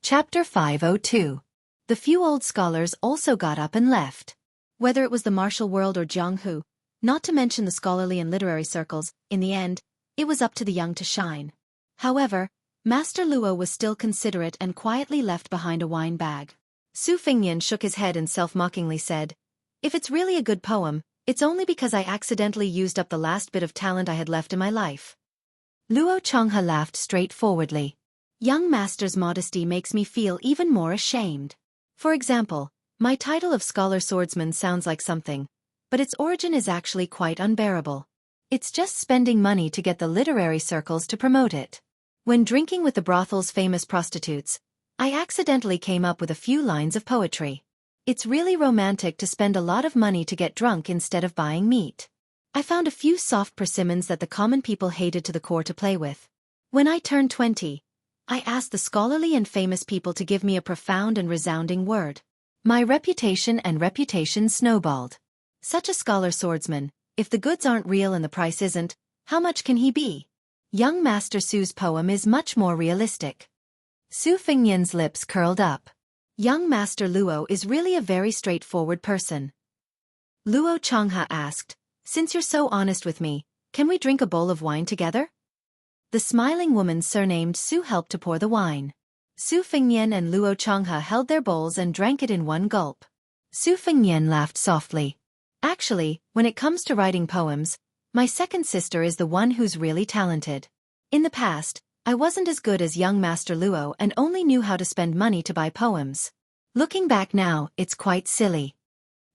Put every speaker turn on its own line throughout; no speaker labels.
Chapter 502. The few old scholars also got up and left. Whether it was the martial world or Jianghu, not to mention the scholarly and literary circles, in the end, it was up to the young to shine. However, Master Luo was still considerate and quietly left behind a wine bag. Su Fengnian shook his head and self-mockingly said, "If it's really a good poem, it's only because I accidentally used up the last bit of talent I had left in my life." Luo Changhe laughed straightforwardly. "Young master's modesty makes me feel even more ashamed. For example, my title of scholar swordsman sounds like something, but its origin is actually quite unbearable. It's just spending money to get the literary circles to promote it. When drinking with the brothel's famous prostitutes, I accidentally came up with a few lines of poetry. It's really romantic to spend a lot of money to get drunk instead of buying meat. I found a few soft persimmons that the common people hated to the core to play with. When I turned 20, I asked the scholarly and famous people to give me a profound and resounding word. My reputation snowballed. Such a scholar swordsman, if the goods aren't real and the price isn't, how much can he be? Young Master Su's poem is much more realistic." Su Fengnian's lips curled up. Young Master Luo is really a very straightforward person. Luo Changhe asked, "Since you're so honest with me, can we drink a bowl of wine together?" The smiling woman surnamed Su helped to pour the wine. Su Fengnian and Luo Changhe held their bowls and drank it in one gulp. Su Fengnian laughed softly. "Actually, when it comes to writing poems, my second sister is the one who's really talented. In the past, I wasn't as good as young Master Luo and only knew how to spend money to buy poems. Looking back now, it's quite silly."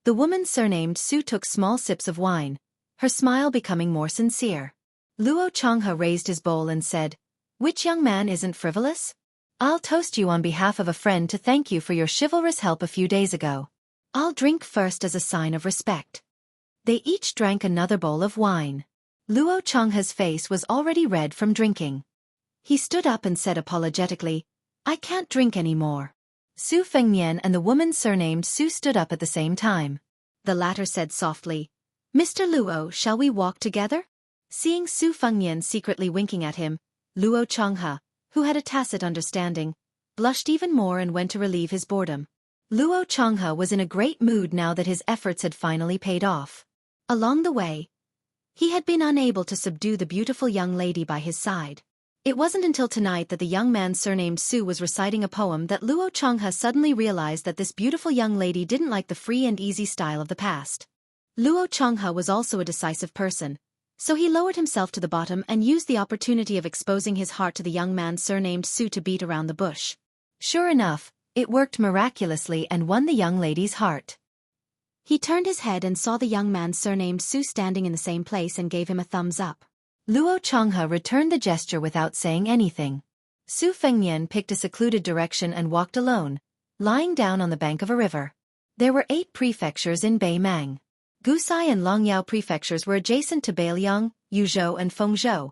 The woman surnamed Su took small sips of wine, her smile becoming more sincere. Luo Changhe raised his bowl and said, "Which young man isn't frivolous? I'll toast you on behalf of a friend to thank you for your chivalrous help a few days ago. I'll drink first as a sign of respect." They each drank another bowl of wine. Luo Changhe's face was already red from drinking. He stood up and said apologetically, "I can't drink any more." Su Fengnian and the woman surnamed Su stood up at the same time. The latter said softly, "Mr. Luo, shall we walk together?" Seeing Su Fengnian secretly winking at him, Luo Changhe, who had a tacit understanding, blushed even more and went to relieve his boredom. Luo Changhe was in a great mood now that his efforts had finally paid off. Along the way, he had been unable to subdue the beautiful young lady by his side. It wasn't until tonight that the young man surnamed Su was reciting a poem that Luo Changhe suddenly realized that this beautiful young lady didn't like the free and easy style of the past. Luo Changhe was also a decisive person, so he lowered himself to the bottom and used the opportunity of exposing his heart to the young man surnamed Su to beat around the bush. Sure enough, it worked miraculously and won the young lady's heart. He turned his head and saw the young man surnamed Su standing in the same place and gave him a thumbs up. Luo Changhe returned the gesture without saying anything. Su Fengnian picked a secluded direction and walked alone, lying down on the bank of a river. There were 8 prefectures in Beimang. Gusai and Longyao prefectures were adjacent to Beiliang, Yuzhou and Fengzhou,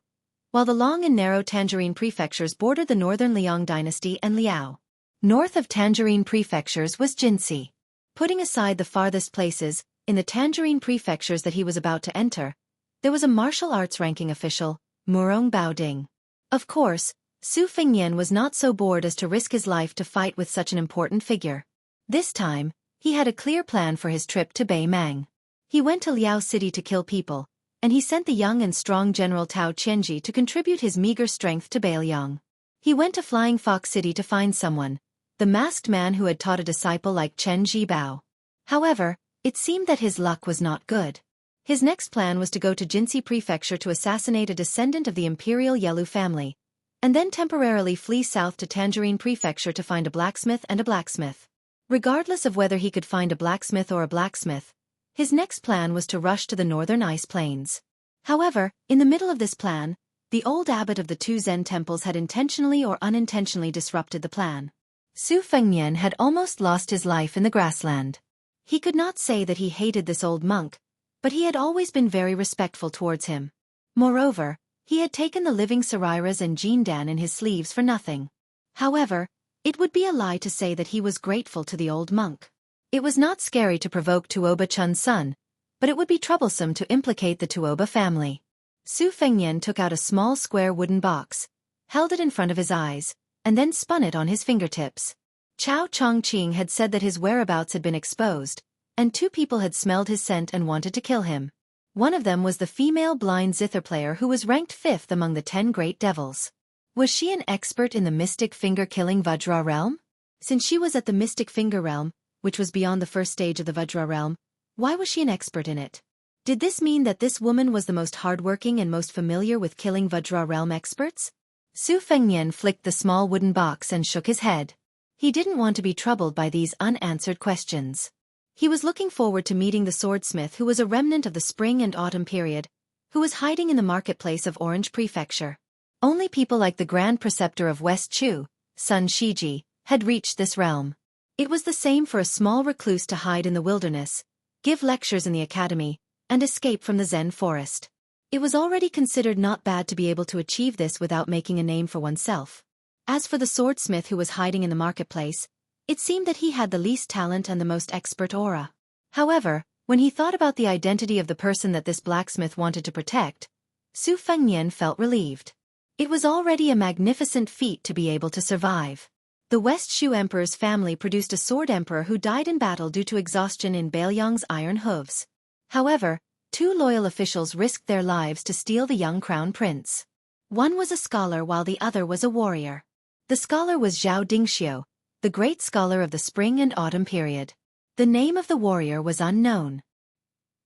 while the long and narrow Tangerine prefectures bordered the northern Liang dynasty and Liao. North of Tangerine prefectures was Jinsi. Putting aside the farthest places, in the Tangerine prefectures that he was about to enter, there was a martial arts ranking official, Murong Baoding. Of course, Su Fengnian was not so bored as to risk his life to fight with such an important figure. This time, he had a clear plan for his trip to Beimang. He went to Liao City to kill people, and he sent the young and strong General Tao Qianji to contribute his meager strength to Beiliang. He went to Flying Fox City to find someone, the masked man who had taught a disciple like Chen Zhibao. However, it seemed that his luck was not good. His next plan was to go to Jinsi Prefecture to assassinate a descendant of the imperial Yelu family, and then temporarily flee south to Tangerine Prefecture to find a blacksmith and a blacksmith. Regardless of whether he could find a blacksmith or a blacksmith, his next plan was to rush to the northern ice plains. However, in the middle of this plan, the old abbot of the 2 Zen temples had intentionally or unintentionally disrupted the plan. Su Fengnian had almost lost his life in the grassland. He could not say that he hated this old monk, but he had always been very respectful towards him. Moreover, he had taken the living Sariras and Jindan in his sleeves for nothing. However, it would be a lie to say that he was grateful to the old monk. It was not scary to provoke Tuoba Chun's son, but it would be troublesome to implicate the Tuoba family. Su Fengnian took out a small square wooden box, held it in front of his eyes, and then spun it on his fingertips. Chao Chongqing had said that his whereabouts had been exposed, and 2 people had smelled his scent and wanted to kill him. One of them was the female blind zither player who was ranked 5th among the 10 great devils. Was she an expert in the mystic finger-killing Vajra realm? Since she was at the mystic finger realm, which was beyond the first stage of the Vajra realm, why was she an expert in it? Did this mean that this woman was the most hardworking and most familiar with killing Vajra realm experts? Su Fengnian flicked the small wooden box and shook his head. He didn't want to be troubled by these unanswered questions. He was looking forward to meeting the swordsmith who was a remnant of the spring and autumn period, who was hiding in the marketplace of Orange Prefecture. Only people like the Grand Preceptor of West Chu, Sun Shiji, had reached this realm. It was the same for a small recluse to hide in the wilderness, give lectures in the academy, and escape from the Zen forest. It was already considered not bad to be able to achieve this without making a name for oneself. As for the swordsmith who was hiding in the marketplace, it seemed that he had the least talent and the most expert aura. However, when he thought about the identity of the person that this blacksmith wanted to protect, Su Fengnian felt relieved. It was already a magnificent feat to be able to survive. The West Shu Emperor's family produced a sword emperor who died in battle due to exhaustion in Bailiang's iron hooves. However, 2 loyal officials risked their lives to steal the young crown prince. One was a scholar while the other was a warrior. The scholar was Zhao Dingxiu, the great scholar of the spring and autumn period. The name of the warrior was unknown.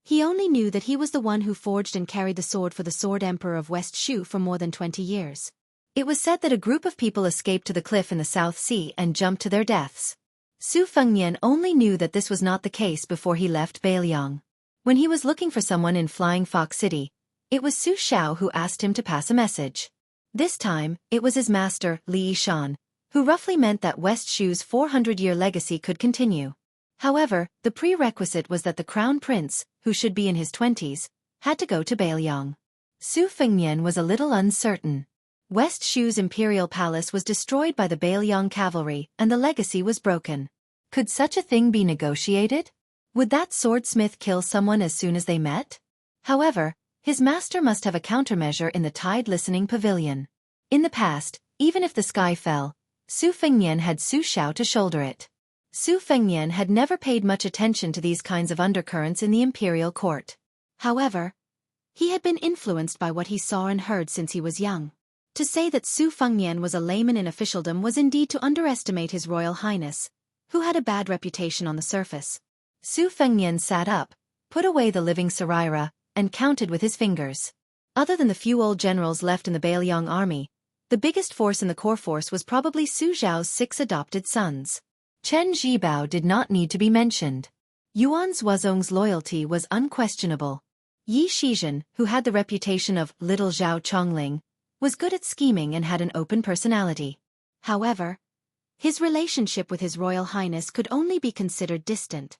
He only knew that he was the one who forged and carried the sword for the Sword Emperor of West Shu for more than 20 years. It was said that a group of people escaped to the cliff in the South Sea and jumped to their deaths. Su Fengnian only knew that this was not the case before he left Bailiang. When he was looking for someone in Flying Fox City, it was Su Xiao who asked him to pass a message. This time, it was his master, Li Yishan, who roughly meant that West Shu's 400-year legacy could continue. However, the prerequisite was that the crown prince, who should be in his 20s, had to go to Bailiang. Su Fengnian was a little uncertain. West Shu's imperial palace was destroyed by the Bailiang cavalry and the legacy was broken. Could such a thing be negotiated? Would that swordsmith kill someone as soon as they met? However, his master must have a countermeasure in the Tide Listening Pavilion. In the past, even if the sky fell, Su Fengnian had Su Xiao to shoulder it. Su Fengnian had never paid much attention to these kinds of undercurrents in the imperial court. However, he had been influenced by what he saw and heard since he was young. To say that Su Fengnian was a layman in officialdom was indeed to underestimate His Royal Highness, who had a bad reputation on the surface. Su Fengnian sat up, put away the living Saraira, and counted with his fingers. Other than the few old generals left in the Bailiang army, the biggest force in the core force was probably Su Zhao's 6 adopted sons. Chen Zhibao did not need to be mentioned. Yuan Zuozong's loyalty was unquestionable. Yi Shizhen, who had the reputation of Little Zhao Chongling, was good at scheming and had an open personality. However, his relationship with His Royal Highness could only be considered distant.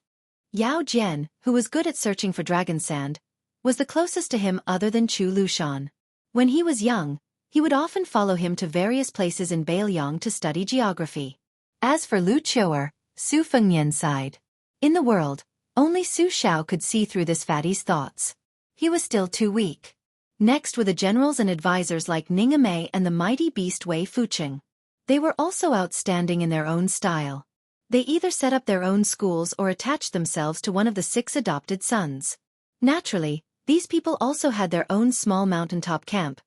Yao Jian, who was good at searching for dragon sand, was the closest to him other than Chu Lushan. When he was young, he would often follow him to various places in Bailiang to study geography. As for Lu Qiu'er, Su Fengnian sighed. In the world, only Su Xiao could see through this fatty's thoughts. He was still too weak. Next were the generals and advisors like Ning Amei and the mighty beast Wei Fuqing. They were also outstanding in their own style. They either set up their own schools or attached themselves to one of the 6 adopted sons. Naturally, these people also had their own small mountaintop camp.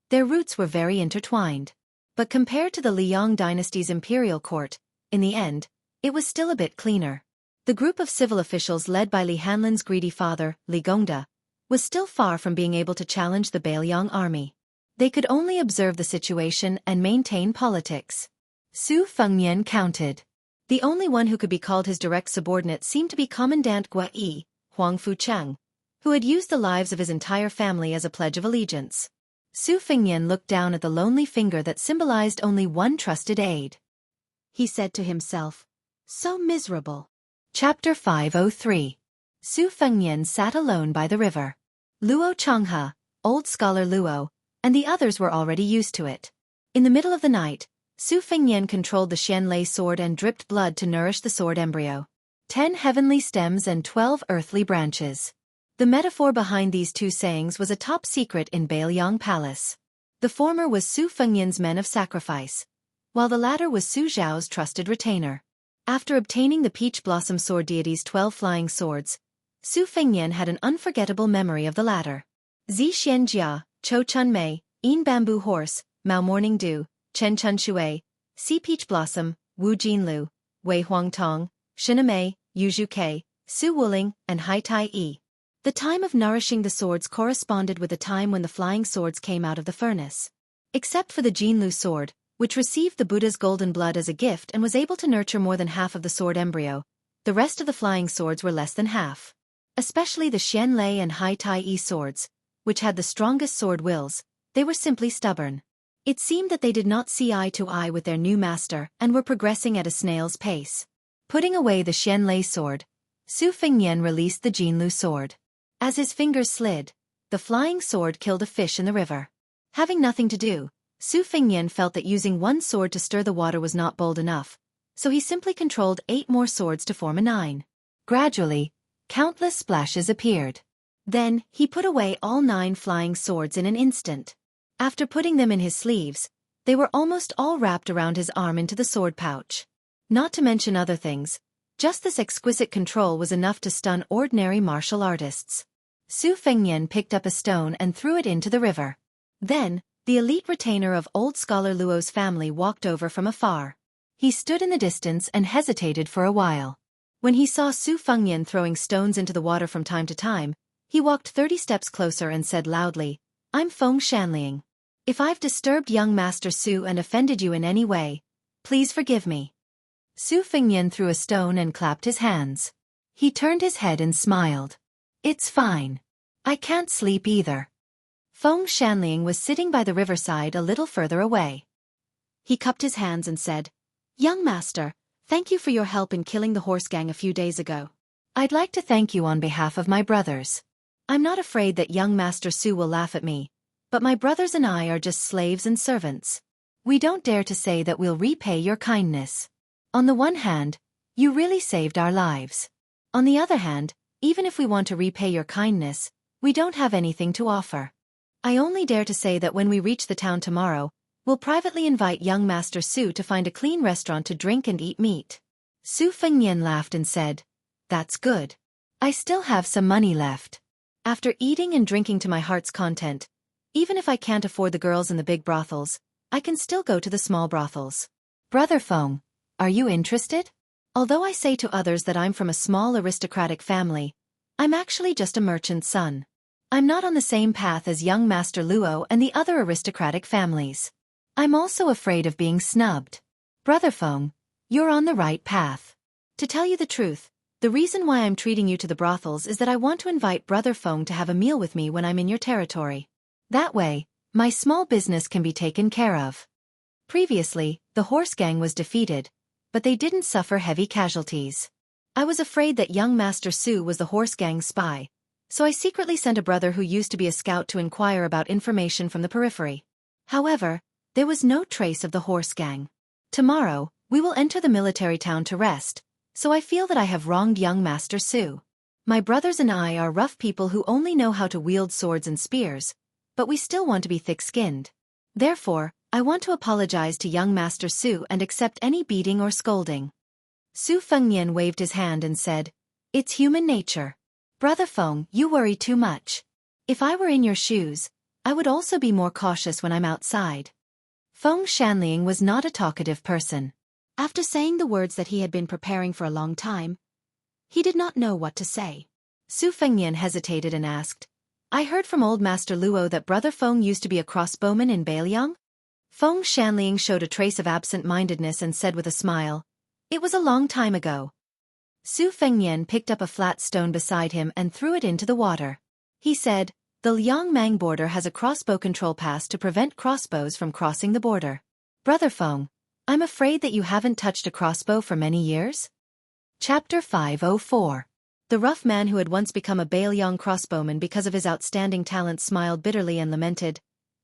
Their roots were very intertwined. But compared to the Liang dynasty's imperial court, in the end, it was still a bit cleaner. The group of civil officials led by Li Hanlin's greedy father, Li Gongda, was still far from being able to challenge the Bailiang army. They could only observe the situation and maintain politics. Su Fengnian counted. The only one who could be called his direct subordinate seemed to be Commandant Guai, Huang Fucheng, who had used the lives of his entire family as a pledge of allegiance. Su Fengnian looked down at the lonely finger that symbolized only one trusted aide. He said to himself, "So miserable." Chapter 503. Su Fengnian sat alone by the river. Luo Changhe, old scholar Luo, and the others were already used to it. In the middle of the night, Su Fengnian controlled the Xianlei sword and dripped blood to nourish the sword embryo. 10 heavenly stems and 12 earthly branches. The metaphor behind these 2 sayings was a top secret in Bailiang Palace. The former was Su Fengnian's men of sacrifice, while the latter was Su Zhao's trusted retainer. After obtaining the Peach Blossom Sword Deity's 12 flying swords, Su Fengnian had an unforgettable memory of the latter. Zi Xianxia, Chou Chun Mei, Yin Bamboo Horse, Mao Morning Dew, Chen Chun Shui, Si Peach Blossom, Wu Jinlu, Wei Huangtong, Shinamei, Yu Zhuke, Su Wuling, and Hai Tai Yi. The time of nourishing the swords corresponded with the time when the flying swords came out of the furnace. Except for the Jinlu sword, which received the Buddha's golden blood as a gift and was able to nurture more than half of the sword embryo, the rest of the flying swords were less than half. Especially the Xianlei and Hai Tai Yi swords, which had the strongest sword wills, they were simply stubborn. It seemed that they did not see eye to eye with their new master and were progressing at a snail's pace. Putting away the Xianlei sword, Su Fengnian released the Jinlu sword. As his fingers slid, the flying sword killed a fish in the river. Having nothing to do, Su Fengnian felt that using one sword to stir the water was not bold enough, so he simply controlled 8 more swords to form a 9. Gradually, countless splashes appeared. Then, he put away all 9 flying swords in an instant. After putting them in his sleeves, they were almost all wrapped around his arm into the sword pouch. Not to mention other things, just this exquisite control was enough to stun ordinary martial artists. Su Fengnian picked up a stone and threw it into the river. Then, the elite retainer of old scholar Luo's family walked over from afar. He stood in the distance and hesitated for a while. When he saw Su Fengnian throwing stones into the water from time to time, he walked 30 steps closer and said loudly, "I'm Feng Shanliang. If I've disturbed young Master Su and offended you in any way, please forgive me." Su Fengnian threw a stone and clapped his hands. He turned his head and smiled. "It's fine. I can't sleep either." Feng Shanliang was sitting by the riverside a little further away. He cupped his hands and said, "Young master, thank you for your help in killing the horse gang a few days ago. I'd like to thank you on behalf of my brothers. I'm not afraid that young Master Su will laugh at me, but my brothers and I are just slaves and servants. We don't dare to say that we'll repay your kindness. On the one hand, you really saved our lives. On the other hand, even if we want to repay your kindness, we don't have anything to offer. I only dare to say that when we reach the town tomorrow, we'll privately invite young Master Su to find a clean restaurant to drink and eat meat." Su Fengnian laughed and said, "That's good. I still have some money left. After eating and drinking to my heart's content, even if I can't afford the girls in the big brothels, I can still go to the small brothels. Brother Feng, are you interested? Although I say to others that I'm from a small aristocratic family, I'm actually just a merchant's son. I'm not on the same path as young Master Luo and the other aristocratic families. I'm also afraid of being snubbed. Brother Feng, you're on the right path. To tell you the truth, the reason why I'm treating you to the brothels is that I want to invite Brother Feng to have a meal with me when I'm in your territory. That way, my small business can be taken care of." Previously, the horse gang was defeated, but they didn't suffer heavy casualties. I was afraid that young Master Su was the horse gang's spy, so I secretly sent a brother who used to be a scout to inquire about information from the periphery. However, there was no trace of the horse gang. Tomorrow, we will enter the military town to rest, so I feel that I have wronged young Master Su. My brothers and I are rough people who only know how to wield swords and spears, but we still want to be thick-skinned. Therefore, I want to apologize to young Master Su and accept any beating or scolding." Su Fengnian waved his hand and said, "It's human nature. Brother Feng, you worry too much. If I were in your shoes, I would also be more cautious when I'm outside." Feng Shanliang was not a talkative person. After saying the words that he had been preparing for a long time, he did not know what to say. Su Fengnian hesitated and asked, "I heard from old Master Luo that Brother Feng used to be a crossbowman in Beiliang?" Feng Shanliang showed a trace of absent-mindedness and said with a smile, "It was a long time ago." Su Fengnian picked up a flat stone beside him and threw it into the water. He said, "The Liangmang border has a crossbow control pass to prevent crossbows from crossing the border. Brother Feng, I'm afraid that you haven't touched a crossbow for many years?" Chapter 504. The rough man who had once become a Beiliang crossbowman because of his outstanding talent smiled bitterly and lamented,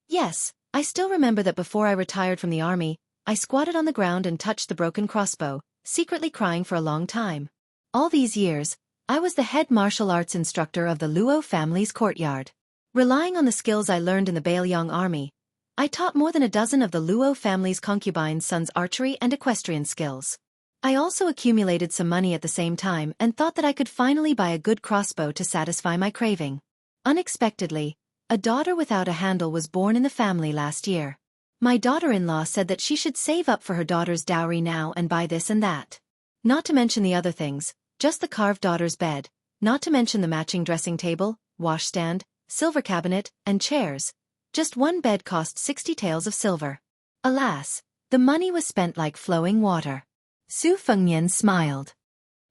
"Yes, I still remember that before I retired from the army, I squatted on the ground and touched the broken crossbow, secretly crying for a long time. All these years, I was the head martial arts instructor of the Luo family's courtyard. Relying on the skills I learned in the Beiliang army, I taught more than a dozen of the Luo family's concubines' sons archery and equestrian skills. I also accumulated some money at the same time and thought that I could finally buy a good crossbow to satisfy my craving. Unexpectedly, a daughter without a handle was born in the family last year. My daughter-in-law said that she should save up for her daughter's dowry now and buy this and that. Not to mention the other things, just the carved daughter's bed, not to mention the matching dressing table, washstand, silver cabinet, and chairs. Just one bed cost 60 taels of silver. Alas, the money was spent like flowing water. Su Fengnian smiled.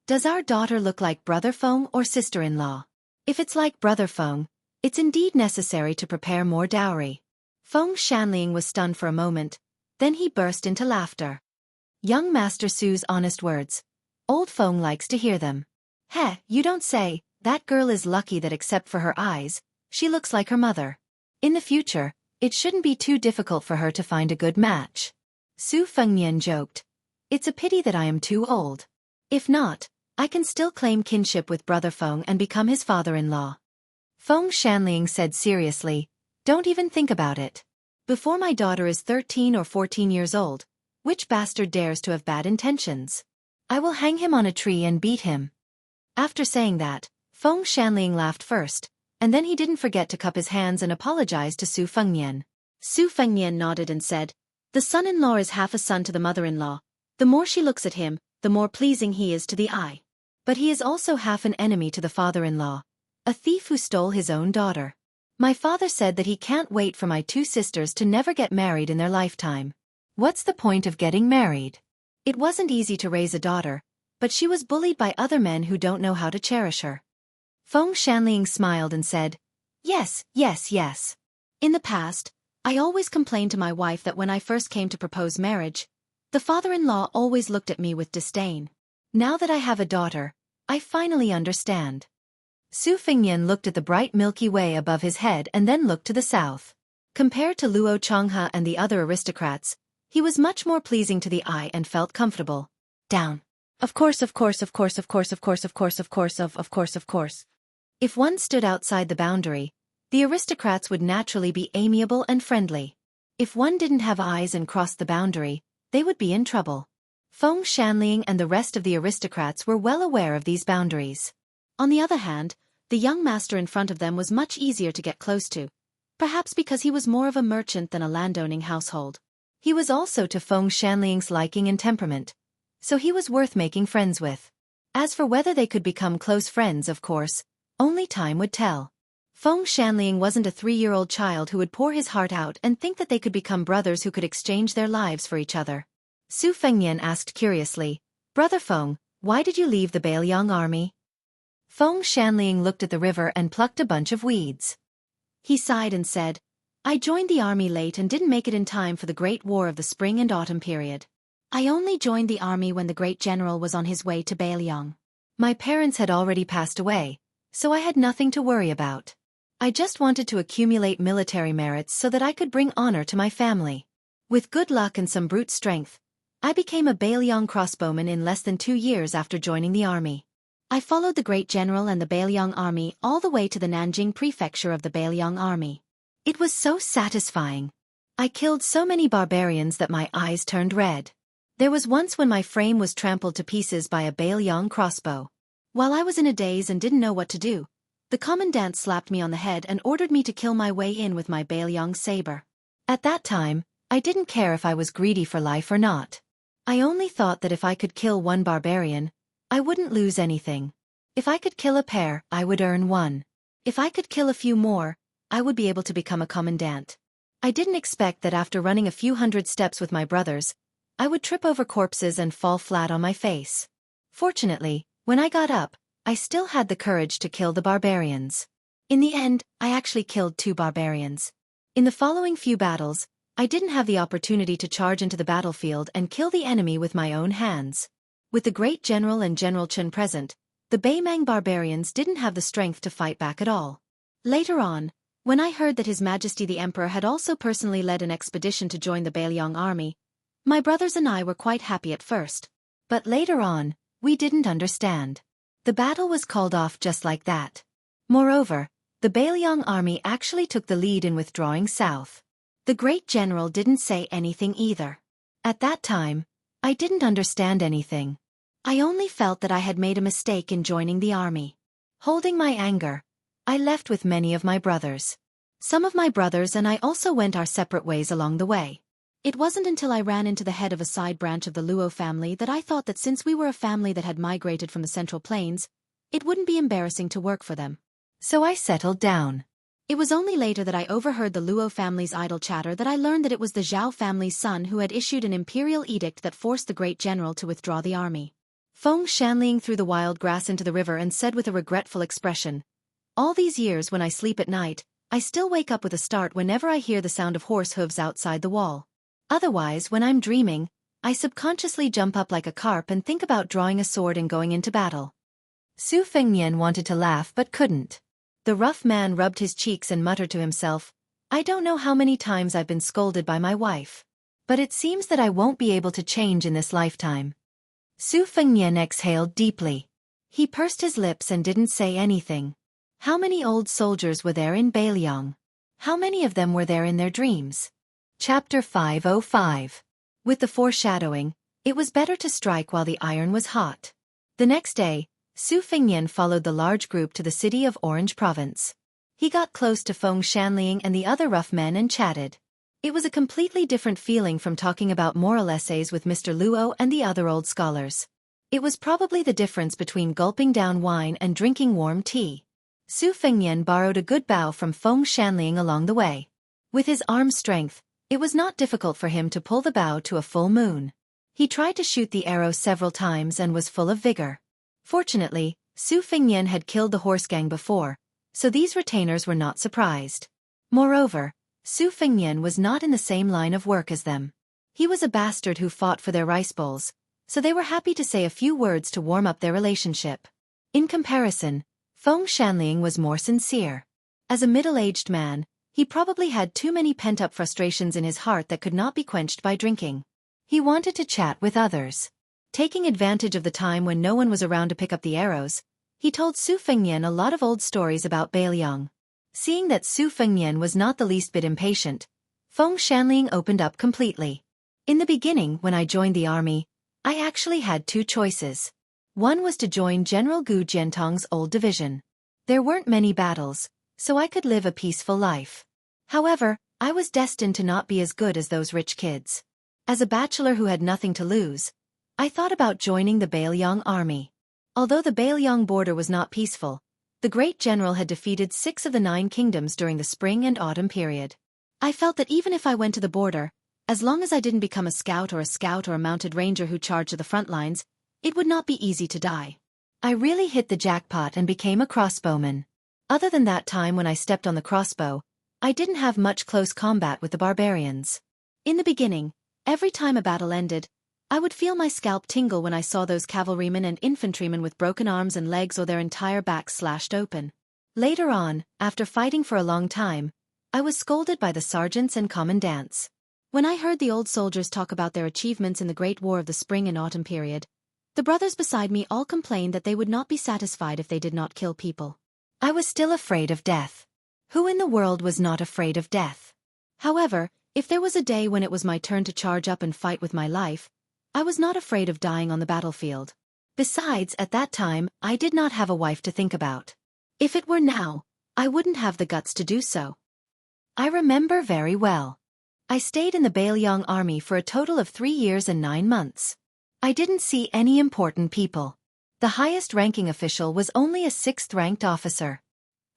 Does our daughter look like brother Feng or sister-in-law? If it's like brother Feng, it's indeed necessary to prepare more dowry. Feng Shanling was stunned for a moment, then he burst into laughter. Young Master Su's honest words. Old Feng likes to hear them. Heh, you don't say, that girl is lucky that except for her eyes, she looks like her mother. In the future, it shouldn't be too difficult for her to find a good match. Su Fengnian joked. It's a pity that I am too old. If not, I can still claim kinship with brother Feng and become his father-in-law. Feng Shanling said seriously, don't even think about it. Before my daughter is 13 or 14 years old, which bastard dares to have bad intentions? I will hang him on a tree and beat him. After saying that, Feng Shanling laughed first, and then he didn't forget to cup his hands and apologize to Su Fengnian. Su Fengnian nodded and said, the son-in-law is half a son to the mother-in-law. The more she looks at him, the more pleasing he is to the eye. But he is also half an enemy to the father-in-law, a thief who stole his own daughter. My father said that he can't wait for my two sisters to never get married in their lifetime. What's the point of getting married? It wasn't easy to raise a daughter, but she was bullied by other men who don't know how to cherish her. Feng Shanling smiled and said, yes, yes, yes. In the past, I always complained to my wife that when I first came to propose marriage, the father-in-law always looked at me with disdain. Now that I have a daughter, I finally understand. Su Fengnian looked at the bright Milky Way above his head and then looked to the south. Compared to Luo Changhe and the other aristocrats, he was much more pleasing to the eye and felt comfortable. Down. Of course. If one stood outside the boundary, the aristocrats would naturally be amiable and friendly. If one didn't have eyes and crossed the boundary, they would be in trouble. Feng Shanling and the rest of the aristocrats were well aware of these boundaries. On the other hand, the young master in front of them was much easier to get close to, perhaps because he was more of a merchant than a landowning household. He was also to Feng Shanling's liking and temperament, so he was worth making friends with. As for whether they could become close friends, of course, only time would tell. Feng Shanling wasn't a 3-year-old child who would pour his heart out and think that they could become brothers who could exchange their lives for each other. Su Fengnian asked curiously, Brother Feng, why did you leave the Bailiang army? Feng Shanling looked at the river and plucked a bunch of weeds. He sighed and said, I joined the army late and didn't make it in time for the Great War of the spring and autumn period. I only joined the army when the great general was on his way to Bailiang. My parents had already passed away, so I had nothing to worry about. I just wanted to accumulate military merits so that I could bring honor to my family. With good luck and some brute strength, I became a Bailiang crossbowman in less than 2 years after joining the army. I followed the great general and the Bailiang army all the way to the Nanjing prefecture of the Bailiang army. It was so satisfying. I killed so many barbarians that my eyes turned red. There was once when my frame was trampled to pieces by a Bailiang crossbow. While I was in a daze and didn't know what to do, the commandant slapped me on the head and ordered me to kill my way in with my Bailiang saber. At that time, I didn't care if I was greedy for life or not. I only thought that if I could kill one barbarian, I wouldn't lose anything. If I could kill a pair, I would earn one. If I could kill a few more, I would be able to become a commandant. I didn't expect that after running a few hundred steps with my brothers, I would trip over corpses and fall flat on my face. Fortunately, when I got up, I still had the courage to kill the barbarians. In the end, I actually killed 2 barbarians. In the following few battles, I didn't have the opportunity to charge into the battlefield and kill the enemy with my own hands. With the great general and General Chen present, the Beimang barbarians didn't have the strength to fight back at all. Later on, when I heard that His Majesty the Emperor had also personally led an expedition to join the Bailiang army, my brothers and I were quite happy at first. But later on, we didn't understand. The battle was called off just like that. Moreover, the Bailiang army actually took the lead in withdrawing south. The great general didn't say anything either. At that time, I didn't understand anything. I only felt that I had made a mistake in joining the army. Holding my anger, I left with many of my brothers. Some of my brothers and I also went our separate ways along the way. It wasn't until I ran into the head of a side branch of the Luo family that I thought that since we were a family that had migrated from the Central Plains, it wouldn't be embarrassing to work for them. So I settled down. It was only later that I overheard the Luo family's idle chatter that I learned that it was the Zhao family's son who had issued an imperial edict that forced the great general to withdraw the army. Feng Shanliang threw the wild grass into the river and said with a regretful expression, "All these years when I sleep at night, I still wake up with a start whenever I hear the sound of horse hooves outside the wall. Otherwise, when I'm dreaming, I subconsciously jump up like a carp and think about drawing a sword and going into battle." Su Fengnian wanted to laugh but couldn't. The rough man rubbed his cheeks and muttered to himself, "I don't know how many times I've been scolded by my wife. But it seems that I won't be able to change in this lifetime." Su Fengnian exhaled deeply. He pursed his lips and didn't say anything. How many old soldiers were there in Beiliang? How many of them were there in their dreams? Chapter 505. With the foreshadowing, it was better to strike while the iron was hot. The next day, Su Fengnian followed the large group to the city of Orange Province. He got close to Feng Shanliang and the other rough men and chatted. It was a completely different feeling from talking about moral essays with Mr. Luo and the other old scholars. It was probably the difference between gulping down wine and drinking warm tea. Su Fengnian borrowed a good bow from Feng Shanliang along the way. With his arm strength, it was not difficult for him to pull the bow to a full moon. He tried to shoot the arrow several times and was full of vigor. Fortunately, Su Fengnian had killed the horse gang before, so these retainers were not surprised. Moreover, Su Fengnian was not in the same line of work as them. He was a bastard who fought for their rice bowls, so they were happy to say a few words to warm up their relationship. In comparison, Feng Shanliang was more sincere. As a middle-aged man, he probably had too many pent-up frustrations in his heart that could not be quenched by drinking. He wanted to chat with others. Taking advantage of the time when no one was around to pick up the arrows, he told Su Fengnian a lot of old stories about Beiliang. Seeing that Su Fengnian was not the least bit impatient, Feng Shanliang opened up completely. In the beginning, when I joined the army, I actually had two choices. One was to join General Gu Jiantong's old division. There weren't many battles, so I could live a peaceful life. However, I was destined to not be as good as those rich kids. As a bachelor who had nothing to lose, I thought about joining the Beiliang army. Although the Beiliang border was not peaceful, the great general had defeated 6 of the 9 kingdoms during the spring and autumn period. I felt that even if I went to the border, as long as I didn't become a scout or a mounted ranger who charged to the front lines, it would not be easy to die. I really hit the jackpot and became a crossbowman. Other than that time when I stepped on the crossbow, I didn't have much close combat with the barbarians. In the beginning, every time a battle ended, I would feel my scalp tingle when I saw those cavalrymen and infantrymen with broken arms and legs or their entire backs slashed open. Later on, after fighting for a long time, I was scolded by the sergeants and commandants. When I heard the old soldiers talk about their achievements in the Great War of the spring and autumn period, the brothers beside me all complained that they would not be satisfied if they did not kill people. I was still afraid of death. Who in the world was not afraid of death? However, if there was a day when it was my turn to charge up and fight with my life, I was not afraid of dying on the battlefield. Besides, at that time, I did not have a wife to think about. If it were now, I wouldn't have the guts to do so. I remember very well. I stayed in the Beiliang army for a total of 3 years and 9 months. I didn't see any important people. The highest-ranking official was only a 6th-ranked officer.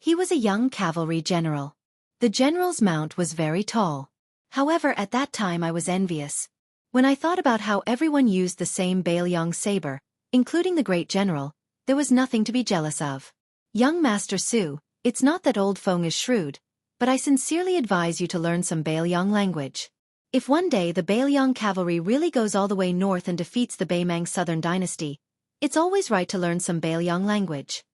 He was a young cavalry general. The general's mount was very tall. However, at that time I was envious. When I thought about how everyone used the same Beiliang saber, including the great general, there was nothing to be jealous of. Young Master Su, it's not that old Feng is shrewd, but I sincerely advise you to learn some Beiliang language. If one day the Beiliang cavalry really goes all the way north and defeats the Beimang Southern Dynasty, it's always right to learn some Beiliang language.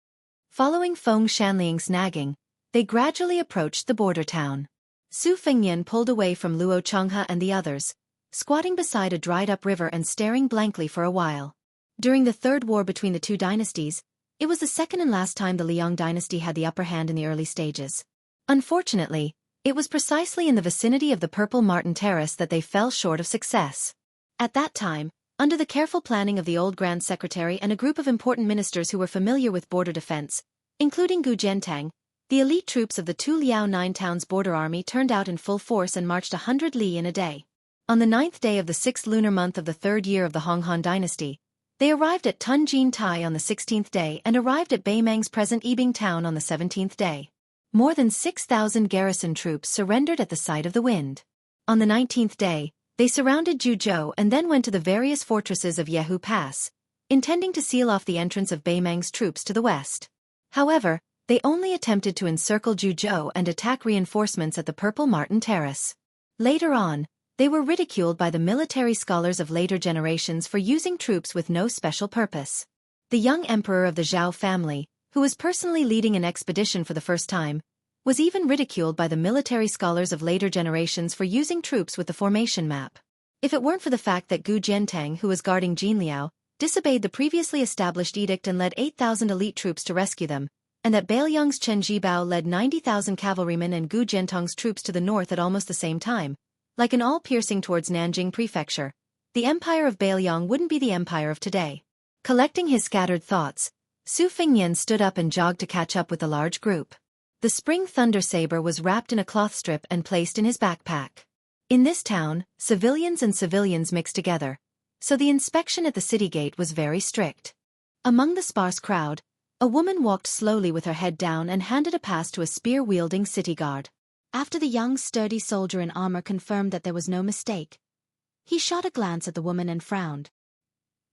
Following Feng Shanliang's nagging, they gradually approached the border town. Su Fengnian pulled away from Luo Changhe and the others, squatting beside a dried-up river and staring blankly for a while. During the third war between the two dynasties, it was the second and last time the Liang dynasty had the upper hand in the early stages. Unfortunately, It was precisely in the vicinity of the Purple Martin Terrace that they fell short of success. At that time, under the careful planning of the old Grand Secretary and a group of important ministers who were familiar with border defense, including Gu Jiantang, the elite troops of the Tu Liao Nine Towns border army turned out in full force and marched 100 li in a day. On the 9th day of the 6th lunar month of the 3rd year of the Honghan dynasty, they arrived at Tunjin Tai on the 16th day and arrived at Beimang's present Yibing town on the 17th day. More than 6,000 garrison troops surrendered at the sight of the wind. On the 19th day, they surrounded Juzhou and then went to the various fortresses of Yehu Pass, intending to seal off the entrance of Beimang's troops to the west. However, they only attempted to encircle Juzhou and attack reinforcements at the Purple Martin Terrace. Later on, they were ridiculed by the military scholars of later generations for using troops with no special purpose. The young emperor of the Zhao family, who was personally leading an expedition for the first time, was even ridiculed by the military scholars of later generations for using troops with the formation map. If it weren't for the fact that Gu Jiantang, who was guarding Jinliao, disobeyed the previously established edict and led 8,000 elite troops to rescue them, and that Beiliang's Chen Jibao led 90,000 cavalrymen and Gu Jiantang's troops to the north at almost the same time, like an all-piercing towards Nanjing Prefecture, the empire of Beiliang wouldn't be the empire of today. Collecting his scattered thoughts, Su Fingyan stood up and jogged to catch up with the large group. The spring thunder saber was wrapped in a cloth strip and placed in his backpack. In this town, civilians and civilians mixed together, so the inspection at the city gate was very strict. Among the sparse crowd, a woman walked slowly with her head down and handed a pass to a spear-wielding city guard. After the young sturdy soldier in armor confirmed that there was no mistake, he shot a glance at the woman and frowned.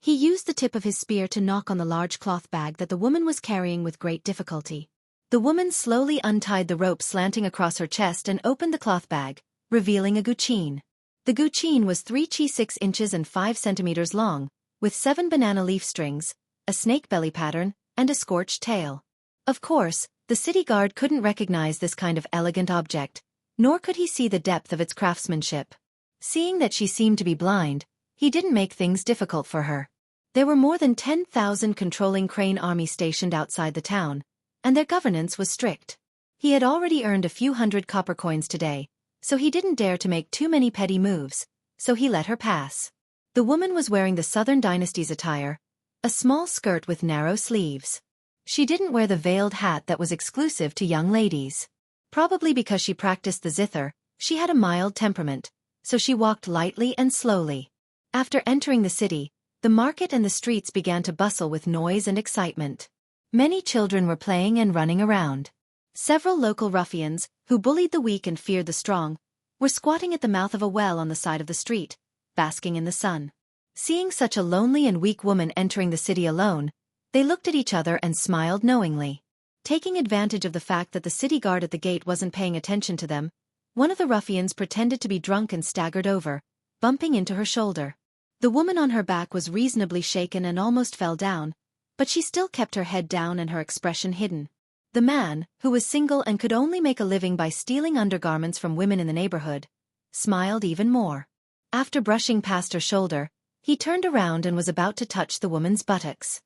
He used the tip of his spear to knock on the large cloth bag that the woman was carrying with great difficulty. The woman slowly untied the rope slanting across her chest and opened the cloth bag, revealing a guqin. The guqin was 3 chi 6 inches and 5 centimeters long, with 7 banana leaf strings, a snake belly pattern, and a scorched tail. Of course, the city guard couldn't recognize this kind of elegant object, nor could he see the depth of its craftsmanship. Seeing that she seemed to be blind, he didn't make things difficult for her. There were more than 10,000 controlling Crane army stationed outside the town, and their governance was strict. He had already earned a few hundred copper coins today, so he didn't dare to make too many petty moves, so he let her pass. The woman was wearing the Southern Dynasty's attire, a small skirt with narrow sleeves. She didn't wear the veiled hat that was exclusive to young ladies. Probably because she practiced the zither, she had a mild temperament, so she walked lightly and slowly. After entering the city, the market and the streets began to bustle with noise and excitement. Many children were playing and running around. Several local ruffians, who bullied the weak and feared the strong, were squatting at the mouth of a well on the side of the street, basking in the sun. Seeing such a lonely and weak woman entering the city alone, they looked at each other and smiled knowingly. Taking advantage of the fact that the city guard at the gate wasn't paying attention to them, one of the ruffians pretended to be drunk and staggered over, bumping into her shoulder. The woman on her back was reasonably shaken and almost fell down, but she still kept her head down and her expression hidden. The man, who was single and could only make a living by stealing undergarments from women in the neighborhood, smiled even more. After brushing past her shoulder, he turned around and was about to touch the woman's buttocks.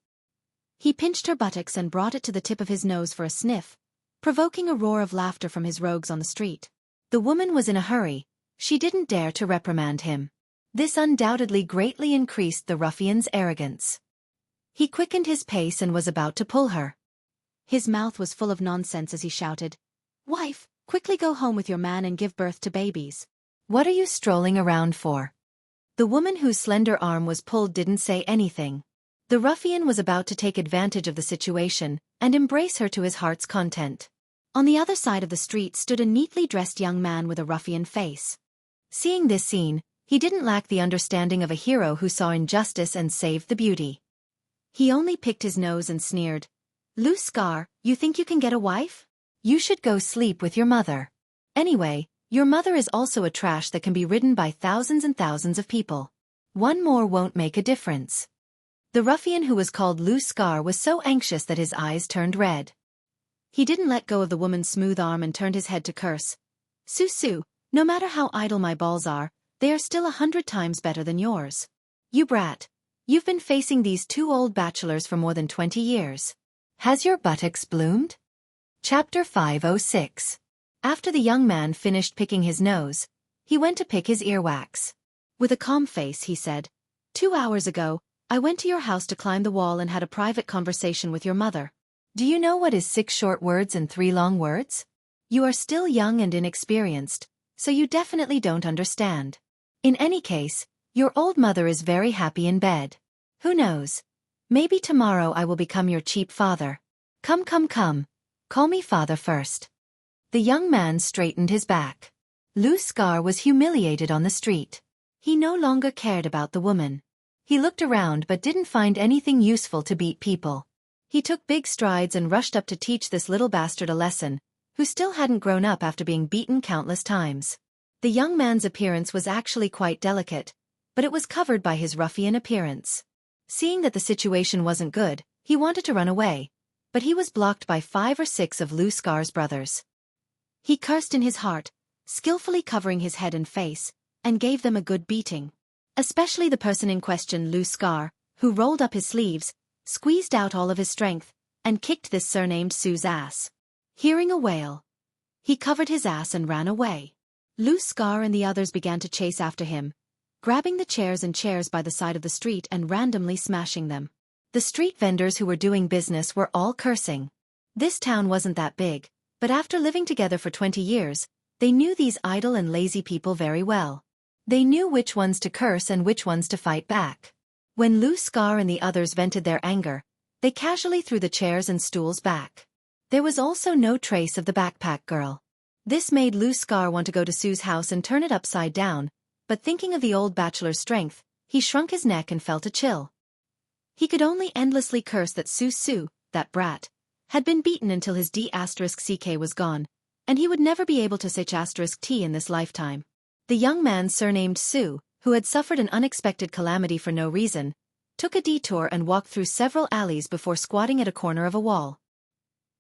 He pinched her buttocks and brought it to the tip of his nose for a sniff, provoking a roar of laughter from his rogues on the street. The woman was in a hurry. She didn't dare to reprimand him. This undoubtedly greatly increased the ruffian's arrogance. He quickened his pace and was about to pull her. His mouth was full of nonsense as he shouted, "Wife, quickly go home with your man and give birth to babies. What are you strolling around for?" The woman whose slender arm was pulled didn't say anything. The ruffian was about to take advantage of the situation and embrace her to his heart's content. On the other side of the street stood a neatly dressed young man with a ruffian face. Seeing this scene, he didn't lack the understanding of a hero who saw injustice and saved the beauty. He only picked his nose and sneered, "Loose scar, you think you can get a wife? You should go sleep with your mother. Anyway, your mother is also a trash that can be ridden by thousands and thousands of people. One more won't make a difference." The ruffian who was called Loose Scar was so anxious that his eyes turned red. He didn't let go of the woman's smooth arm and turned his head to curse. "Su, no matter how idle my balls are, they are still 100 times better than yours. You brat, you've been facing these 2 old bachelors for more than 20 years. Has your buttocks bloomed?" Chapter 506. After the young man finished picking his nose, he went to pick his earwax. With a calm face he said, 2 hours ago, I went to your house to climb the wall and had a private conversation with your mother. Do you know what is 6 short words and 3 long words? You are still young and inexperienced, so you definitely don't understand. In any case, your old mother is very happy in bed. Who knows? Maybe tomorrow I will become your cheap father. Come, call me father first. The young man straightened his back. Lu Scar was humiliated on the street. He no longer cared about the woman. He looked around but didn't find anything useful to beat people. He took big strides and rushed up to teach this little bastard a lesson, who still hadn't grown up after being beaten countless times. The young man's appearance was actually quite delicate, but it was covered by his ruffian appearance. Seeing that the situation wasn't good, he wanted to run away, but he was blocked by 5 or 6 of Lu Scar's brothers. He cursed in his heart, skillfully covering his head and face, and gave them a good beating. Especially the person in question, Lu Scar, who rolled up his sleeves, squeezed out all of his strength, and kicked this surnamed Su's ass. Hearing a wail, he covered his ass and ran away. Lu Scar and the others began to chase after him, grabbing the chairs by the side of the street and randomly smashing them. The street vendors who were doing business were all cursing. This town wasn't that big, but after living together for 20 years, they knew these idle and lazy people very well. They knew which ones to curse and which ones to fight back. When Lu Scar and the others vented their anger, they casually threw the chairs and stools back. There was also no trace of the backpack girl. This made Lu Scar want to go to Su's house and turn it upside down, but thinking of the old bachelor's strength, he shrunk his neck and felt a chill. He could only endlessly curse that Su, that brat, had been beaten until his D*ck was gone, and he would never be able to say *t in this lifetime. The young man surnamed Su, who had suffered an unexpected calamity for no reason, took a detour and walked through several alleys before squatting at a corner of a wall.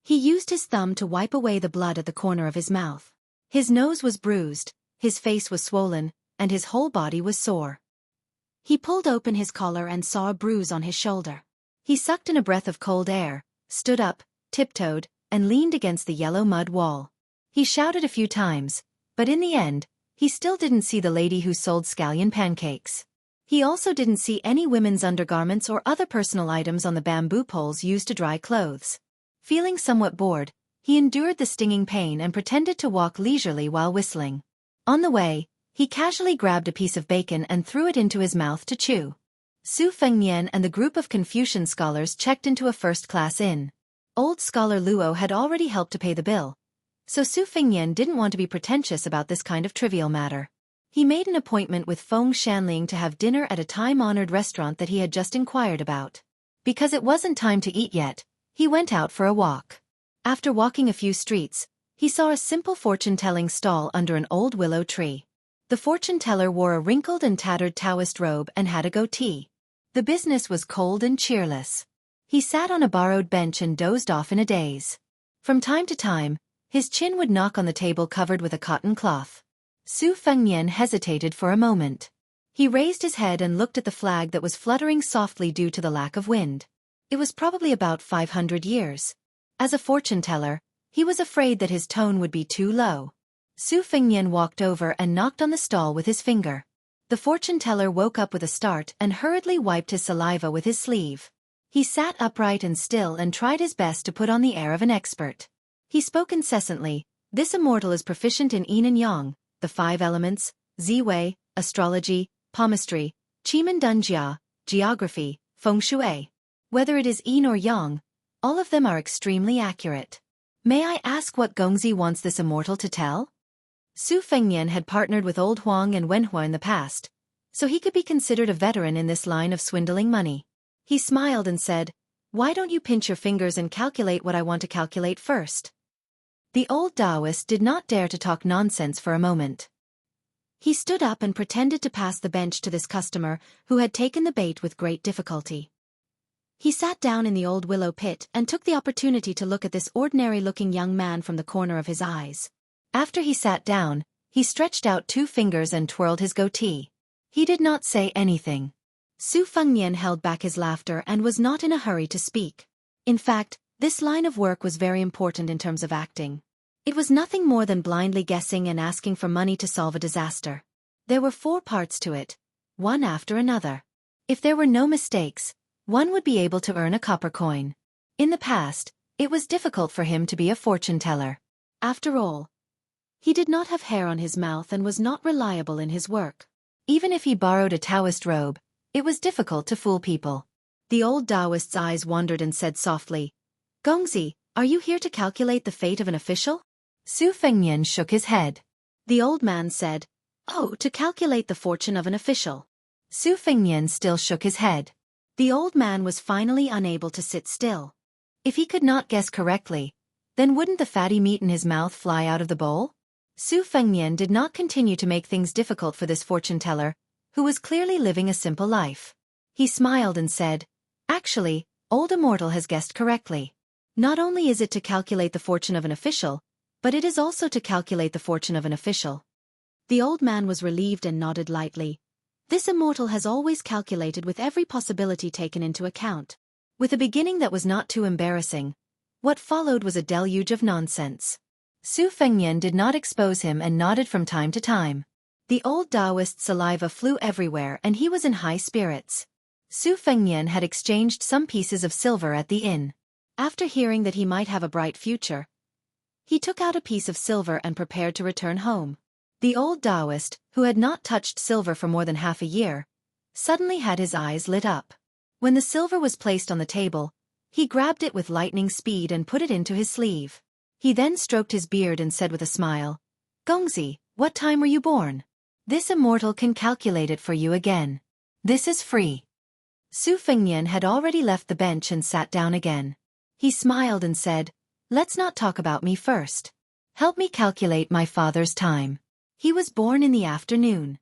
He used his thumb to wipe away the blood at the corner of his mouth. His nose was bruised, his face was swollen, and his whole body was sore. He pulled open his collar and saw a bruise on his shoulder. He sucked in a breath of cold air, stood up, tiptoed, and leaned against the yellow mud wall. He shouted a few times, but in the end, he still didn't see the lady who sold scallion pancakes. He also didn't see any women's undergarments or other personal items on the bamboo poles used to dry clothes. Feeling somewhat bored, he endured the stinging pain and pretended to walk leisurely while whistling. On the way, he casually grabbed a piece of bacon and threw it into his mouth to chew. Su Fengnian and the group of Confucian scholars checked into a first-class inn. Old scholar Luo had already helped to pay the bill, so Su Fengnian didn't want to be pretentious about this kind of trivial matter. He made an appointment with Feng Shanling to have dinner at a time-honored restaurant that he had just inquired about. Because it wasn't time to eat yet, he went out for a walk. After walking a few streets, he saw a simple fortune-telling stall under an old willow tree. The fortune-teller wore a wrinkled and tattered Taoist robe and had a goatee. The business was cold and cheerless. He sat on a borrowed bench and dozed off in a daze. From time to time, his chin would knock on the table covered with a cotton cloth. Su Fengnian hesitated for a moment. He raised his head and looked at the flag that was fluttering softly due to the lack of wind. It was probably about 500 years. As a fortune-teller, he was afraid that his tone would be too low. Su Fengnian walked over and knocked on the stall with his finger. The fortune-teller woke up with a start and hurriedly wiped his saliva with his sleeve. He sat upright and still and tried his best to put on the air of an expert. He spoke incessantly. This immortal is proficient in yin and yang, the 5 elements, ziwei, astrology, palmistry, qimendunjia, geography, feng shui. Whether it is yin or yang, all of them are extremely accurate. May I ask what Gongzi wants this immortal to tell? Su Fengnian had partnered with old Huang and Wenhua in the past, so he could be considered a veteran in this line of swindling money. He smiled and said, "Why don't you pinch your fingers and calculate what I want to calculate first?" The old Taoist did not dare to talk nonsense for a moment. He stood up and pretended to pass the bench to this customer, who had taken the bait with great difficulty. He sat down in the old willow pit and took the opportunity to look at this ordinary-looking young man from the corner of his eyes. After he sat down, he stretched out 2 fingers and twirled his goatee. He did not say anything. Su Fengnian held back his laughter and was not in a hurry to speak. In fact, this line of work was very important in terms of acting. It was nothing more than blindly guessing and asking for money to solve a disaster. There were 4 parts to it, one after another. If there were no mistakes, one would be able to earn a copper coin. In the past, it was difficult for him to be a fortune teller. After all, he did not have hair on his mouth and was not reliable in his work. Even if he borrowed a Taoist robe, it was difficult to fool people. The old Taoist's eyes wandered and said softly, "Gongzi, are you here to calculate the fate of an official?" Su Fengnian shook his head. The old man said, "Oh, to calculate the fortune of an official." Su Fengnian still shook his head. The old man was finally unable to sit still. If he could not guess correctly, then wouldn't the fatty meat in his mouth fly out of the bowl? Su Fengnian did not continue to make things difficult for this fortune teller, who was clearly living a simple life. He smiled and said, "Actually, old Immortal has guessed correctly. Not only is it to calculate the fortune of an official, but it is also to calculate the fortune of an official." The old man was relieved and nodded lightly. This Immortal has always calculated with every possibility taken into account. With a beginning that was not too embarrassing, what followed was a deluge of nonsense. Su Fengnian did not expose him and nodded from time to time. The old Taoist's saliva flew everywhere and he was in high spirits. Su Fengnian had exchanged some pieces of silver at the inn. After hearing that he might have a bright future, he took out a piece of silver and prepared to return home. The old Taoist, who had not touched silver for more than half a year, suddenly had his eyes lit up. When the silver was placed on the table, he grabbed it with lightning speed and put it into his sleeve. He then stroked his beard and said with a smile, "Gongzi, what time were you born? This Immortal can calculate it for you again. This is free." Su Fengnian had already left the bench and sat down again. He smiled and said, "Let's not talk about me first. Help me calculate my father's time. He was born in the afternoon."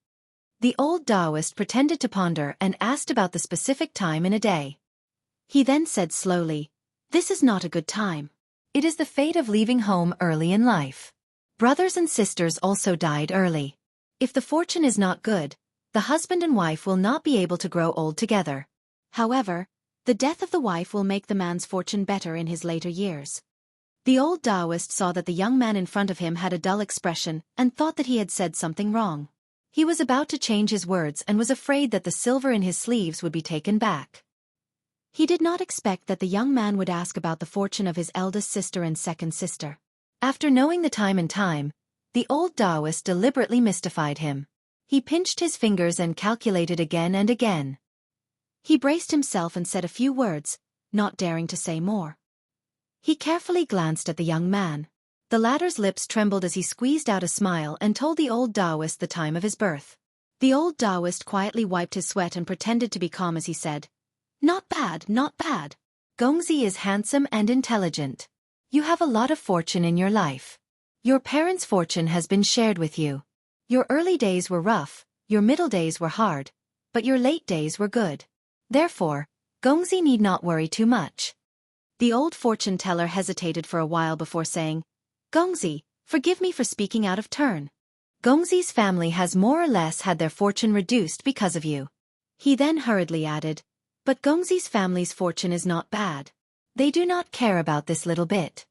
The old Taoist pretended to ponder and asked about the specific time in a day. He then said slowly, "This is not a good time. It is the fate of leaving home early in life. Brothers and sisters also died early. If the fortune is not good, the husband and wife will not be able to grow old together. However, the death of the wife will make the man's fortune better in his later years." The old Taoist saw that the young man in front of him had a dull expression and thought that he had said something wrong. He was about to change his words and was afraid that the silver in his sleeves would be taken back. He did not expect that the young man would ask about the fortune of his eldest sister and second sister. After knowing the time and time, the old Taoist deliberately mystified him. He pinched his fingers and calculated again and again. He braced himself and said a few words, not daring to say more. He carefully glanced at the young man. The latter's lips trembled as he squeezed out a smile and told the old Taoist the time of his birth. The old Taoist quietly wiped his sweat and pretended to be calm as he said, "Not bad, not bad. Gongzi is handsome and intelligent. You have a lot of fortune in your life. Your parents' fortune has been shared with you. Your early days were rough, your middle days were hard, but your late days were good. Therefore, Gongzi need not worry too much." The old fortune teller hesitated for a while before saying, "Gongzi, forgive me for speaking out of turn. Gongzi's family has more or less had their fortune reduced because of you." He then hurriedly added, "But Gongzi's family's fortune is not bad. They do not care about this little bit."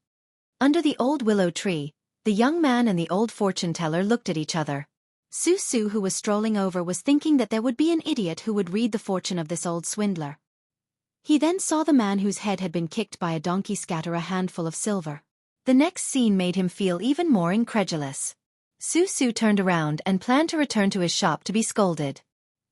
Under the old willow tree, the young man and the old fortune teller looked at each other. Su, who was strolling over, was thinking that there would be an idiot who would read the fortune of this old swindler. He then saw the man whose head had been kicked by a donkey scatter a handful of silver. The next scene made him feel even more incredulous. Su turned around and planned to return to his shop to be scolded.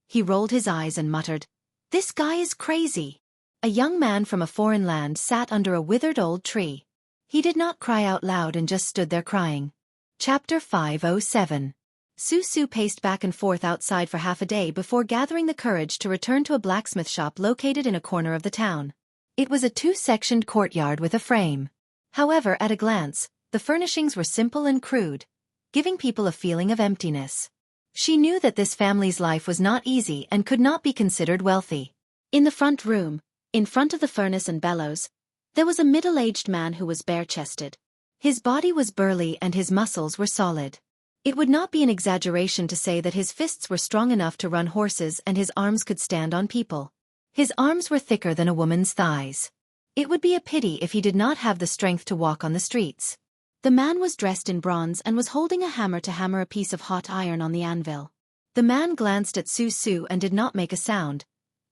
He rolled his eyes and muttered, "This guy is crazy." A young man from a foreign land sat under a withered old tree. He did not cry out loud and just stood there crying. Chapter 507. Su paced back and forth outside for half a day before gathering the courage to return to a blacksmith shop located in a corner of the town. It was a 2-sectioned courtyard with a frame. However, at a glance, the furnishings were simple and crude, giving people a feeling of emptiness. She knew that this family's life was not easy and could not be considered wealthy. In the front room, in front of the furnace and bellows, there was a middle-aged man who was bare-chested. His body was burly and his muscles were solid. It would not be an exaggeration to say that his fists were strong enough to run horses and his arms could stand on people. His arms were thicker than a woman's thighs. It would be a pity if he did not have the strength to walk on the streets. The man was dressed in bronze and was holding a hammer to hammer a piece of hot iron on the anvil. The man glanced at Xueqi and did not make a sound,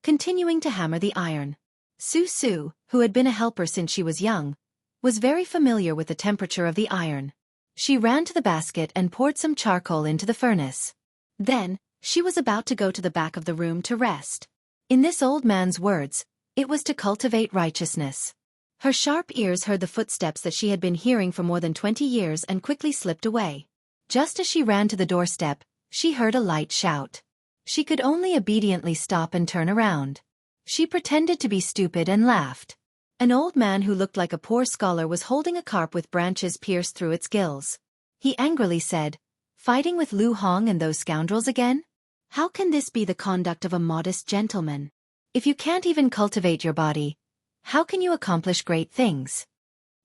continuing to hammer the iron. Xueqi, who had been a helper since she was young, was very familiar with the temperature of the iron. She ran to the basket and poured some charcoal into the furnace. Then, she was about to go to the back of the room to rest. In this old man's words, it was to cultivate righteousness. Her sharp ears heard the footsteps that she had been hearing for more than 20 years and quickly slipped away. Just as she ran to the doorstep, she heard a light shout. She could only obediently stop and turn around. She pretended to be stupid and laughed. An old man who looked like a poor scholar was holding a carp with branches pierced through its gills. He angrily said, "Fighting with Lu Hong and those scoundrels again? How can this be the conduct of a modest gentleman? If you can't even cultivate your body, how can you accomplish great things?"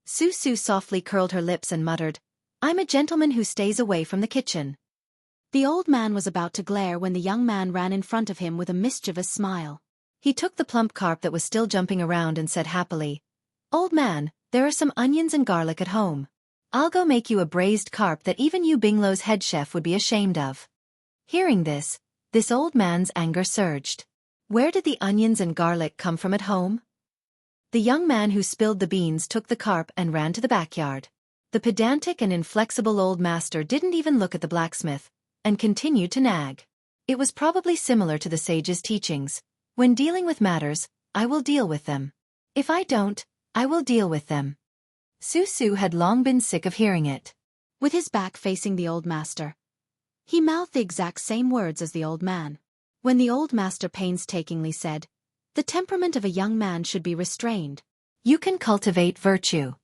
Xueqi softly curled her lips and muttered, "I'm a gentleman who stays away from the kitchen." The old man was about to glare when the young man ran in front of him with a mischievous smile. He took the plump carp that was still jumping around and said happily, "Old man, there are some onions and garlic at home. I'll go make you a braised carp that even you Binglow's head chef would be ashamed of." Hearing this old man's anger surged. Where did the onions and garlic come from at home? The young man who spilled the beans took the carp and ran to the backyard. The pedantic and inflexible old master didn't even look at the blacksmith, and continued to nag. It was probably similar to the sage's teachings. When dealing with matters, I will deal with them. If I don't, I will deal with them. Xueqi had long been sick of hearing it. With his back facing the old master, he mouthed the exact same words as the old man. When the old master painstakingly said, "The temperament of a young man should be restrained. You can cultivate virtue."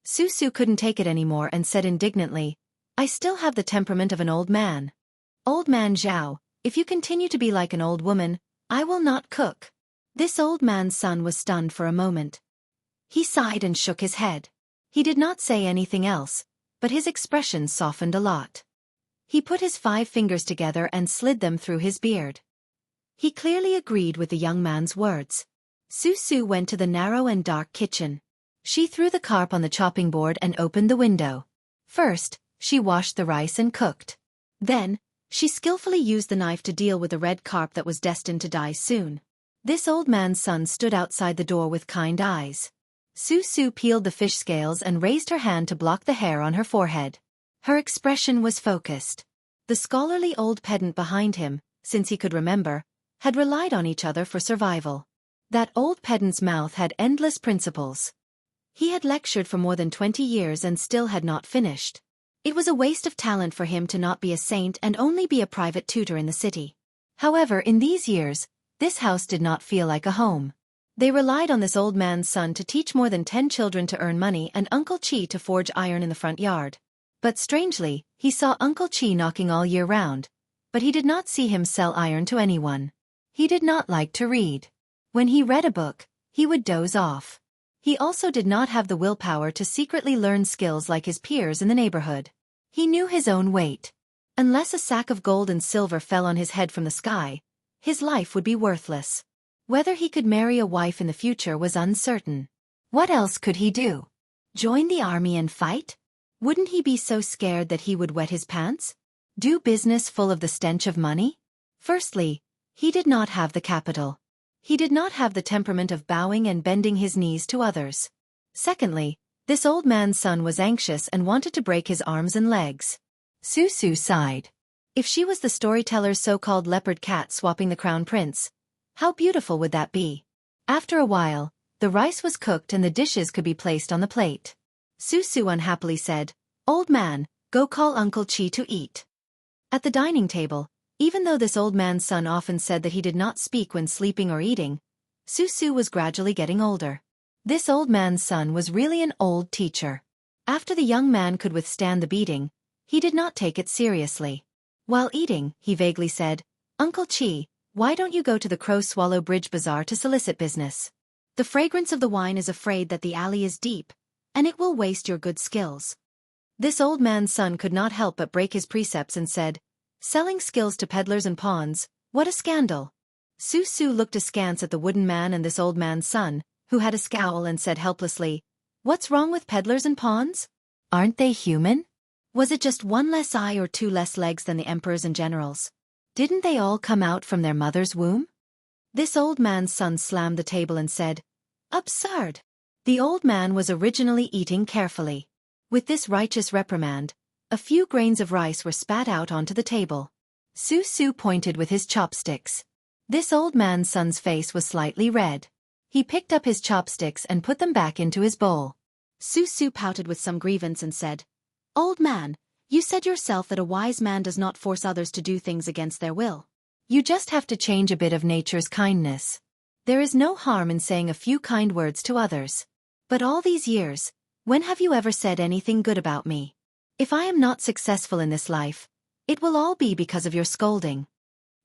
Xueqi couldn't take it anymore and said indignantly, "I still have the temperament of an old man. Old man Zhao, if you continue to be like an old woman, I will not cook." This old man's son was stunned for a moment. He sighed and shook his head. He did not say anything else, but his expression softened a lot. He put his 5 fingers together and slid them through his beard. He clearly agreed with the young man's words. Xueqi went to the narrow and dark kitchen. She threw the carp on the chopping board and opened the window. First, she washed the rice and cooked. Then, she skillfully used the knife to deal with the red carp that was destined to die soon. This old man's son stood outside the door with kind eyes. Xueqi peeled the fish scales and raised her hand to block the hair on her forehead. Her expression was focused. The scholarly old pedant behind him, since he could remember, had relied on each other for survival. That old pedant's mouth had endless principles. He had lectured for more than 20 years and still had not finished. It was a waste of talent for him to not be a saint and only be a private tutor in the city. However, in these years, this house did not feel like a home. They relied on this old man's son to teach more than 10 children to earn money and Uncle Chi to forge iron in the front yard. But strangely, he saw Uncle Chi knocking all year round, but he did not see him sell iron to anyone. He did not like to read. When he read a book, he would doze off. He also did not have the willpower to secretly learn skills like his peers in the neighborhood. He knew his own weight. Unless a sack of gold and silver fell on his head from the sky, his life would be worthless. Whether he could marry a wife in the future was uncertain. What else could he do? Join the army and fight? Wouldn't he be so scared that he would wet his pants? Do business full of the stench of money? Firstly, he did not have the capital. He did not have the temperament of bowing and bending his knees to others. Secondly, this old man's son was anxious and wanted to break his arms and legs. Xueqi sighed. If she was the storyteller's so-called leopard cat swapping the crown prince, how beautiful would that be? After a while, the rice was cooked and the dishes could be placed on the plate. Xueqi unhappily said, "Old man, go call Uncle Chi to eat." At the dining table, even though this old man's son often said that he did not speak when sleeping or eating, Xueqi was gradually getting older. This old man's son was really an old teacher. After the young man could withstand the beating, he did not take it seriously. While eating, he vaguely said, "Uncle Chi, why don't you go to the Crow Swallow Bridge Bazaar to solicit business? The fragrance of the wine is afraid that the alley is deep, and it will waste your good skills." This old man's son could not help but break his precepts and said, "Selling skills to peddlers and pawns, what a scandal." Xueqi looked askance at the wooden man and this old man's son, who had a scowl and said helplessly, "What's wrong with peddlers and pawns? Aren't they human? Was it just one less eye or two less legs than the emperors and generals? Didn't they all come out from their mother's womb? This old man's son slammed the table and said, "Absurd." The old man was originally eating carefully. With this righteous reprimand, a few grains of rice were spat out onto the table. Xueqi pointed with his chopsticks. This old man's son's face was slightly red. He picked up his chopsticks and put them back into his bowl. Xueqi pouted with some grievance and said, "Old man, you said yourself that a wise man does not force others to do things against their will. You just have to change a bit of nature's kindness. There is no harm in saying a few kind words to others. But all these years, when have you ever said anything good about me? If I am not successful in this life, it will all be because of your scolding."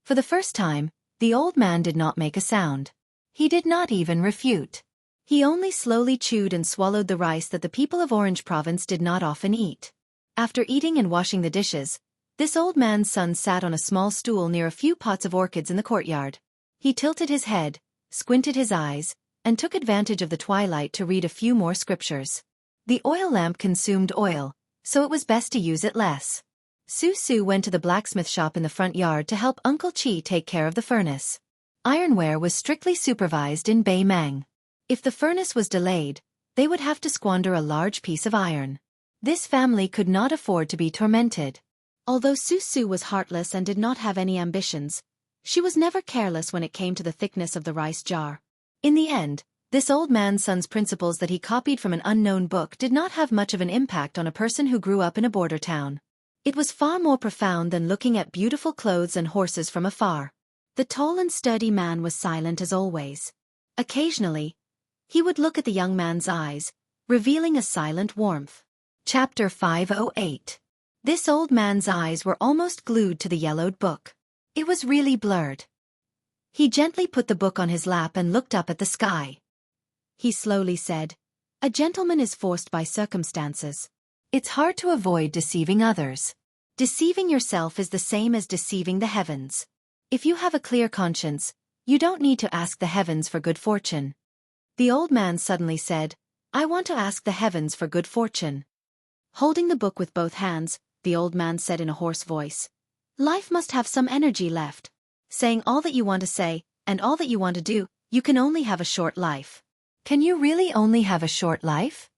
For the first time, the old man did not make a sound. He did not even refute. He only slowly chewed and swallowed the rice that the people of Orange Province did not often eat. After eating and washing the dishes, this old man's son sat on a small stool near a few pots of orchids in the courtyard. He tilted his head, squinted his eyes, and took advantage of the twilight to read a few more scriptures. The oil lamp consumed oil, so it was best to use it less. Xueqi went to the blacksmith shop in the front yard to help Uncle Qi take care of the furnace. Ironware was strictly supervised in Beimang. If the furnace was delayed, they would have to squander a large piece of iron. This family could not afford to be tormented. Although Xueqi was heartless and did not have any ambitions, she was never careless when it came to the thickness of the rice jar. In the end, this old man's son's principles that he copied from an unknown book did not have much of an impact on a person who grew up in a border town. It was far more profound than looking at beautiful clothes and horses from afar. The tall and sturdy man was silent as always. Occasionally, he would look at the young man's eyes, revealing a silent warmth. Chapter 508. This old man's eyes were almost glued to the yellowed book. It was really blurred. He gently put the book on his lap and looked up at the sky. He slowly said, "A gentleman is forced by circumstances. It's hard to avoid deceiving others. Deceiving yourself is the same as deceiving the heavens. If you have a clear conscience, you don't need to ask the heavens for good fortune." The old man suddenly said, "I want to ask the heavens for good fortune." Holding the book with both hands, the old man said in a hoarse voice, "Life must have some energy left. Saying all that you want to say, and all that you want to do, you can only have a short life." "Can you really only have a short life?"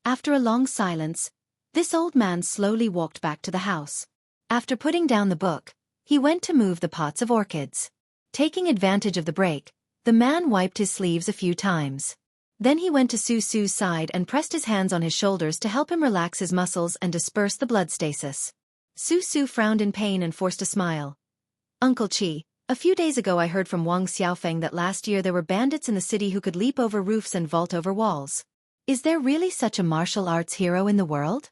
After a long silence, this old man slowly walked back to the house. After putting down the book, he went to move the pots of orchids. Taking advantage of the break, the man wiped his sleeves a few times. Then he went to Xueqi's side and pressed his hands on his shoulders to help him relax his muscles and disperse the blood stasis. Xueqi frowned in pain and forced a smile. "Uncle Qi, a few days ago I heard from Wang Xiaofeng that last year there were bandits in the city who could leap over roofs and vault over walls. Is there really such a martial arts hero in the world?"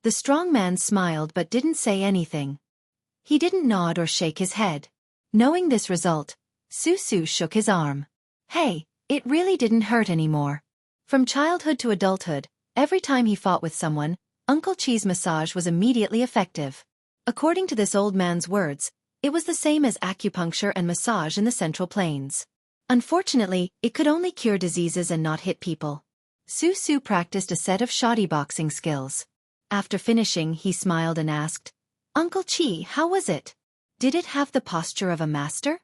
The strong man smiled but didn't say anything. He didn't nod or shake his head. Knowing this result, Xueqi shook his arm. "Hey, it really didn't hurt anymore." From childhood to adulthood, every time he fought with someone, Uncle Qi's massage was immediately effective. According to this old man's words, it was the same as acupuncture and massage in the Central Plains. Unfortunately, it could only cure diseases and not hit people. Xueqi practiced a set of shoddy boxing skills. After finishing, he smiled and asked, "Uncle Qi, how was it? Did it have the posture of a master?"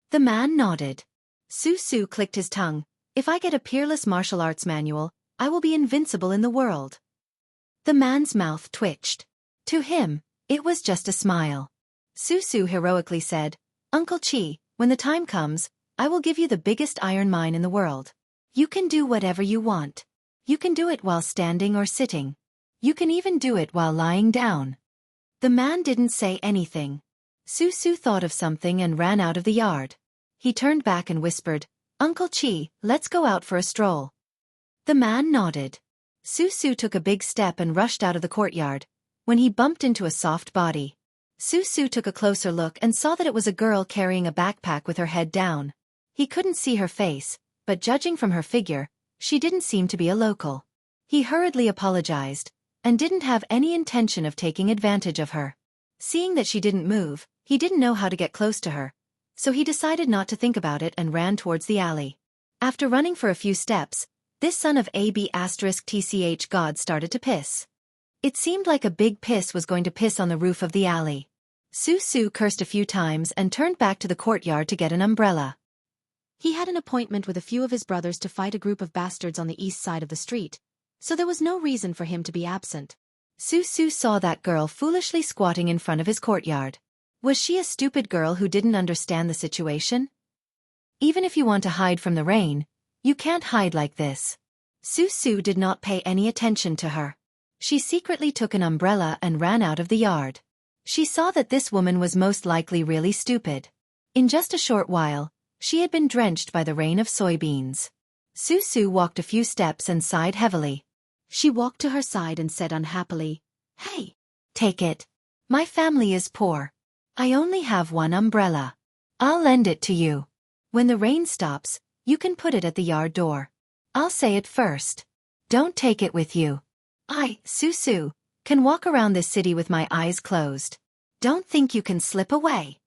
The man nodded. Xueqi clicked his tongue. "If I get a peerless martial arts manual, I will be invincible in the world." The man's mouth twitched. To him, it was just a smile. Xueqi heroically said, "Uncle Qi, when the time comes, I will give you the biggest iron mine in the world. You can do whatever you want. You can do it while standing or sitting. You can even do it while lying down." The man didn't say anything. Xueqi thought of something and ran out of the yard. He turned back and whispered, "Uncle Qi, let's go out for a stroll." The man nodded. Xueqi took a big step and rushed out of the courtyard, when he bumped into a soft body. Xueqi took a closer look and saw that it was a girl carrying a backpack with her head down. He couldn't see her face, but judging from her figure, she didn't seem to be a local. He hurriedly apologized, and didn't have any intention of taking advantage of her. Seeing that she didn't move, he didn't know how to get close to her, so he decided not to think about it and ran towards the alley. After running for a few steps, this son of AB*TCH God started to piss. It seemed like a big piss was going to piss on the roof of the alley. Xueqi cursed a few times and turned back to the courtyard to get an umbrella. He had an appointment with a few of his brothers to fight a group of bastards on the east side of the street, so there was no reason for him to be absent. Xueqi saw that girl foolishly squatting in front of his courtyard. Was she a stupid girl who didn't understand the situation? Even if you want to hide from the rain, you can't hide like this. Xueqi did not pay any attention to her. She secretly took an umbrella and ran out of the yard. She saw that this woman was most likely really stupid. In just a short while, she had been drenched by the rain of soybeans. Xueqi walked a few steps and sighed heavily. She walked to her side and said unhappily, "Hey, take it. My family is poor. I only have one umbrella. I'll lend it to you. When the rain stops, you can put it at the yard door. I'll say it first. Don't take it with you. I, Xueqi, can walk around this city with my eyes closed. Don't think you can slip away."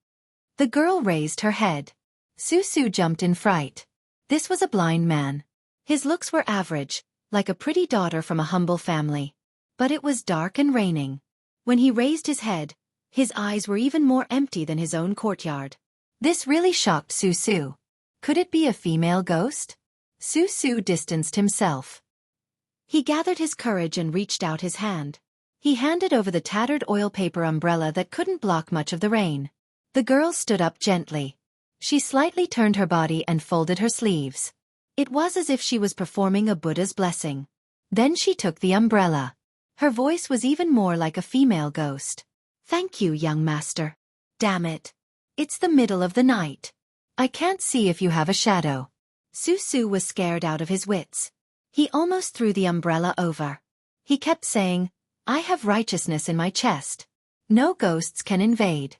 The girl raised her head. Xueqi jumped in fright. This was a blind man. His looks were average, like a pretty daughter from a humble family. But it was dark and raining. When he raised his head, his eyes were even more empty than his own courtyard. This really shocked Xueqi. Could it be a female ghost? Xueqi distanced himself. He gathered his courage and reached out his hand. He handed over the tattered oil paper umbrella that couldn't block much of the rain. The girl stood up gently. She slightly turned her body and folded her sleeves. It was as if she was performing a Buddha's blessing. Then she took the umbrella. Her voice was even more like a female ghost. "Thank you, young master. Damn it. It's the middle of the night. I can't see if you have a shadow." Xueqi was scared out of his wits. He almost threw the umbrella over. He kept saying, "I have righteousness in my chest. No ghosts can invade."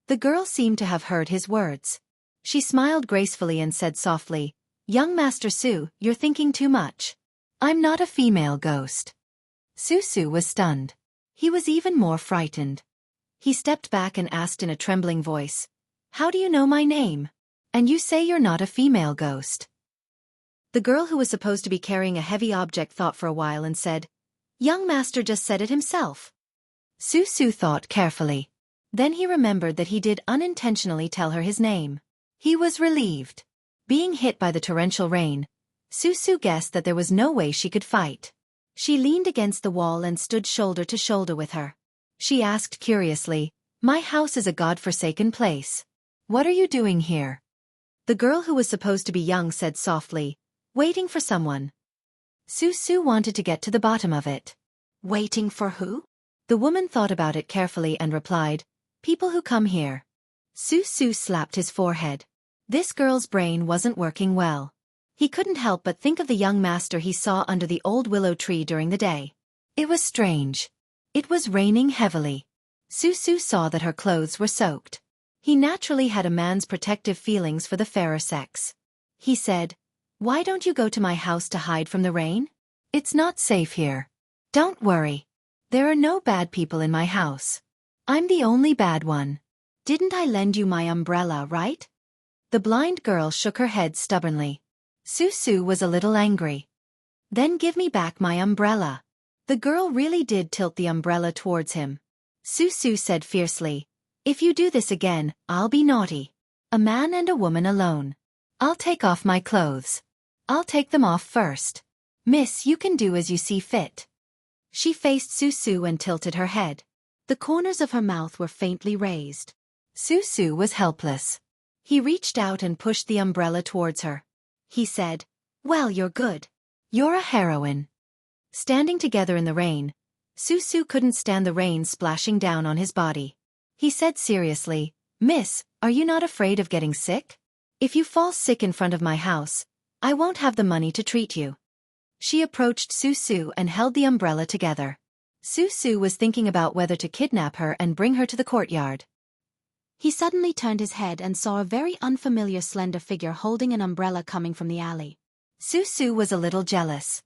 The girl seemed to have heard his words. She smiled gracefully and said softly, "Young Master Su, you're thinking too much. I'm not a female ghost." Xueqi was stunned. He was even more frightened. He stepped back and asked in a trembling voice, "How do you know my name? And you say you're not a female ghost?" The girl who was supposed to be carrying a heavy object thought for a while and said, "Young master just said it himself." Xueqi thought carefully. Then he remembered that he did unintentionally tell her his name. He was relieved. Being hit by the torrential rain, Xueqi guessed that there was no way she could fight. She leaned against the wall and stood shoulder to shoulder with her. She asked curiously, "My house is a god-forsaken place. What are you doing here?" The girl who was supposed to be young said softly, "Waiting for someone." Xueqi wanted to get to the bottom of it. "Waiting for who?" The woman thought about it carefully and replied, "People who come here." Xueqi slapped his forehead. This girl's brain wasn't working well. He couldn't help but think of the young master he saw under the old willow tree during the day. It was strange. It was raining heavily. Xueqi saw that her clothes were soaked. He naturally had a man's protective feelings for the fairer sex. He said, "Why don't you go to my house to hide from the rain? It's not safe here." "Don't worry. There are no bad people in my house. I'm the only bad one. Didn't I lend you my umbrella, right?" The blind girl shook her head stubbornly. Xueqi was a little angry. "Then give me back my umbrella." The girl really did tilt the umbrella towards him. Xueqi said fiercely, "If you do this again, I'll be naughty. A man and a woman alone. I'll take off my clothes. I'll take them off first. Miss, you can do as you see fit." She faced Xueqi and tilted her head. The corners of her mouth were faintly raised. Xueqi was helpless. He reached out and pushed the umbrella towards her. He said, "Well, you're good. You're a heroine." Standing together in the rain, Xueqi couldn't stand the rain splashing down on his body. He said seriously, "Miss, are you not afraid of getting sick? If you fall sick in front of my house, I won't have the money to treat you." She approached Xueqi and held the umbrella together. Xueqi was thinking about whether to kidnap her and bring her to the courtyard. He suddenly turned his head and saw a very unfamiliar slender figure holding an umbrella coming from the alley. Xueqi was a little jealous.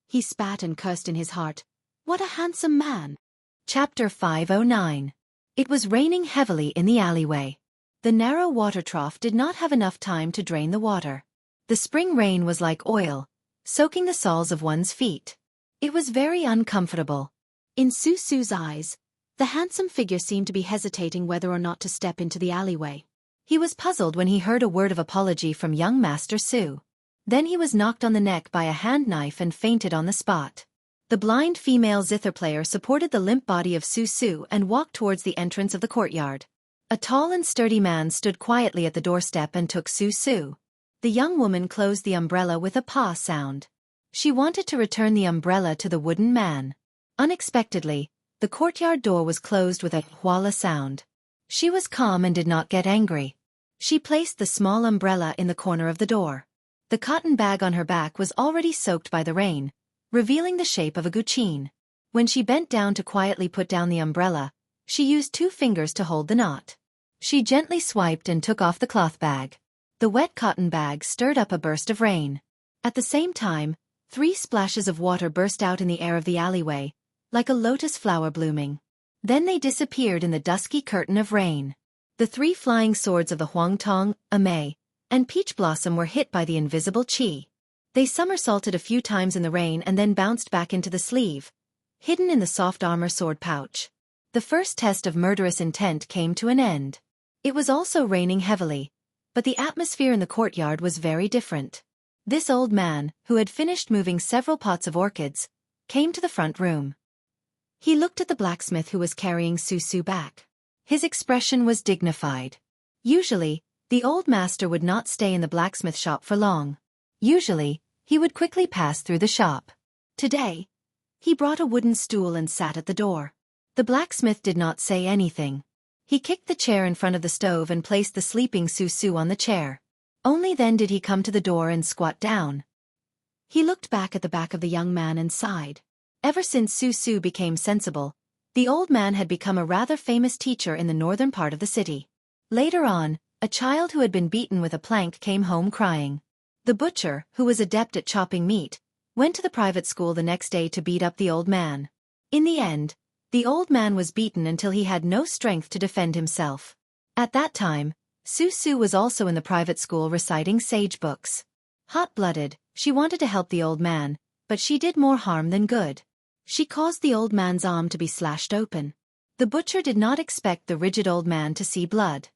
He spat and cursed in his heart. What a handsome man! Chapter 509. It was raining heavily in the alleyway. The narrow water trough did not have enough time to drain the water. The spring rain was like oil, soaking the soles of one's feet. It was very uncomfortable. In Susu's eyes, the handsome figure seemed to be hesitating whether or not to step into the alleyway. He was puzzled when he heard a word of apology from young Master Su. Then he was knocked on the neck by a hand knife and fainted on the spot. The blind female zither player supported the limp body of Susu and walked towards the entrance of the courtyard. A tall and sturdy man stood quietly at the doorstep and took Susu. The young woman closed the umbrella with a paw sound. She wanted to return the umbrella to the wooden man. Unexpectedly, the courtyard door was closed with a whalla sound. She was calm and did not get angry. She placed the small umbrella in the corner of the door. The cotton bag on her back was already soaked by the rain, revealing the shape of a guqin. When she bent down to quietly put down the umbrella, she used 2 fingers to hold the knot. She gently swiped and took off the cloth bag. The wet cotton bag stirred up a burst of rain. At the same time, 3 splashes of water burst out in the air of the alleyway, like a lotus flower blooming. Then they disappeared in the dusky curtain of rain. The 3 flying swords of the Huangtong, Amei, and Peach Blossom were hit by the invisible qi. They somersaulted a few times in the rain and then bounced back into the sleeve, hidden in the soft armor sword pouch. The first test of murderous intent came to an end. It was also raining heavily, but the atmosphere in the courtyard was very different. This old man, who had finished moving several pots of orchids, came to the front room. He looked at the blacksmith who was carrying Susu back. His expression was dignified. Usually, the old master would not stay in the blacksmith shop for long. Usually, he would quickly pass through the shop. Today, he brought a wooden stool and sat at the door. The blacksmith did not say anything. He kicked the chair in front of the stove and placed the sleeping Susu on the chair. Only then did he come to the door and squat down. He looked back at the back of the young man and sighed. Ever since Susu became sensible, the old man had become a rather famous teacher in the northern part of the city. Later on, a child who had been beaten with a plank came home crying. The butcher, who was adept at chopping meat, went to the private school the next day to beat up the old man. In the end, the old man was beaten until he had no strength to defend himself. At that time, Susu was also in the private school reciting sage books. Hot-blooded, she wanted to help the old man, but she did more harm than good. She caused the old man's arm to be slashed open. The butcher did not expect the rigid old man to see blood.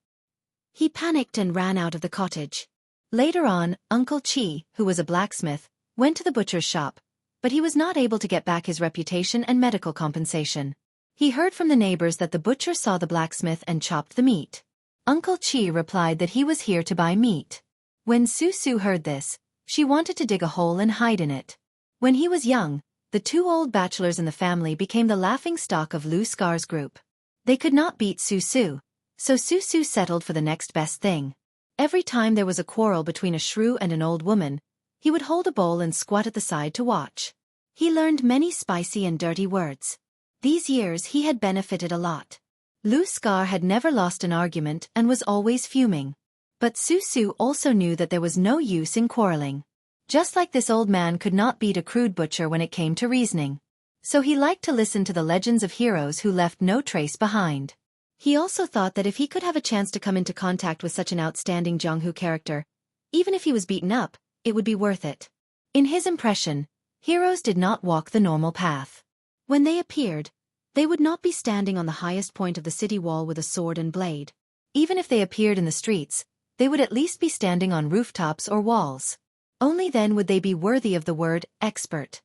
He panicked and ran out of the cottage. Later on, Uncle Chi, who was a blacksmith, went to the butcher's shop, but he was not able to get back his reputation and medical compensation. He heard from the neighbors that the butcher saw the blacksmith and chopped the meat. Uncle Chi replied that he was here to buy meat. When Susu heard this, she wanted to dig a hole and hide in it. When he was young, the 2 old bachelors in the family became the laughingstock of Lu Scar's group. They could not beat Susu, so Susu settled for the next best thing. Every time there was a quarrel between a shrew and an old woman, he would hold a bowl and squat at the side to watch. He learned many spicy and dirty words. These years he had benefited a lot. Lu Scar had never lost an argument and was always fuming. But Susu also knew that there was no use in quarreling. Just like this old man could not beat a crude butcher when it came to reasoning. So he liked to listen to the legends of heroes who left no trace behind. He also thought that if he could have a chance to come into contact with such an outstanding Zhonghu character, even if he was beaten up, it would be worth it. In his impression, heroes did not walk the normal path. When they appeared, they would not be standing on the highest point of the city wall with a sword and blade. Even if they appeared in the streets, they would at least be standing on rooftops or walls. Only then would they be worthy of the word expert.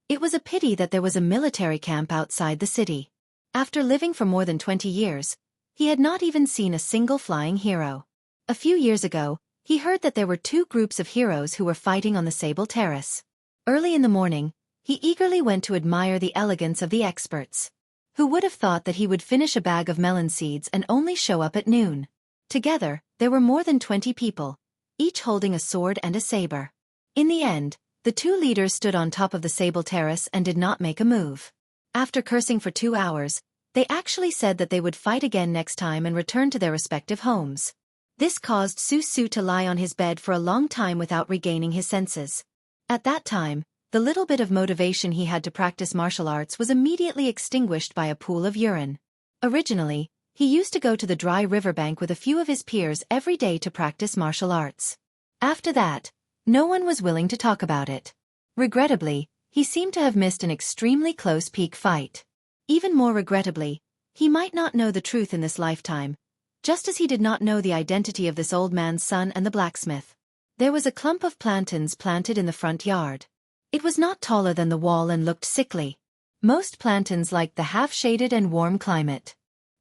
It was a pity that there was a military camp outside the city. After living for more than 20 years, he had not even seen a single flying hero. A few years ago, he heard that there were 2 groups of heroes who were fighting on the Sable Terrace. Early in the morning, he eagerly went to admire the elegance of the experts. Who would have thought that he would finish a bag of melon seeds and only show up at noon? Together, there were more than 20 people, each holding a sword and a saber. In the end, the 2 leaders stood on top of the Sable Terrace and did not make a move. After cursing for 2 hours, they actually said that they would fight again next time and return to their respective homes. This caused Susu to lie on his bed for a long time without regaining his senses. At that time, the little bit of motivation he had to practice martial arts was immediately extinguished by a pool of urine. Originally, he used to go to the dry riverbank with a few of his peers every day to practice martial arts. After that, no one was willing to talk about it. Regrettably, He seemed to have missed an extremely close peak fight. Even more regrettably, he might not know the truth in this lifetime, just as he did not know the identity of this old man's son and the blacksmith. There was a clump of plantains planted in the front yard. It was not taller than the wall and looked sickly. Most plantains liked the half-shaded and warm climate.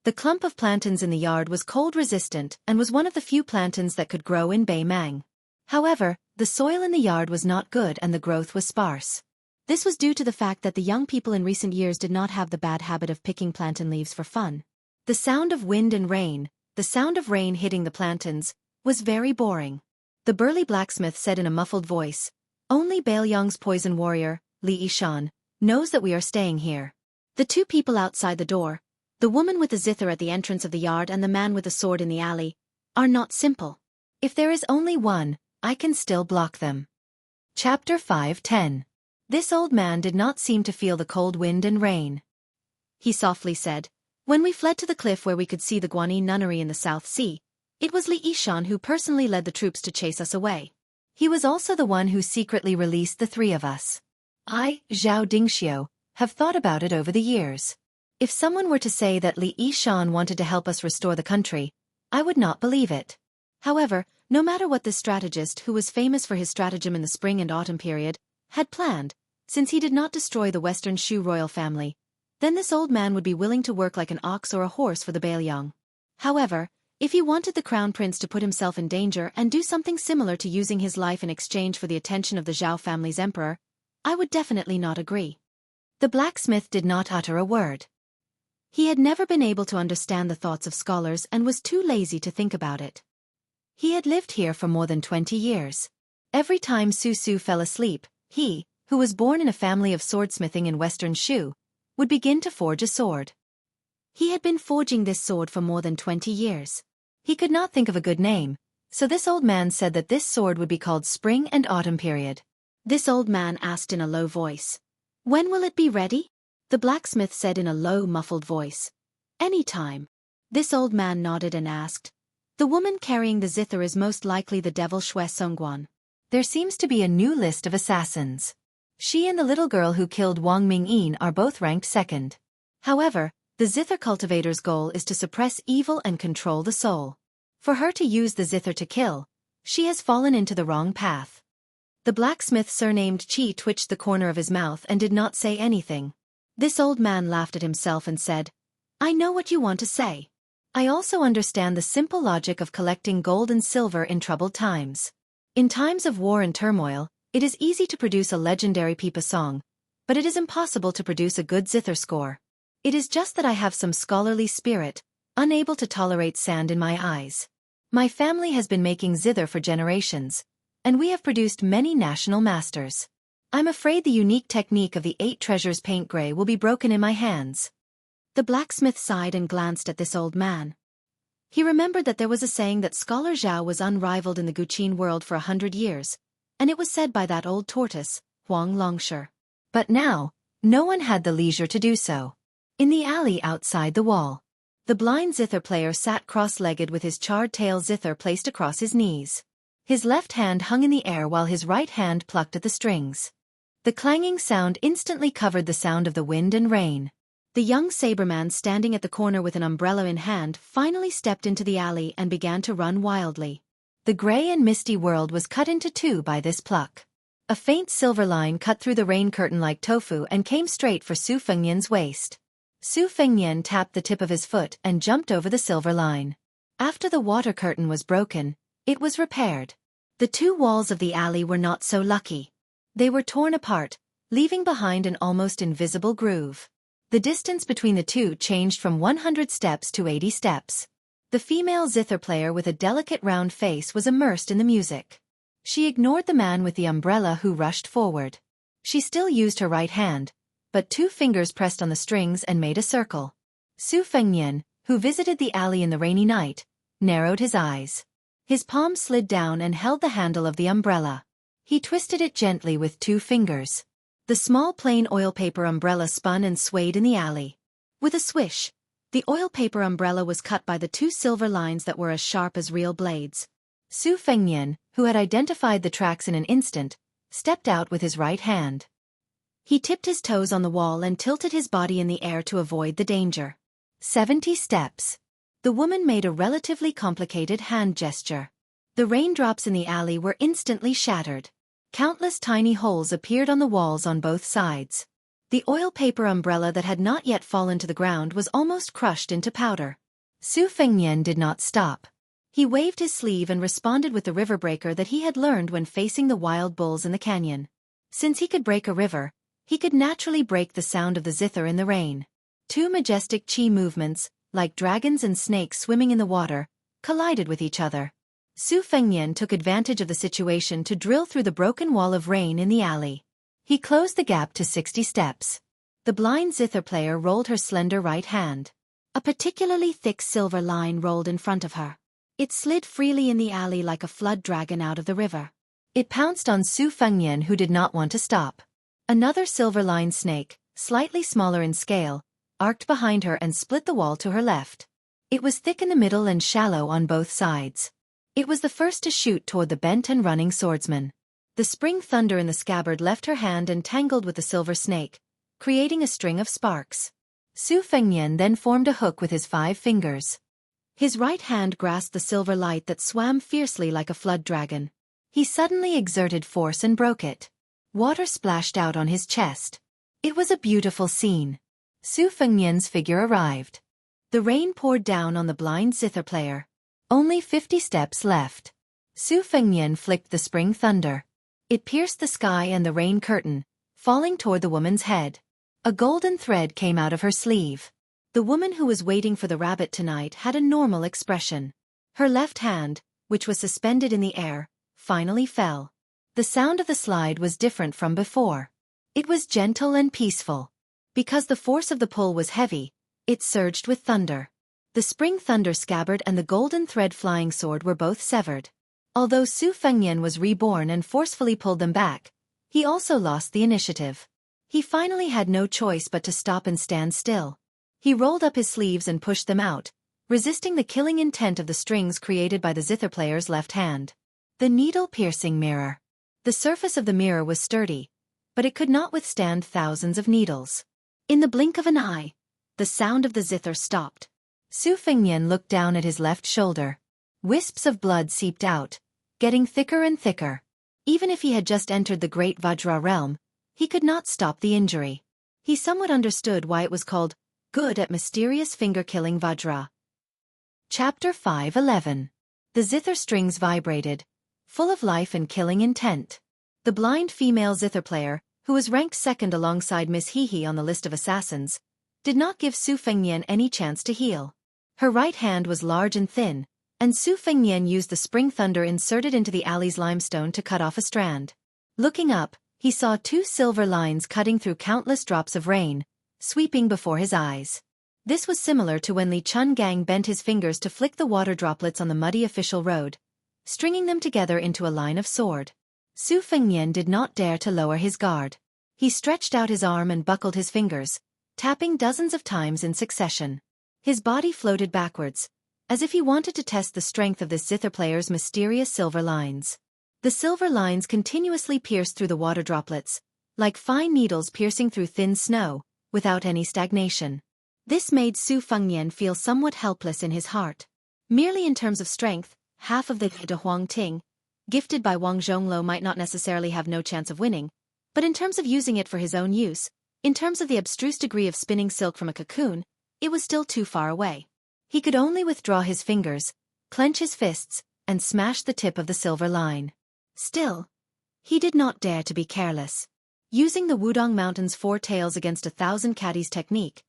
The clump of plantains in the yard was cold-resistant and was one of the few plantains that could grow in Beimang. However, the soil in the yard was not good and the growth was sparse. This was due to the fact that the young people in recent years did not have the bad habit of picking plantain leaves for fun. The sound of wind and rain, the sound of rain hitting the plantains, was very boring. The burly blacksmith said in a muffled voice, "Only Baelyong's poison warrior, Li Yishan, knows that we are staying here." The two people outside the door, the woman with the zither at the entrance of the yard and the man with the sword in the alley, are not simple. If there is only one, I can still block them. Chapter 5:10. This old man did not seem to feel the cold wind and rain. He softly said, "When we fled to the cliff where we could see the Guanyin nunnery in the South Sea, it was Li Yishan who personally led the troops to chase us away. He was also the one who secretly released the three of us. I, Zhao Dingxiu, have thought about it over the years. If someone were to say that Li Yishan wanted to help us restore the country, I would not believe it. However, no matter what this strategist, who was famous for his stratagem in the spring and autumn period, had planned, since he did not destroy the Western Shu royal family, then this old man would be willing to work like an ox or a horse for the Baelyong. However, if he wanted the crown prince to put himself in danger and do something similar to using his life in exchange for the attention of the Zhao family's emperor, I would definitely not agree." The blacksmith did not utter a word. He had never been able to understand the thoughts of scholars and was too lazy to think about it. He had lived here for more than 20 years. Every time Su Su fell asleep, he, who was born in a family of swordsmithing in Western Shu, would begin to forge a sword. He had been forging this sword for more than 20 years. He could not think of a good name, so this old man said that this sword would be called Spring and Autumn Period. This old man asked in a low voice, "When will it be ready?" The blacksmith said in a low, muffled voice, "Any time." This old man nodded and asked, "The woman carrying the zither is most likely the devil Xue Songguan. There seems to be a new list of assassins. She and the little girl who killed Wang Mingyin are both ranked second. However, the zither cultivator's goal is to suppress evil and control the soul. For her to use the zither to kill, she has fallen into the wrong path." The blacksmith surnamed Qi twitched the corner of his mouth and did not say anything. This old man laughed at himself and said, "I know what you want to say. I also understand the simple logic of collecting gold and silver in troubled times. In times of war and turmoil, it is easy to produce a legendary pipa song, but it is impossible to produce a good zither score. It is just that I have some scholarly spirit, unable to tolerate sand in my eyes. My family has been making zither for generations, and we have produced many national masters. I'm afraid the unique technique of the 8 treasures paint gray will be broken in my hands." The blacksmith sighed and glanced at this old man. He remembered that there was a saying that Scholar Zhao was unrivaled in the Guqin world for 100 years, and it was said by that old tortoise, Huang Longshi. But now, no one had the leisure to do so. In the alley outside the wall, the blind zither player sat cross-legged with his charred tail zither placed across his knees. His left hand hung in the air while his right hand plucked at the strings. The clanging sound instantly covered the sound of the wind and rain. The young saberman standing at the corner with an umbrella in hand finally stepped into the alley and began to run wildly. The gray and misty world was cut into two by this pluck. A faint silver line cut through the rain curtain like tofu and came straight for Su Fengnian's waist. Su Fengnian tapped the tip of his foot and jumped over the silver line. After the water curtain was broken, it was repaired. The two walls of the alley were not so lucky. They were torn apart, leaving behind an almost invisible groove. The distance between the two changed from 100 steps to 80 steps. The female zither player with a delicate round face was immersed in the music. She ignored the man with the umbrella who rushed forward. She still used her right hand, but 2 fingers pressed on the strings and made a circle. Su Fengnian, who visited the alley in the rainy night, narrowed his eyes. His palm slid down and held the handle of the umbrella. He twisted it gently with 2 fingers. The small plain oil paper umbrella spun and swayed in the alley. With a swish, the oil paper umbrella was cut by the 2 silver lines that were as sharp as real blades. Su Fengnian, who had identified the tracks in an instant, stepped out with his right hand. He tipped his toes on the wall and tilted his body in the air to avoid the danger. 70 steps. The woman made a relatively complicated hand gesture. The raindrops in the alley were instantly shattered. Countless tiny holes appeared on the walls on both sides. The oil paper umbrella that had not yet fallen to the ground was almost crushed into powder. Su Fengnian did not stop. He waved his sleeve and responded with the river breaker that he had learned when facing the wild bulls in the canyon. Since he could break a river, he could naturally break the sound of the zither in the rain. Two majestic chi movements, like dragons and snakes swimming in the water, collided with each other. Su Fengnian took advantage of the situation to drill through the broken wall of rain in the alley. He closed the gap to 60 steps. The blind zither player rolled her slender right hand. A particularly thick silver line rolled in front of her. It slid freely in the alley like a flood dragon out of the river. It pounced on Su Fengnian, who did not want to stop. Another silver line snake, slightly smaller in scale, arced behind her and split the wall to her left. It was thick in the middle and shallow on both sides. It was the first to shoot toward the bent and running swordsman. The spring thunder in the scabbard left her hand and tangled with the silver snake, creating a string of sparks. Su Fengnian then formed a hook with his 5 fingers. His right hand grasped the silver light that swam fiercely like a flood dragon. He suddenly exerted force and broke it. Water splashed out on his chest. It was a beautiful scene. Su Fengnian's figure arrived. The rain poured down on the blind zither player. Only 50 steps left. Su Fengnian flicked the spring thunder. It pierced the sky and the rain curtain, falling toward the woman's head. A golden thread came out of her sleeve. The woman who was waiting for the rabbit tonight had a normal expression. Her left hand, which was suspended in the air, finally fell. The sound of the slide was different from before. It was gentle and peaceful. Because the force of the pull was heavy, it surged with thunder. The spring thunder scabbard and the golden thread flying sword were both severed. Although Su Fengnian was reborn and forcefully pulled them back, he also lost the initiative. He finally had no choice but to stop and stand still. He rolled up his sleeves and pushed them out, resisting the killing intent of the strings created by the zither player's left hand. The needle-piercing mirror. The surface of the mirror was sturdy, but it could not withstand thousands of needles. In the blink of an eye, the sound of the zither stopped. Su Fengnian looked down at his left shoulder. Wisps of blood seeped out, getting thicker and thicker. Even if he had just entered the great Vajra realm, he could not stop the injury. He somewhat understood why it was called good at mysterious finger-killing Vajra. Chapter 5:11. The zither strings vibrated, full of life and killing intent. The blind female zither player, who was ranked second alongside Miss Hehe on the list of assassins, did not give Su Fengnian any chance to heal. Her right hand was large and thin, and Su Fengnian used the spring thunder inserted into the alley's limestone to cut off a strand. Looking up, he saw 2 silver lines cutting through countless drops of rain, sweeping before his eyes. This was similar to when Li Chungang bent his fingers to flick the water droplets on the muddy official road, stringing them together into a line of sword. Su Fengnian did not dare to lower his guard. He stretched out his arm and buckled his fingers, tapping dozens of times in succession. His body floated backwards, as if he wanted to test the strength of this zither player's mysterious silver lines. The silver lines continuously pierced through the water droplets, like fine needles piercing through thin snow, without any stagnation. This made Su Fengnian feel somewhat helpless in his heart. Merely in terms of strength, half of the de Huang Ting, gifted by Wang Zhonglo, might not necessarily have no chance of winning, but in terms of using it for his own use, in terms of the abstruse degree of spinning silk from a cocoon, it was still too far away. He could only withdraw his fingers, clench his fists, and smash the tip of the silver line. Still, he did not dare to be careless. Using the Wudong Mountain's 4 tails against 1,000 caddies technique,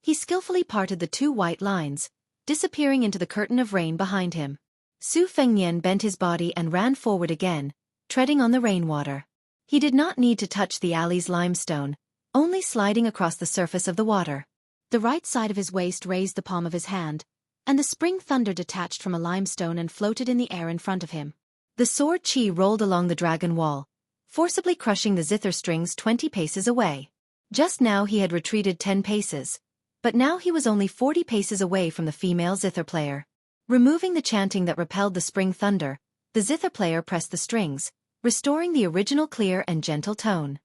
he skillfully parted the 2 white lines, disappearing into the curtain of rain behind him. Su Fengnian bent his body and ran forward again, treading on the rainwater. He did not need to touch the alley's limestone, only sliding across the surface of the water. The right side of his waist raised the palm of his hand, and the spring thunder detached from a limestone and floated in the air in front of him. The sword chi rolled along the dragon wall, forcibly crushing the zither strings 20 paces away. Just now he had retreated 10 paces, but now he was only 40 paces away from the female zither player. Removing the chanting that repelled the spring thunder, the zither player pressed the strings, restoring the original clear and gentle tone.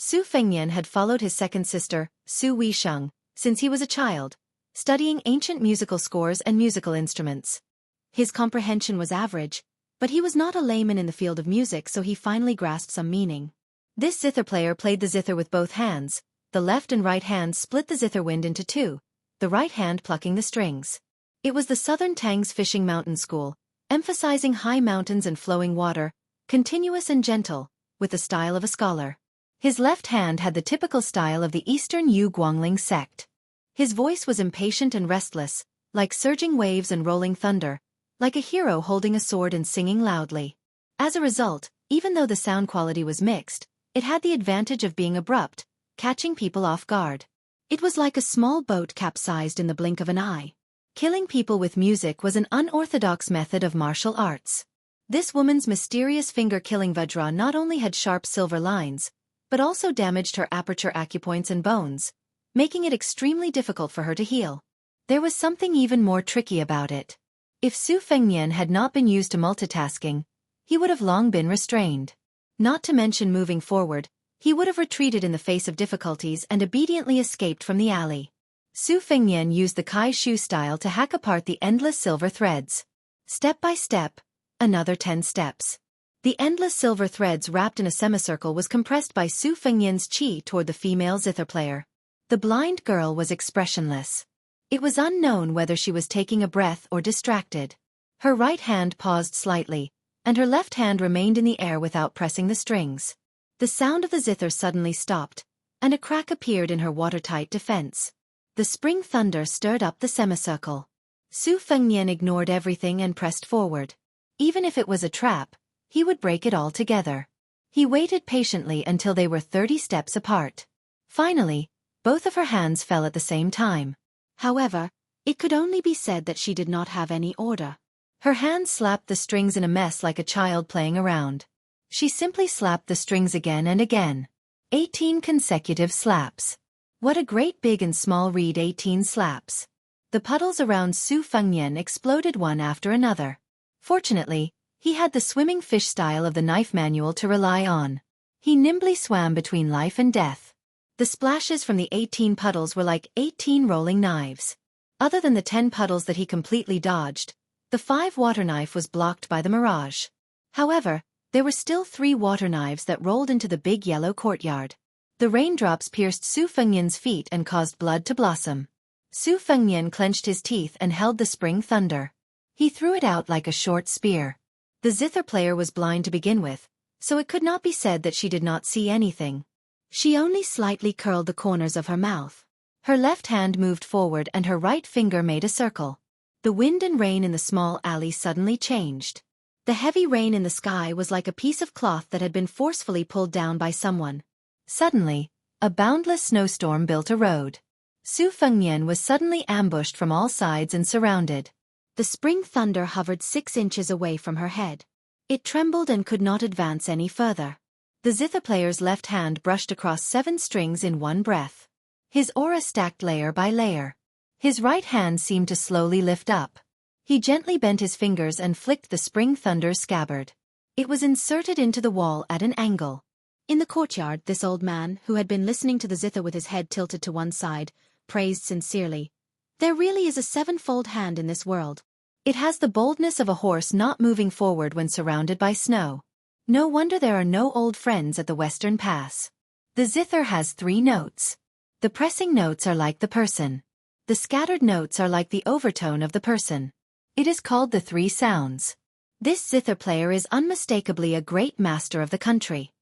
Su Fengnian had followed his second sister, Su Weisheng, since he was a child, studying ancient musical scores and musical instruments. His comprehension was average, but he was not a layman in the field of music, so he finally grasped some meaning. This zither player played the zither with both hands. The left and right hands split the zither wind into two, the right hand plucking the strings. It was the Southern Tang's fishing mountain school, emphasizing high mountains and flowing water, continuous and gentle, with the style of a scholar. His left hand had the typical style of the Eastern Yu Guangling sect. His voice was impatient and restless, like surging waves and rolling thunder, like a hero holding a sword and singing loudly. As a result, even though the sound quality was mixed, it had the advantage of being abrupt, catching people off guard. It was like a small boat capsized in the blink of an eye. Killing people with music was an unorthodox method of martial arts. This woman's mysterious finger-killing vajra not only had sharp silver lines, but also damaged her aperture acupoints and bones, making it extremely difficult for her to heal. There was something even more tricky about it. If Su Fengnian had not been used to multitasking, he would have long been restrained. Not to mention moving forward, he would have retreated in the face of difficulties and obediently escaped from the alley. Su Fengnian used the Kai Shu style to hack apart the endless silver threads. Step by step, another 10 steps. The endless silver threads wrapped in a semicircle was compressed by Su Fengnian's qi toward the female zither player. The blind girl was expressionless. It was unknown whether she was taking a breath or distracted. Her right hand paused slightly, and her left hand remained in the air without pressing the strings. The sound of the zither suddenly stopped, and a crack appeared in her watertight defense. The spring thunder stirred up the semicircle. Su Fengnian ignored everything and pressed forward. Even if it was a trap, he would break it all together. He waited patiently until they were 30 steps apart. Finally, both of her hands fell at the same time. However, it could only be said that she did not have any order. Her hands slapped the strings in a mess like a child playing around. She simply slapped the strings again and again. 18 consecutive slaps. What a great big and small read, 18 slaps. The puddles around Su Fengnian exploded one after another. Fortunately, he had the swimming fish style of the knife manual to rely on. He nimbly swam between life and death. The splashes from the 18 puddles were like 18 rolling knives. Other than the 10 puddles that he completely dodged, the 5 water knife was blocked by the mirage. However, there were still 3 water knives that rolled into the big yellow courtyard. The raindrops pierced Su Fengnian's feet and caused blood to blossom. Su Fengnian clenched his teeth and held the spring thunder. He threw it out like a short spear. The zither player was blind to begin with, so it could not be said that she did not see anything. She only slightly curled the corners of her mouth. Her left hand moved forward and her right finger made a circle. The wind and rain in the small alley suddenly changed. The heavy rain in the sky was like a piece of cloth that had been forcefully pulled down by someone. Suddenly, a boundless snowstorm built a road. Su Fengnian was suddenly ambushed from all sides and surrounded. The spring thunder hovered 6 inches away from her head. It trembled and could not advance any further. The zither player's left hand brushed across 7 strings in one breath. His aura stacked layer by layer. His right hand seemed to slowly lift up. He gently bent his fingers and flicked the spring thunder's scabbard. It was inserted into the wall at an angle. In the courtyard, this old man, who had been listening to the zither with his head tilted to one side, praised sincerely. There really is a 7-fold hand in this world. It has the boldness of a horse not moving forward when surrounded by snow. No wonder there are no old friends at the Western Pass. The zither has 3 notes. The pressing notes are like the person. The scattered notes are like the overtone of the person. It is called the 3 sounds. This zither player is unmistakably a great master of the country.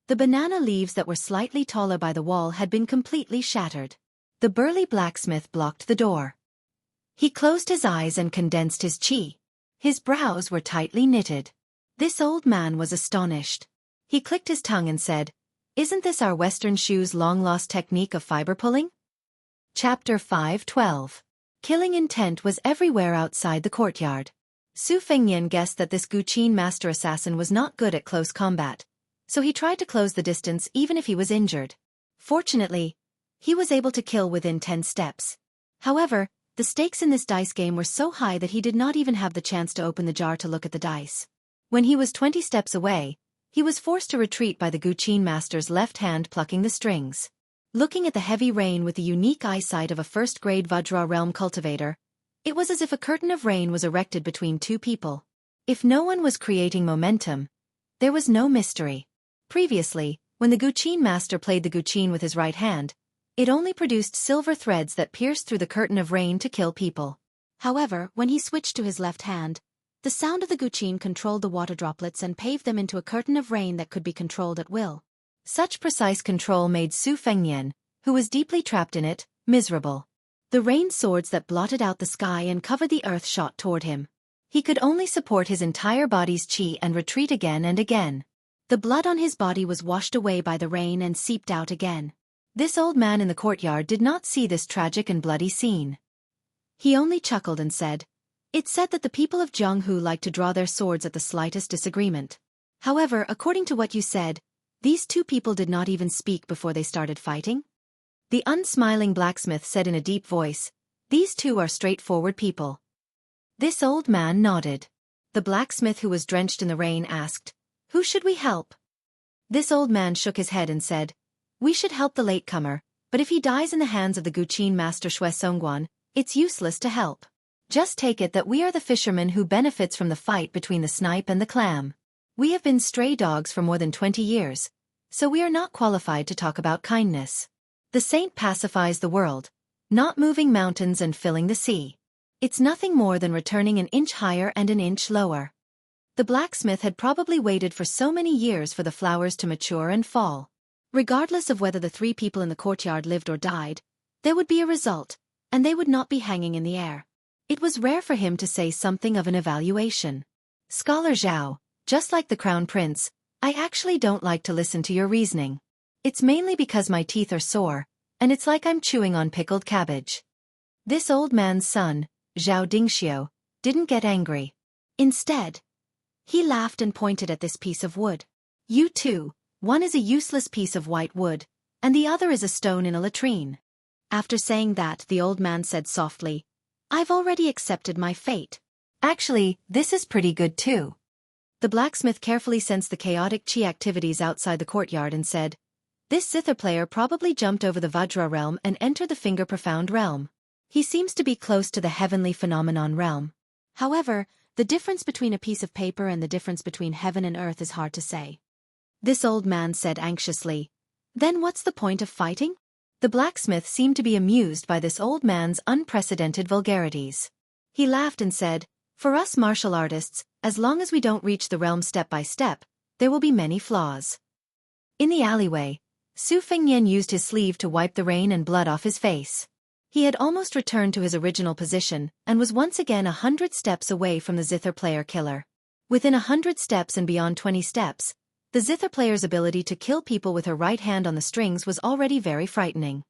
The banana leaves that were slightly taller by the wall had been completely shattered. The burly blacksmith blocked the door. He closed his eyes and condensed his qi. His brows were tightly knitted. This old man was astonished. He clicked his tongue and said, "Isn't this our Western shoe's long-lost technique of fiber pulling?" Chapter 5:12. Killing intent was everywhere outside the courtyard. Su Fengnian guessed that this Guqin master assassin was not good at close combat, so he tried to close the distance even if he was injured. Fortunately, he was able to kill within 10 steps. However, the stakes in this dice game were so high that he did not even have the chance to open the jar to look at the dice. When he was 20 steps away, He was forced to retreat by the Guqin master's left hand plucking the strings. Looking at the heavy rain with the unique eyesight of a first-grade Vajra realm cultivator, it was as if a curtain of rain was erected between two people. If no one was creating momentum, there was no mystery. Previously, when the Guqin master played the Guqin with his right hand, it only produced silver threads that pierced through the curtain of rain to kill people. However, when he switched to his left hand, the sound of the Guqin controlled the water droplets and paved them into a curtain of rain that could be controlled at will. Such precise control made Su Fengnian, who was deeply trapped in it, miserable. The rain swords that blotted out the sky and covered the earth shot toward him. He could only support his entire body's qi and retreat again and again. The blood on his body was washed away by the rain and seeped out again. This old man in the courtyard did not see this tragic and bloody scene. He only chuckled and said, "It's said that the people of Jianghu like to draw their swords at the slightest disagreement. However, according to what you said, these two people did not even speak before they started fighting?" The unsmiling blacksmith said in a deep voice, "These two are straightforward people." This old man nodded. The blacksmith, who was drenched in the rain, asked, "Who should we help?" This old man shook his head and said, "We should help the latecomer, but if he dies in the hands of the Guqin master Xueqi, it's useless to help. Just take it that we are the fisherman who benefits from the fight between the snipe and the clam. We have been stray dogs for more than 20 years, so we are not qualified to talk about kindness. The saint pacifies the world, not moving mountains and filling the sea. It's nothing more than returning an inch higher and an inch lower." The blacksmith had probably waited for so many years for the flowers to mature and fall. Regardless of whether the three people in the courtyard lived or died, there would be a result, and they would not be hanging in the air. It was rare for him to say something of an evaluation. "Scholar Zhao, just like the crown prince, I actually don't like to listen to your reasoning. It's mainly because my teeth are sore, and it's like I'm chewing on pickled cabbage." This old man's son, Zhao Dingxiu, didn't get angry. Instead, he laughed and pointed at this piece of wood. "You two, one is a useless piece of white wood, and the other is a stone in a latrine." After saying that, the old man said softly, "I've already accepted my fate. Actually, this is pretty good too." The blacksmith carefully sensed the chaotic qi activities outside the courtyard and said, "This zither player probably jumped over the Vajra realm and entered the Finger Profound realm. He seems to be close to the heavenly phenomenon realm. However, the difference between a piece of paper and the difference between heaven and earth is hard to say." This old man said anxiously, "Then what's the point of fighting?" The blacksmith seemed to be amused by this old man's unprecedented vulgarities. He laughed and said, "For us martial artists, as long as we don't reach the realm step by step, there will be many flaws." In the alleyway, Su Fengnian used his sleeve to wipe the rain and blood off his face. He had almost returned to his original position and was once again 100 steps away from the zither player killer. Within 100 steps and beyond 20 steps, the zither player's ability to kill people with her right hand on the strings was already very frightening.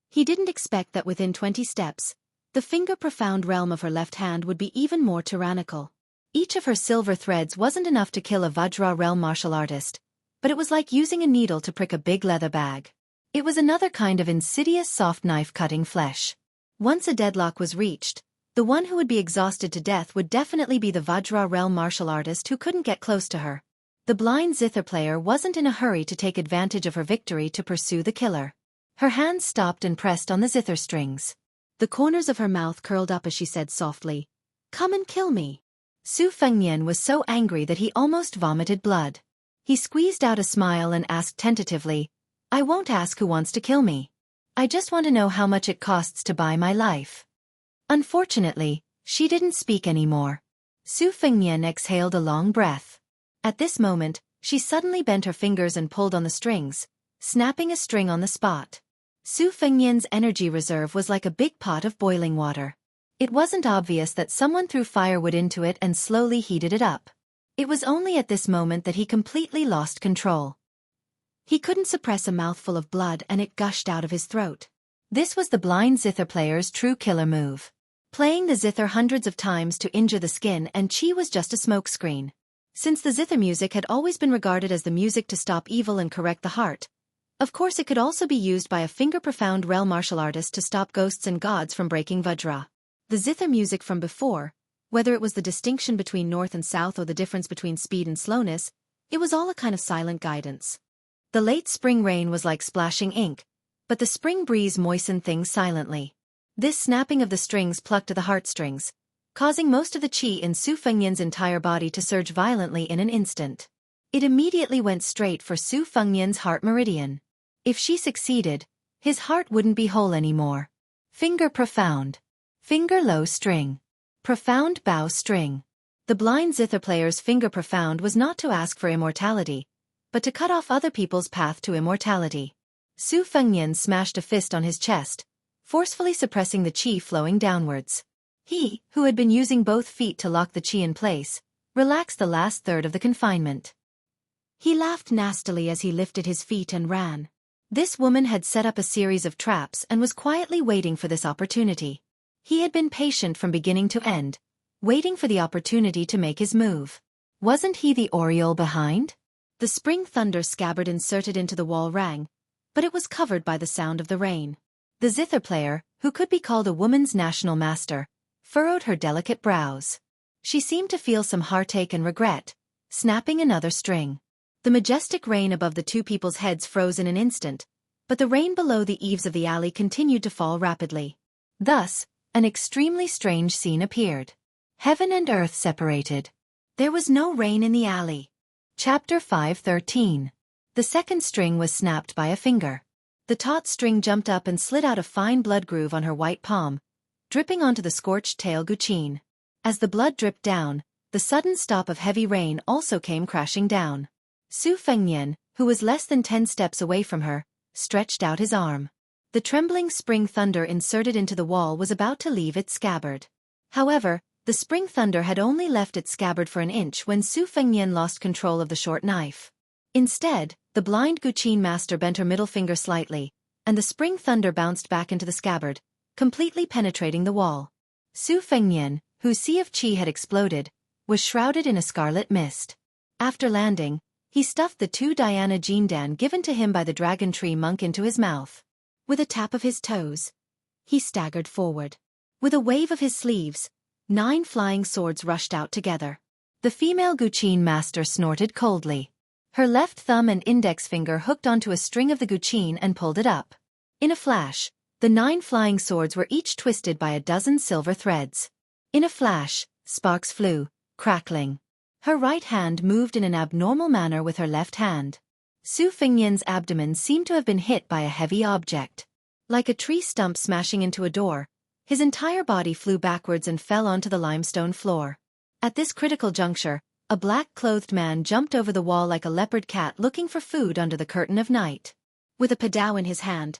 He didn't expect that within 20 steps, the Finger Profound realm of her left hand would be even more tyrannical. Each of her silver threads wasn't enough to kill a Vajra realm martial artist, but it was like using a needle to prick a big leather bag. It was another kind of insidious soft knife cutting flesh. Once a deadlock was reached, the one who would be exhausted to death would definitely be the Vajra realm martial artist who couldn't get close to her. The blind zither player wasn't in a hurry to take advantage of her victory to pursue the killer. Her hands stopped and pressed on the zither strings. The corners of her mouth curled up as she said softly, "Come and kill me." Su Fengnian was so angry that he almost vomited blood. He squeezed out a smile and asked tentatively, "I won't ask who wants to kill me. I just want to know how much it costs to buy my life." Unfortunately, she didn't speak anymore. Su Fengnian exhaled a long breath. At this moment, she suddenly bent her fingers and pulled on the strings, snapping a string on the spot. Su Fengnian's energy reserve was like a big pot of boiling water. It wasn't obvious that someone threw firewood into it and slowly heated it up. It was only at this moment that he completely lost control. He couldn't suppress a mouthful of blood and it gushed out of his throat. This was the blind zither player's true killer move. Playing the zither hundreds of times to injure the skin and qi was just a smokescreen. Since the zither music had always been regarded as the music to stop evil and correct the heart, of course it could also be used by a Finger Profound realm martial artist to stop ghosts and gods from breaking Vajra. The zither music from before, whether it was the distinction between north and south or the difference between speed and slowness, It was all a kind of silent guidance. The late spring rain was like splashing ink, but the spring breeze moistened things silently. This snapping of the strings plucked at the heartstrings, causing most of the qi in Su Fengnian's entire body to surge violently in an instant. It immediately went straight for Su Fengnian's heart meridian. If she succeeded, his heart wouldn't be whole anymore. Finger profound. Finger low string. Profound bow string. The blind zither player's finger profound was not to ask for immortality, but to cut off other people's path to immortality. Su Fengnian smashed a fist on his chest, forcefully suppressing the qi flowing downwards. He, who had been using both feet to lock the qi in place, relaxed the last third of the confinement. He laughed nastily as he lifted his feet and ran. This woman had set up a series of traps and was quietly waiting for this opportunity. He had been patient from beginning to end, waiting for the opportunity to make his move. Wasn't he the Oriole behind? The spring thunder scabbard inserted into the wall rang, but it was covered by the sound of the rain. The zither player, who could be called a woman's national master, furrowed her delicate brows. She seemed to feel some heartache and regret, snapping another string. The majestic rain above the two people's heads froze in an instant, but the rain below the eaves of the alley continued to fall rapidly. Thus, an extremely strange scene appeared. Heaven and earth separated. There was no rain in the alley. Chapter 5:13. The second string was snapped by a finger. The taut string jumped up and slid out a fine blood groove on her white palm, dripping onto the scorched tail guqin. As the blood dripped down, the sudden stop of heavy rain also came crashing down. Su Fengnian, who was less than 10 steps away from her, stretched out his arm. The trembling spring thunder inserted into the wall was about to leave its scabbard. However, the spring thunder had only left its scabbard for an inch when Su Fengnian lost control of the short knife. Instead, the blind guqin master bent her middle finger slightly, and the spring thunder bounced back into the scabbard, completely penetrating the wall. Su Fengnian, whose sea of qi had exploded, was shrouded in a scarlet mist. After landing, he stuffed the 2 Diana Jindan given to him by the dragon tree monk into his mouth. With a tap of his toes, he staggered forward. With a wave of his sleeves, 9 flying swords rushed out together. The female guqin master snorted coldly. Her left thumb and index finger hooked onto a string of the guqin and pulled it up. In a flash, the 9 flying swords were each twisted by a dozen silver threads. In a flash, sparks flew, crackling. Her right hand moved in an abnormal manner with her left hand. Su Fengnian's abdomen seemed to have been hit by a heavy object. Like a tree stump smashing into a door, his entire body flew backwards and fell onto the limestone floor. At this critical juncture, a black-clothed man jumped over the wall like a leopard cat looking for food under the curtain of night. With a padao in his hand,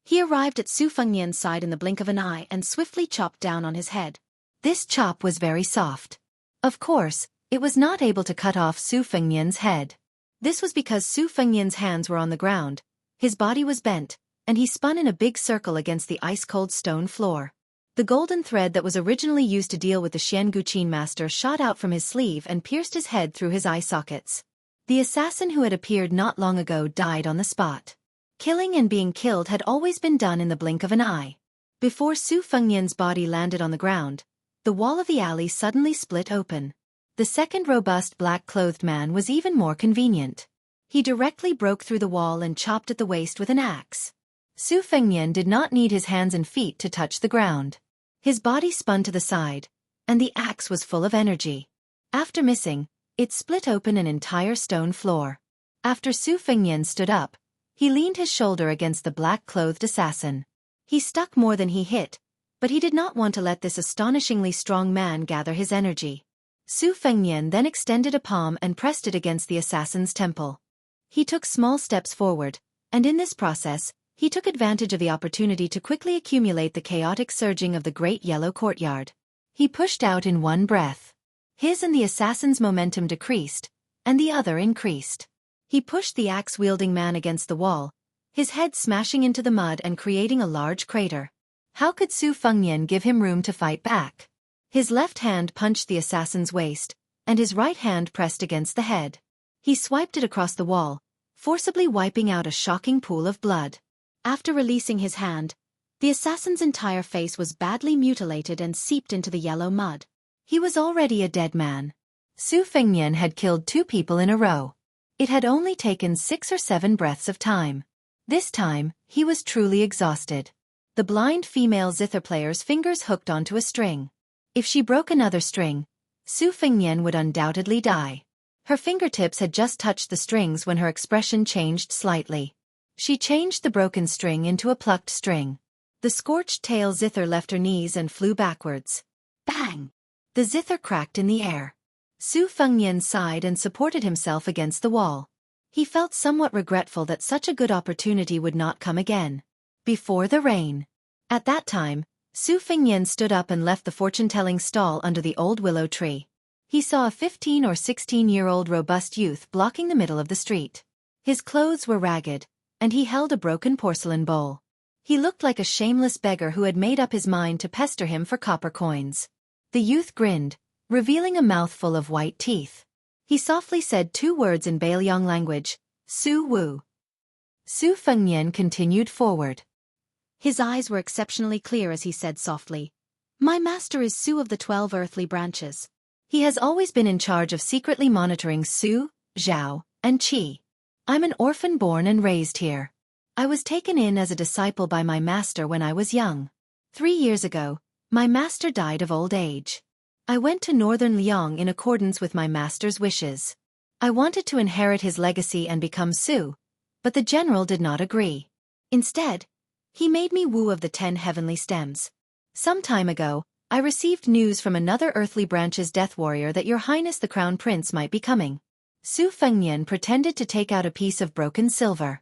he arrived at Su Fengnian's side in the blink of an eye and swiftly chopped down on his head. This chop was very soft. Of course, it was not able to cut off Su Fengnian's head. This was because Su Fengnian's hands were on the ground, his body was bent, and he spun in a big circle against the ice-cold stone floor. The golden thread that was originally used to deal with the Xian Guqin master shot out from his sleeve and pierced his head through his eye sockets. The assassin who had appeared not long ago died on the spot. Killing and being killed had always been done in the blink of an eye. Before Su Fengnian's body landed on the ground, the wall of the alley suddenly split open. The second robust black-clothed man was even more convenient. He directly broke through the wall and chopped at the waist with an axe. Su Fengnian did not need his hands and feet to touch the ground. His body spun to the side, and the axe was full of energy. After missing, it split open an entire stone floor. After Su Fengnian stood up, he leaned his shoulder against the black-clothed assassin. He stuck more than he hit, but he did not want to let this astonishingly strong man gather his energy. Su Fengnian then extended a palm and pressed it against the assassin's temple. He took small steps forward, and in this process, he took advantage of the opportunity to quickly accumulate the chaotic surging of the great yellow courtyard. He pushed out in one breath. His and the assassin's momentum decreased, and the other increased. He pushed the axe-wielding man against the wall, his head smashing into the mud and creating a large crater. How could Su Fengnian give him room to fight back? His left hand punched the assassin's waist, and his right hand pressed against the head. He swiped it across the wall, forcibly wiping out a shocking pool of blood. After releasing his hand, the assassin's entire face was badly mutilated and seeped into the yellow mud. He was already a dead man. Su Fengnian had killed 2 people in a row. It had only taken 6 or 7 breaths of time. This time, he was truly exhausted. The blind female zither player's fingers hooked onto a string. If she broke another string, Su Fengnian would undoubtedly die. Her fingertips had just touched the strings when her expression changed slightly. She changed the broken string into a plucked string. The scorched tail zither left her knees and flew backwards. Bang! The zither cracked in the air. Su Fengnian sighed and supported himself against the wall. He felt somewhat regretful that such a good opportunity would not come again. Before the rain. At that time, Su Fengnian stood up and left the fortune-telling stall under the old willow tree. He saw a 15 or 16-year-old robust youth blocking the middle of the street. His clothes were ragged, and he held a broken porcelain bowl. He looked like a shameless beggar who had made up his mind to pester him for copper coins. The youth grinned, revealing a mouthful of white teeth. He softly said 2 words in Bailiang language, Su Wu. Su Fengnian continued forward. His eyes were exceptionally clear as he said softly, "My master is Su of the 12 earthly branches. He has always been in charge of secretly monitoring Su, Zhao, and Qi. I'm an orphan born and raised here. I was taken in as a disciple by my master when I was young. 3 years ago, my master died of old age. I went to northern Liang in accordance with my master's wishes. I wanted to inherit his legacy and become Su, but the general did not agree. Instead, he made me Wu of the 10 heavenly stems. Some time ago, I received news from another earthly branch's death warrior that your highness the crown prince might be coming." Su Fengnian pretended to take out a piece of broken silver.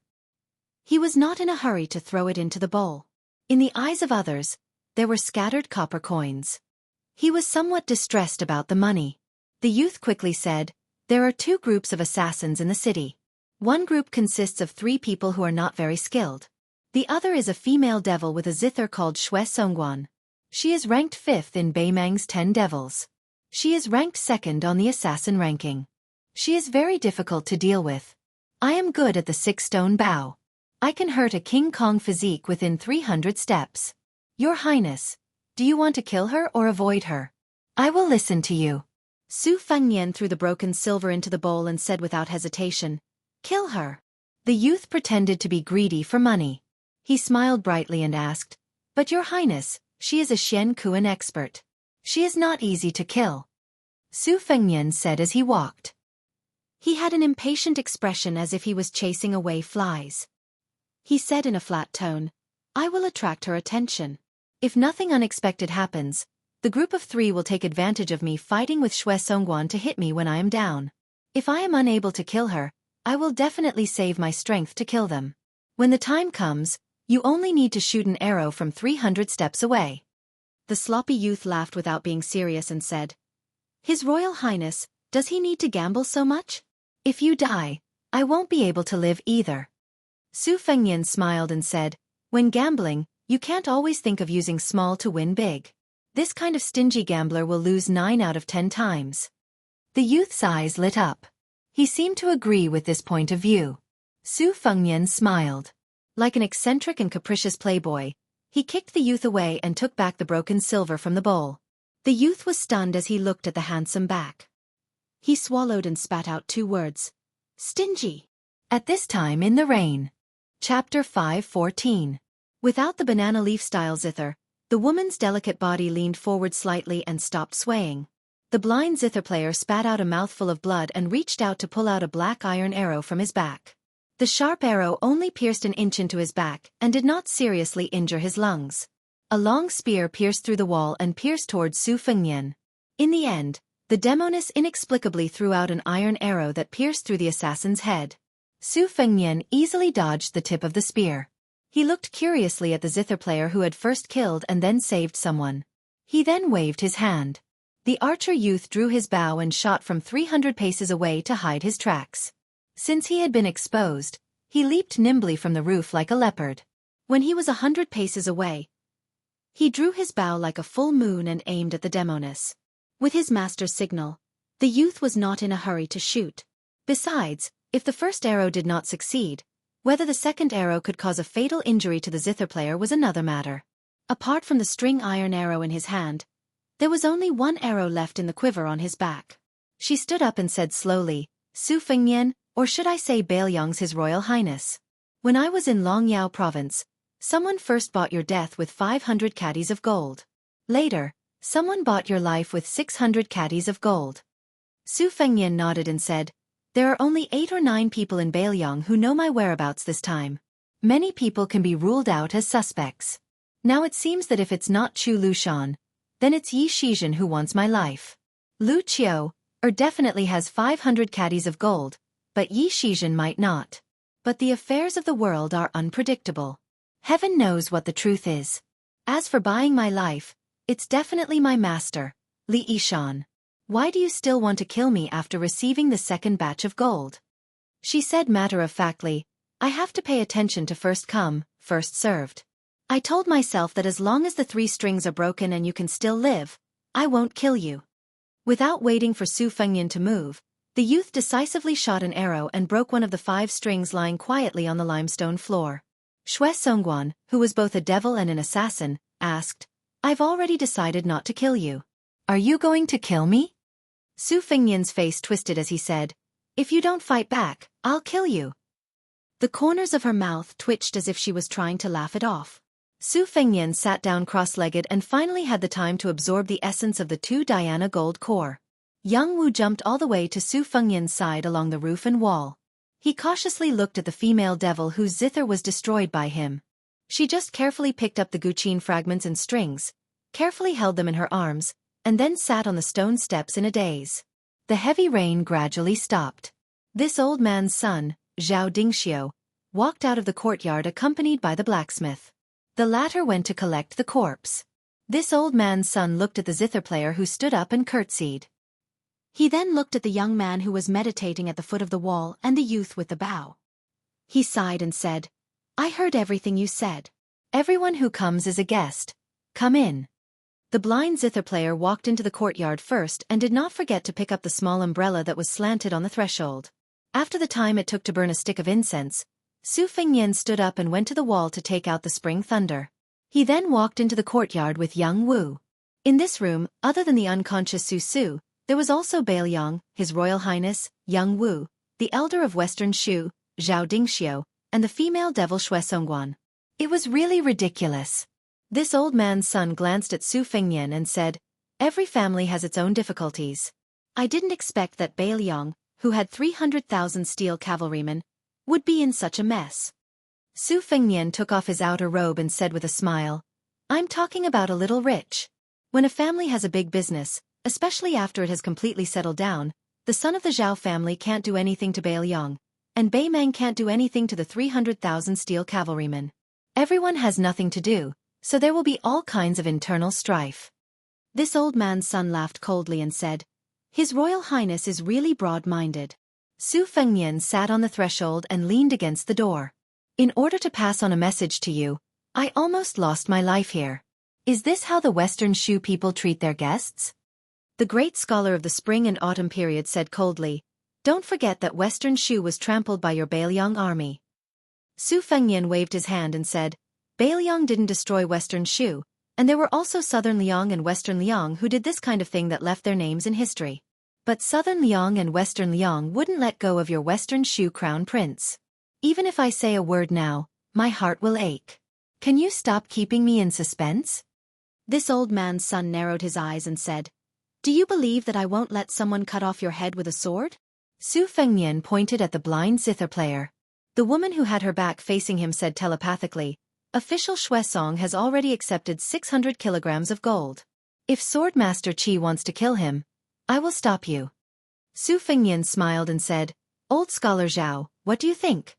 He was not in a hurry to throw it into the bowl. In the eyes of others, there were scattered copper coins. He was somewhat distressed about the money. The youth quickly said, "There are 2 groups of assassins in the city. One group consists of 3 people who are not very skilled. The other is a female devil with a zither called Xueqi. She is ranked 5th in Beimang's 10 devils. She is ranked 2nd on the assassin ranking. She is very difficult to deal with. I am good at the 6-stone bow. I can hurt a King Kong physique within 300 steps. Your Highness, do you want to kill her or avoid her? I will listen to you." Su Fengnian threw the broken silver into the bowl and said without hesitation, "Kill her." The youth pretended to be greedy for money. He smiled brightly and asked, "But your highness, she is a Xianxia expert. She is not easy to kill." Su Fengnian said as he walked. He had an impatient expression as if he was chasing away flies. He said in a flat tone, "I will attract her attention. If nothing unexpected happens, the group of 3 will take advantage of me fighting with Xueqi to hit me when I am down. If I am unable to kill her, I will definitely save my strength to kill them. When the time comes, you only need to shoot an arrow from 300 steps away." The sloppy youth laughed without being serious and said, "His Royal Highness, does he need to gamble so much? If you die, I won't be able to live either." Su Fengnian smiled and said, "When gambling, you can't always think of using small to win big. This kind of stingy gambler will lose 9 out of 10 times." The youth's eyes lit up. He seemed to agree with this point of view. Su Fengnian smiled. Like an eccentric and capricious playboy, he kicked the youth away and took back the broken silver from the bowl. The youth was stunned as he looked at the handsome back. He swallowed and spat out 2 words. "Stingy." At this time in the rain. Chapter 5:14. Without the banana leaf-style zither, the woman's delicate body leaned forward slightly and stopped swaying. The blind zither player spat out a mouthful of blood and reached out to pull out a black iron arrow from his back. The sharp arrow only pierced an inch into his back and did not seriously injure his lungs. A long spear pierced through the wall and pierced towards Su Fengnian. In the end, the demoness inexplicably threw out an iron arrow that pierced through the assassin's head. Su Fengnian easily dodged the tip of the spear. He looked curiously at the zither player who had first killed and then saved someone. He then waved his hand. The archer youth drew his bow and shot from 300 paces away to hide his tracks. Since he had been exposed, he leaped nimbly from the roof like a leopard. When he was 100 paces away, he drew his bow like a full moon and aimed at the demoness. With his master's signal, the youth was not in a hurry to shoot. Besides, if the first arrow did not succeed, whether the second arrow could cause a fatal injury to the zither player was another matter. Apart from the string iron arrow in his hand, there was only 1 arrow left in the quiver on his back. She stood up and said slowly, Su Fengnian, or should I say Bailiang's His Royal Highness. When I was in Longyao province, someone first bought your death with 500 caddies of gold. Later, someone bought your life with 600 caddies of gold. Su Fengnian nodded and said, there are only 8 or 9 people in Bailiang who know my whereabouts this time. Many people can be ruled out as suspects. Now it seems that if it's not Chu Lushan, then it's Yi Shizhen who wants my life. Lu Qiu, definitely has 500 caddies of gold, but Yi Shizhen might not. But the affairs of the world are unpredictable. Heaven knows what the truth is. As for buying my life, it's definitely my master, Li Yishan. Why do you still want to kill me after receiving the second batch of gold? She said matter-of-factly, I have to pay attention to first come, first served. I told myself that as long as the 3 strings are broken and you can still live, I won't kill you. Without waiting for Su Fengnian to move, the youth decisively shot an arrow and broke one of the 5 strings lying quietly on the limestone floor. Xueqi, who was both a devil and an assassin, asked, I've already decided not to kill you. Are you going to kill me? Su Fengnian's face twisted as he said, if you don't fight back, I'll kill you. The corners of her mouth twitched as if she was trying to laugh it off. Su Fengnian sat down cross-legged and finally had the time to absorb the essence of the 2 Diana gold core. Young Wu jumped all the way to Su Fengnian's side along the roof and wall. He cautiously looked at the female devil whose zither was destroyed by him. She just carefully picked up the guqin fragments and strings, carefully held them in her arms, and then sat on the stone steps in a daze. The heavy rain gradually stopped. This old man's son, Zhao Dingxiu, walked out of the courtyard accompanied by the blacksmith. The latter went to collect the corpse. This old man's son looked at the zither player who stood up and curtsied. He then looked at the young man who was meditating at the foot of the wall and the youth with the bow. He sighed and said, I heard everything you said. Everyone who comes is a guest. Come in. The blind zither player walked into the courtyard first and did not forget to pick up the small umbrella that was slanted on the threshold. After the time it took to burn a stick of incense, Su Fengnian stood up and went to the wall to take out the spring thunder. He then walked into the courtyard with young Wu. In this room, other than the unconscious Su Su, there was also Bailiang, His Royal Highness, young Wu, the elder of Western Shu, Zhao Dingxiu, and the female devil Xueqi. It was really ridiculous. This old man's son glanced at Su Fengnian and said, every family has its own difficulties. I didn't expect that Bailiang, who had 300,000 steel cavalrymen, would be in such a mess. Su Fengnian took off his outer robe and said with a smile, I'm talking about a little rich. When a family has a big business, especially after it has completely settled down, the son of the Zhao family can't do anything to Bailiang, and Beimeng can't do anything to the 300,000 steel cavalrymen. Everyone has nothing to do, so there will be all kinds of internal strife. This old man's son laughed coldly and said, His Royal Highness is really broad-minded. Su Fengnian sat on the threshold and leaned against the door. In order to pass on a message to you, I almost lost my life here. Is this how the Western Shu people treat their guests? The great scholar of the spring and autumn period said coldly, Don't forget that Western Shu was trampled by your Bailiang army. Su Fengnian waved his hand and said, Bailiang didn't destroy Western Shu, and there were also Southern Liang and Western Liang who did this kind of thing that left their names in history. But Southern Liang and Western Liang wouldn't let go of your Western Shu crown prince. Even if I say a word now, my heart will ache. Can you stop keeping me in suspense? This old man's son narrowed his eyes and said, Do you believe that I won't let someone cut off your head with a sword? Su Fengnian pointed at the blind zither player. The woman who had her back facing him said telepathically, Official Xuesong has already accepted 600 kilograms of gold. If Swordmaster Qi wants to kill him, I will stop you. Su Fengnian smiled and said, Old Scholar Zhao, what do you think?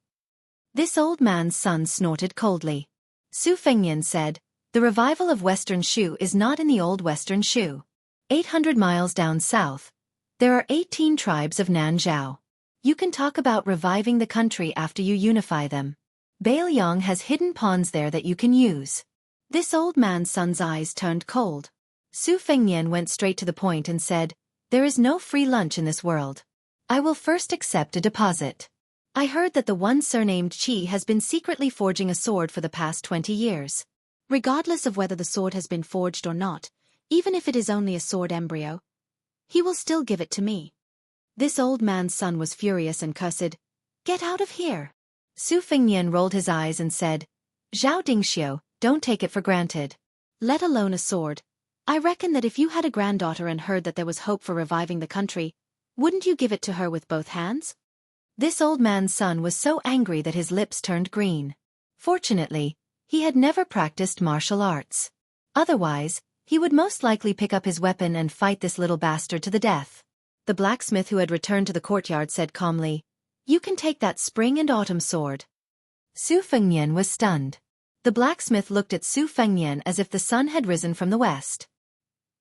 This old man's son snorted coldly. Su Fengnian said, The revival of Western Shu is not in the old Western Shu. 800 miles down south, there are 18 tribes of Nanzhao. You can talk about reviving the country after you unify them. Bailiang has hidden pawns there that you can use. This old man's son's eyes turned cold. Su Fengnian went straight to the point and said, There is no free lunch in this world. I will first accept a deposit. I heard that the one surnamed Qi has been secretly forging a sword for the past 20 years. Regardless of whether the sword has been forged or not, even if it is only a sword embryo, he will still give it to me. This old man's son was furious and cussed, "Get out of here!" Su Fengnian rolled his eyes and said, "Zhao Dingxiu, don't take it for granted. Let alone a sword. I reckon that if you had a granddaughter and heard that there was hope for reviving the country, wouldn't you give it to her with both hands?" This old man's son was so angry that his lips turned green. Fortunately, he had never practiced martial arts. Otherwise, he would most likely pick up his weapon and fight this little bastard to the death. The blacksmith who had returned to the courtyard said calmly, "You can take that spring and autumn sword." Su Fengnian was stunned. The blacksmith looked at Su Fengnian as if the sun had risen from the west.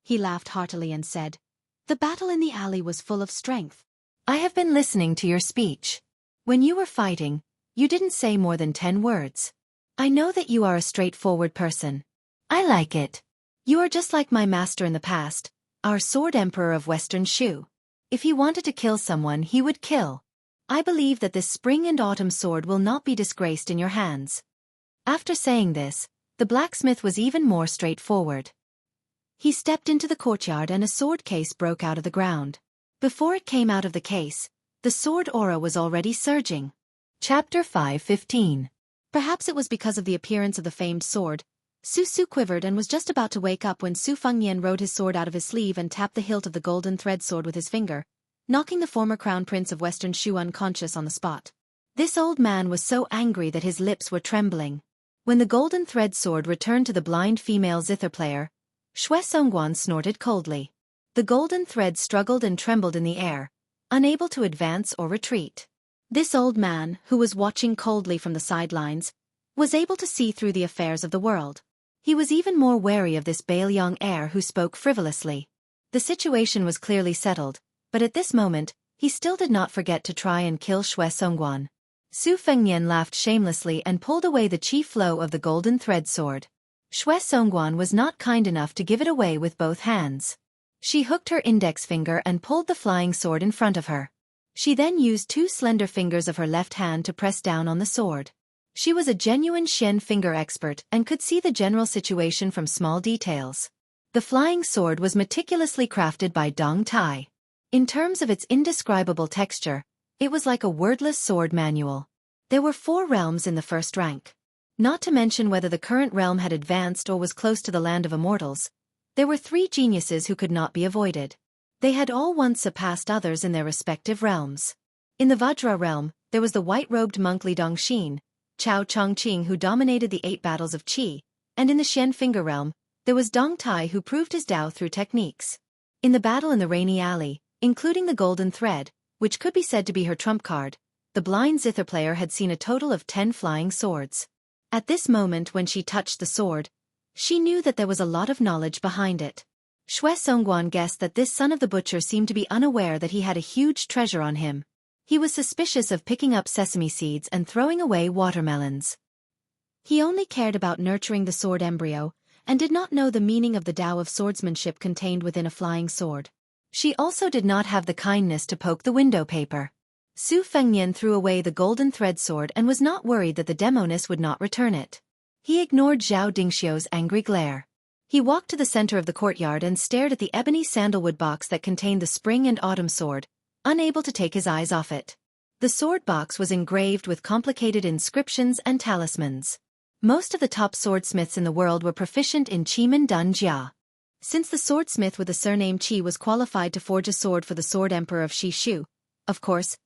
He laughed heartily and said, "The battle in the alley was full of strength. I have been listening to your speech. When you were fighting, you didn't say more than 10 words. I know that you are a straightforward person. I like it. You are just like my master in the past, our sword emperor of Western Shu. If he wanted to kill someone, he would kill. I believe that this spring and autumn sword will not be disgraced in your hands." After saying this, the blacksmith was even more straightforward. He stepped into the courtyard and a sword case broke out of the ground. Before it came out of the case, the sword aura was already surging. Chapter 5:15. Perhaps it was because of the appearance of the famed sword. Su quivered and was just about to wake up when Su Fengnian rode his sword out of his sleeve and tapped the hilt of the golden thread sword with his finger, knocking the former crown prince of Western Shu unconscious on the spot. This old man was so angry that his lips were trembling. When the golden thread sword returned to the blind female zither player, Xueqi snorted coldly. The golden thread struggled and trembled in the air, unable to advance or retreat. This old man, who was watching coldly from the sidelines, was able to see through the affairs of the world. He was even more wary of this Bailiang heir who spoke frivolously. The situation was clearly settled, but at this moment, he still did not forget to try and kill Xueqi. Su Fengnian laughed shamelessly and pulled away the chief flow of the golden thread sword. Xueqi was not kind enough to give it away with both hands. She hooked her index finger and pulled the flying sword in front of her. She then used 2 slender fingers of her left hand to press down on the sword. She was a genuine Shen finger expert and could see the general situation from small details. The flying sword was meticulously crafted by Dong Tai. In terms of its indescribable texture, it was like a wordless sword manual. There were 4 realms in the first rank. Not to mention whether the current realm had advanced or was close to the land of immortals. There were 3 geniuses who could not be avoided. They had all once surpassed others in their respective realms. In the Vajra realm, there was the white-robed monk Li Dongxin, Chao Chongqing who dominated the 8 battles of Qi, and in the Shen finger realm, there was Dong Tai who proved his Dao through techniques. In the battle in the Rainy Alley, including the golden thread, which could be said to be her trump card, the blind zither player had seen a total of 10 flying swords. At this moment when she touched the sword, she knew that there was a lot of knowledge behind it. Xueqi guessed that this son of the butcher seemed to be unaware that he had a huge treasure on him. He was suspicious of picking up sesame seeds and throwing away watermelons. He only cared about nurturing the sword embryo, and did not know the meaning of the Tao of swordsmanship contained within a flying sword. She also did not have the kindness to poke the window paper. Su Fengnian threw away the golden thread sword and was not worried that the demoness would not return it. He ignored Zhao Dingxiu's angry glare. He walked to the center of the courtyard and stared at the ebony sandalwood box that contained the spring and autumn sword, unable to take his eyes off it. The sword box was engraved with complicated inscriptions and talismans. Most of the top swordsmiths in the world were proficient in Qimen Dun Jia. Since the swordsmith with the surname Qi was qualified to forge a sword for the sword emperor of Shishu, of course,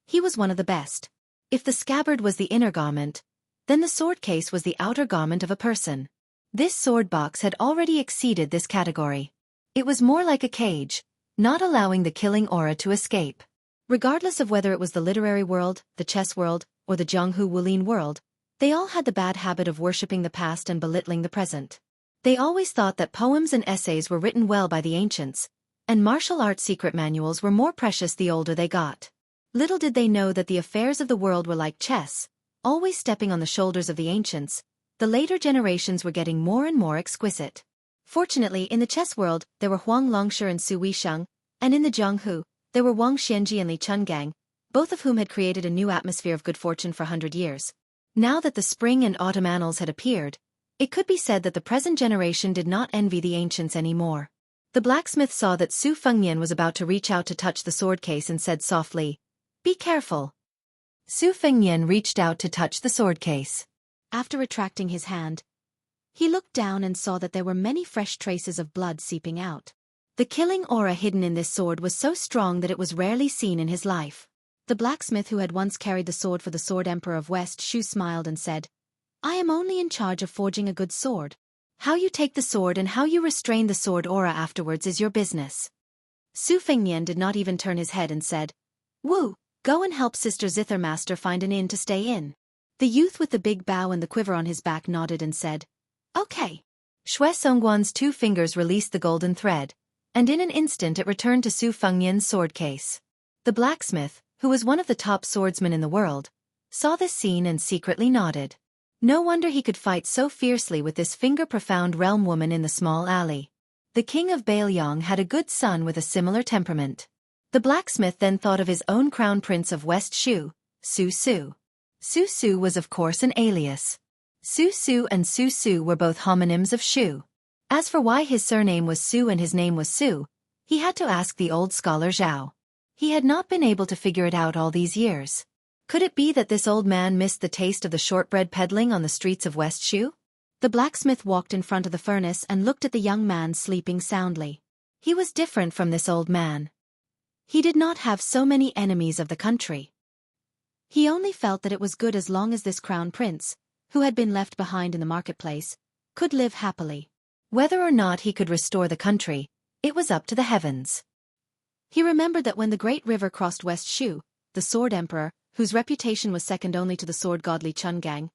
he was one of the best. If the scabbard was the inner garment, then the sword case was the outer garment of a person. This sword box had already exceeded this category. It was more like a cage, not allowing the killing aura to escape. Regardless of whether it was the literary world, the chess world, or the Jianghu Wulin world, they all had the bad habit of worshipping the past and belittling the present. They always thought that poems and essays were written well by the ancients, and martial arts secret manuals were more precious the older they got. Little did they know that the affairs of the world were like chess, always stepping on the shoulders of the ancients. The later generations were getting more and more exquisite. Fortunately, in the chess world, there were Huang Longshi and Su Weisheng, and in the Jianghu, there were Wang Xianji and Li Chungang, both of whom had created a new atmosphere of good fortune for 100 years. Now that the spring and autumn annals had appeared, it could be said that the present generation did not envy the ancients anymore. The blacksmith saw that Su Fengnian was about to reach out to touch the sword case and said softly, "Be careful." Su Fengnian reached out to touch the sword case. After retracting his hand, he looked down and saw that there were many fresh traces of blood seeping out. The killing aura hidden in this sword was so strong that it was rarely seen in his life. The blacksmith who had once carried the sword for the Sword Emperor of West Shu smiled and said, "I am only in charge of forging a good sword. How you take the sword and how you restrain the sword aura afterwards is your business." Su Fengnian did not even turn his head and said, "Wu, go and help Sister Zithermaster find an inn to stay in." The youth with the big bow and the quiver on his back nodded and said, "Okay." Xue Songguan's 2 fingers released the golden thread, and in an instant it returned to Su Fengnian's sword case. The blacksmith, who was one of the top swordsmen in the world, saw this scene and secretly nodded. No wonder he could fight so fiercely with this finger-profound realm woman in the small alley. The king of Bailiang had a good son with a similar temperament. The blacksmith then thought of his own crown prince of West Shu, Su Su. Su Su was of course an alias. Su Su and Su Su were both homonyms of Shu. As for why his surname was Su and his name was Su, he had to ask the old scholar Zhao. He had not been able to figure it out all these years. Could it be that this old man missed the taste of the shortbread peddling on the streets of West Shu? The blacksmith walked in front of the furnace and looked at the young man sleeping soundly. He was different from this old man. He did not have so many enemies of the country. He only felt that it was good as long as this crown prince, who had been left behind in the marketplace, could live happily. Whether or not he could restore the country, it was up to the heavens. He remembered that when the great river crossed West Shu, the sword emperor, whose reputation was second only to the sword godly Chungang,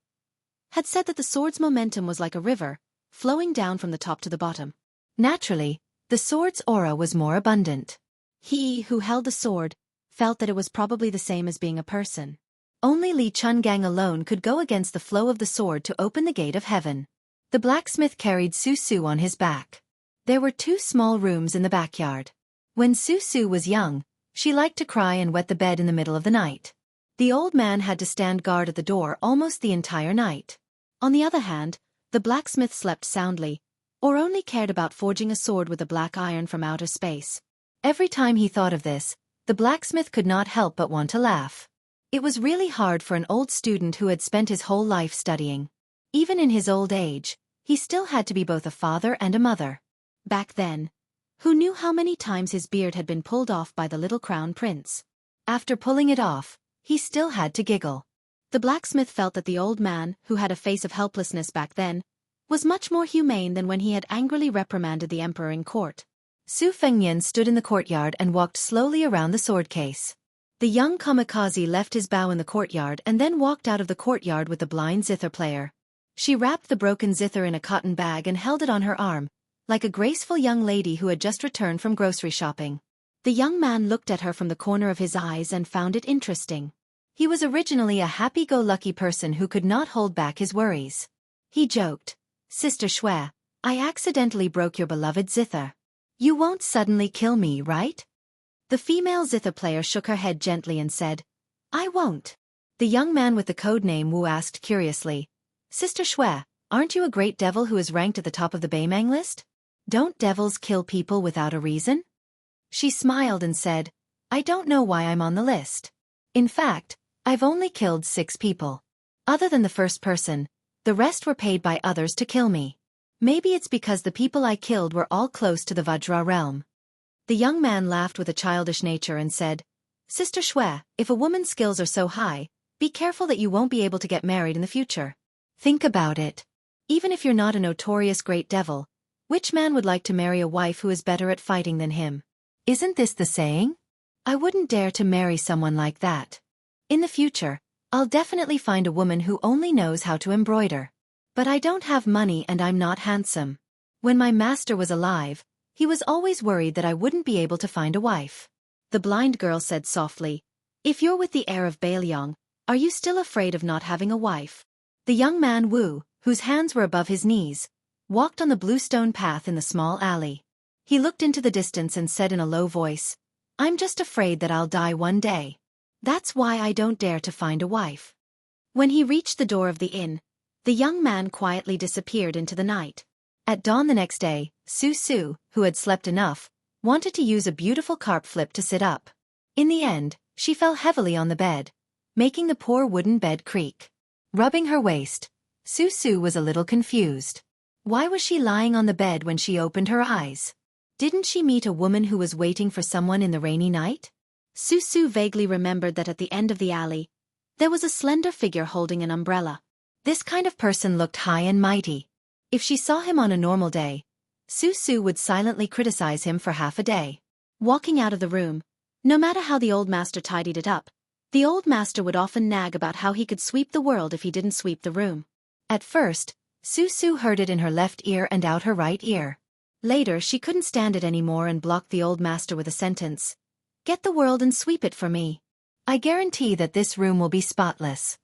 had said that the sword's momentum was like a river, flowing down from the top to the bottom. Naturally, the sword's aura was more abundant. He who held the sword felt that it was probably the same as being a person. Only Li Chungang alone could go against the flow of the sword to open the gate of heaven. The blacksmith carried Su Su on his back. There were 2 small rooms in the backyard. When Su Su was young, she liked to cry and wet the bed in the middle of the night. The old man had to stand guard at the door almost the entire night. On the other hand, the blacksmith slept soundly, or only cared about forging a sword with a black iron from outer space. Every time he thought of this, the blacksmith could not help but want to laugh. It was really hard for an old student who had spent his whole life studying. Even in his old age, he still had to be both a father and a mother. Back then, who knew how many times his beard had been pulled off by the little crown prince? After pulling it off, he still had to giggle. The blacksmith felt that the old man, who had a face of helplessness back then, was much more humane than when he had angrily reprimanded the emperor in court. Su Fengnian stood in the courtyard and walked slowly around the sword case. The young kamikaze left his bow in the courtyard and then walked out of the courtyard with the blind zither player. She wrapped the broken zither in a cotton bag and held it on her arm, like a graceful young lady who had just returned from grocery shopping. The young man looked at her from the corner of his eyes and found it interesting. He was originally a happy-go-lucky person who could not hold back his worries. He joked, "Sister Xue, I accidentally broke your beloved zither. You won't suddenly kill me, right?" The female zither player shook her head gently and said, "I won't." The young man with the code name Wu asked curiously, "Sister Xue, aren't you a great devil who is ranked at the top of the Beimang list? Don't devils kill people without a reason?" She smiled and said, "I don't know why I'm on the list. In fact, I've only killed 6 people. Other than the first person, the rest were paid by others to kill me. Maybe it's because the people I killed were all close to the Vajra realm." The young man laughed with a childish nature and said, "Sister Xue, if a woman's skills are so high, be careful that you won't be able to get married in the future. Think about it. Even if you're not a notorious great devil, which man would like to marry a wife who is better at fighting than him? Isn't this the saying? I wouldn't dare to marry someone like that. In the future, I'll definitely find a woman who only knows how to embroider. But I don't have money and I'm not handsome. When my master was alive, he was always worried that I wouldn't be able to find a wife." The blind girl said softly, "If you're with the heir of Bailiang, are you still afraid of not having a wife?" The young man Wu, whose hands were above his knees, walked on the bluestone path in the small alley. He looked into the distance and said in a low voice, "I'm just afraid that I'll die one day. That's why I don't dare to find a wife." When he reached the door of the inn, the young man quietly disappeared into the night. At dawn the next day, Su, who had slept enough, wanted to use a beautiful carp flip to sit up. In the end, she fell heavily on the bed, making the poor wooden bed creak. Rubbing her waist, Su was a little confused. Why was she lying on the bed when she opened her eyes? Didn't she meet a woman who was waiting for someone in the rainy night? Su vaguely remembered that at the end of the alley, there was a slender figure holding an umbrella. This kind of person looked high and mighty. If she saw him on a normal day, Su would silently criticize him for half a day. Walking out of the room, no matter how the old master tidied it up, the old master would often nag about how he could sweep the world if he didn't sweep the room. At first, Su heard it in her left ear and out her right ear. Later she couldn't stand it anymore and blocked the old master with a sentence. "Get the world and sweep it for me. I guarantee that this room will be spotless."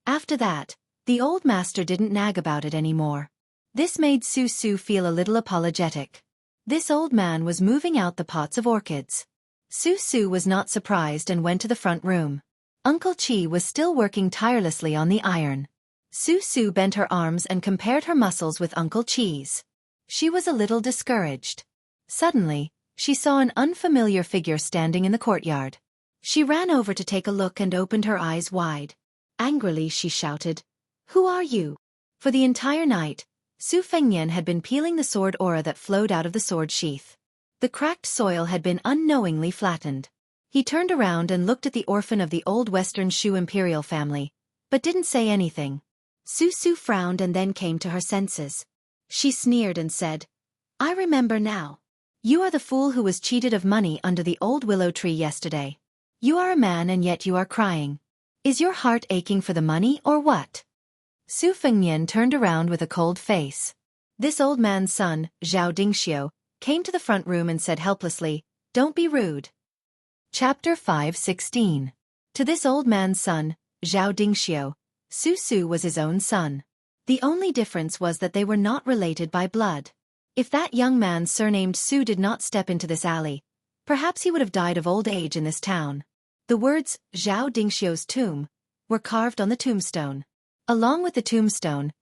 After that, the old master didn't nag about it anymore. This made Su feel a little apologetic. This old man was moving out the pots of orchids. Su was not surprised and went to the front room. Uncle Chi was still working tirelessly on the iron. Su bent her arms and compared her muscles with Uncle Chi's. She was a little discouraged. Suddenly, she saw an unfamiliar figure standing in the courtyard. She ran over to take a look and opened her eyes wide. Angrily she shouted, "Who are you?" For the entire night, Su Fengnian had been peeling the sword aura that flowed out of the sword sheath. The cracked soil had been unknowingly flattened. He turned around and looked at the orphan of the old Western Shu imperial family, but didn't say anything. Su frowned and then came to her senses. She sneered and said, "I remember now. You are the fool who was cheated of money under the old willow tree yesterday. You are a man and yet you are crying. Is your heart aching for the money or what?" Su Fengnian turned around with a cold face. This old man's son, Xianxia, came to the front room and said helplessly, "Don't be rude." Chapter 5:16. To this old man's son, Xianxia, Su was his own son. The only difference was that they were not related by blood. If that young man surnamed Su did not step into this alley, perhaps he would have died of old age in this town. The words, Xianxia's tomb, were carved on the tombstone. Along with the tombstone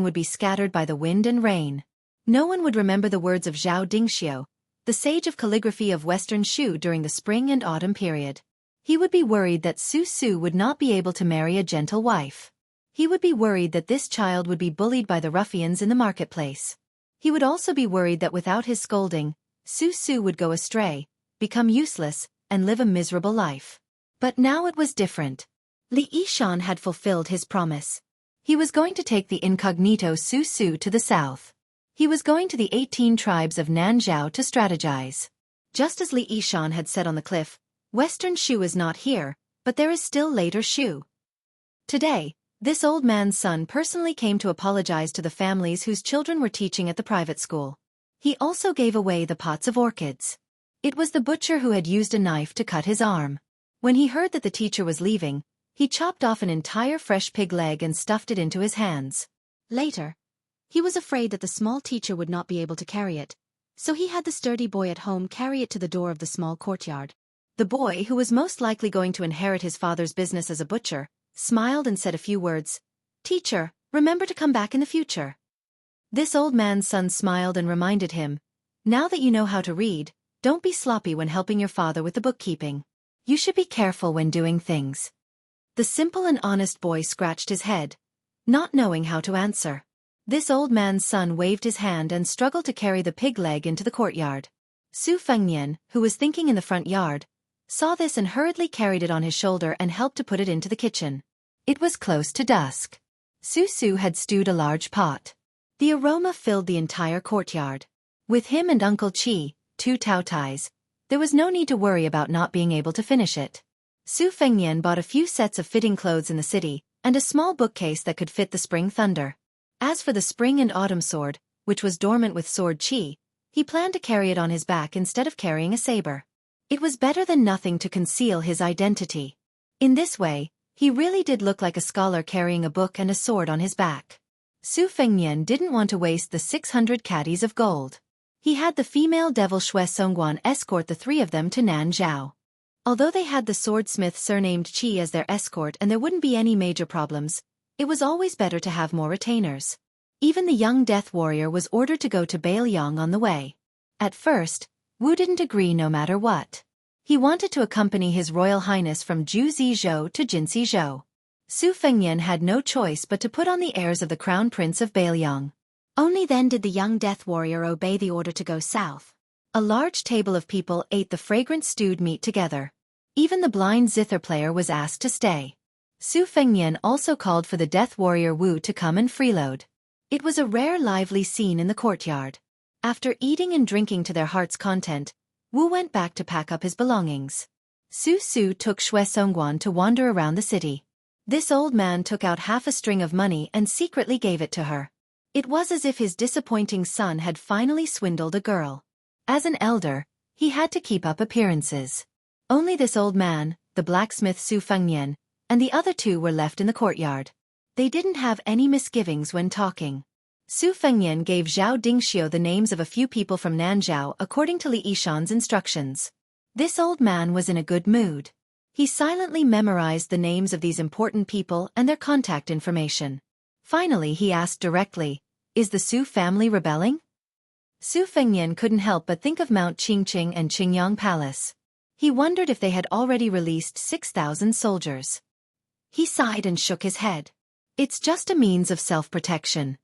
would be scattered by the wind and rain. No one would remember the words of Xianxia, the sage of calligraphy of Western Shu during the spring and autumn period. He would be worried that Su would not be able to marry a gentle wife. He would be worried that this child would be bullied by the ruffians in the marketplace. He would also be worried that without his scolding, Su would go astray, become useless, and live a miserable life. But now it was different. Li Yishan had fulfilled his promise. He was going to take the incognito Su to the south. He was going to the 18 tribes of Nanzhao to strategize. Just as Li Yishan had said on the cliff, Western Shu is not here, but there is still later Shu. Today, this old man's son personally came to apologize to the families whose children were teaching at the private school. He also gave away the pots of orchids. It was the butcher who had used a knife to cut his arm. When he heard that the teacher was leaving, he chopped off an entire fresh pig leg and stuffed it into his hands. Later, he was afraid that the small teacher would not be able to carry it, so he had the sturdy boy at home carry it to the door of the small courtyard. The boy, who was most likely going to inherit his father's business as a butcher, smiled and said a few words. "Teacher, remember to come back in the future." This old man's son smiled and reminded him, "Now that you know how to read, don't be sloppy when helping your father with the bookkeeping. You should be careful when doing things." The simple and honest boy scratched his head, not knowing how to answer. This old man's son waved his hand and struggled to carry the pig leg into the courtyard. Su Fengnian, who was thinking in the front yard, saw this and hurriedly carried it on his shoulder and helped to put it into the kitchen. It was close to dusk. Su had stewed a large pot. The aroma filled the entire courtyard. With him and Uncle Chi, 2 Taotais, there was no need to worry about not being able to finish it. Su Fengnian bought a few sets of fitting clothes in the city, and a small bookcase that could fit the spring thunder. As for the spring and autumn sword, which was dormant with sword chi, he planned to carry it on his back instead of carrying a saber. It was better than nothing to conceal his identity. In this way, he really did look like a scholar carrying a book and a sword on his back. Su Fengnian didn't want to waste the 600 caddies of gold. He had the female devil Xue Songguan escort the 3 of them to Nanzhao. Although they had the swordsmith surnamed Qi as their escort and there wouldn't be any major problems, it was always better to have more retainers. Even the young death warrior was ordered to go to Bailiang on the way. At first, Wu didn't agree no matter what. He wanted to accompany His Royal Highness from Zhuzhizhou to Jinsizhou. Su Fengnian had no choice but to put on the airs of the Crown Prince of Bailiang. Only then did the young death warrior obey the order to go south. A large table of people ate the fragrant stewed meat together. Even the blind zither player was asked to stay. Su Fengnian also called for the death warrior Wu to come and freeload. It was a rare lively scene in the courtyard. After eating and drinking to their heart's content, Wu went back to pack up his belongings. Su Su took Xue Songguan to wander around the city. This old man took out half a string of money and secretly gave it to her. It was as if his disappointing son had finally swindled a girl. As an elder, he had to keep up appearances. Only this old man, the blacksmith Su Fengnian, and the other two were left in the courtyard. They didn't have any misgivings when talking. Su Fengnian gave Zhao Dingxiu the names of a few people from Nanzhao according to Li Yishan's instructions. This old man was in a good mood. He silently memorized the names of these important people and their contact information. Finally he asked directly, "Is the Su family rebelling?" Su Fengnian couldn't help but think of Mount Qingqing and Qingyang Palace. He wondered if they had already released 6,000 soldiers. He sighed and shook his head. It's just a means of self-protection.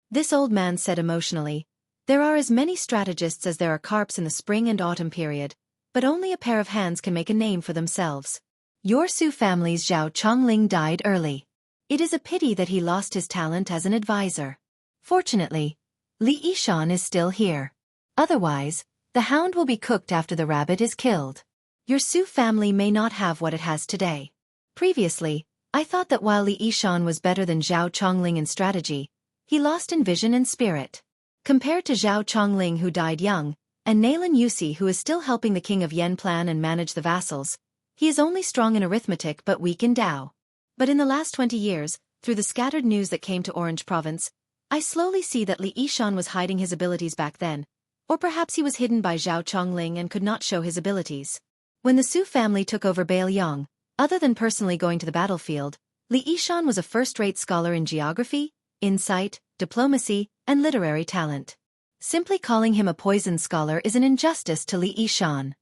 This old man said emotionally, "There are as many strategists as there are carps in the spring and autumn period, but only a pair of hands can make a name for themselves. Your Su family's Zhao Chongling died early. It is a pity that he lost his talent as an advisor. Fortunately, Li Yishan is still here. Otherwise, the hound will be cooked after the rabbit is killed. Your Su family may not have what it has today. Previously, I thought that while Li Yishan was better than Zhao Chongling in strategy, he lost in vision and spirit. Compared to Zhao Chongling who died young, and Nailan Yusi who is still helping the king of Yen plan and manage the vassals, he is only strong in arithmetic but weak in Dao. But in the last 20 years, through the scattered news that came to Orange Province, I slowly see that Li Yishan was hiding his abilities back then, or perhaps he was hidden by Zhao Chongling and could not show his abilities. When the Su family took over Bailiang, other than personally going to the battlefield, Li Yishan was a first-rate scholar in geography, insight, diplomacy, and literary talent. Simply calling him a poisoned scholar is an injustice to Li Yishan.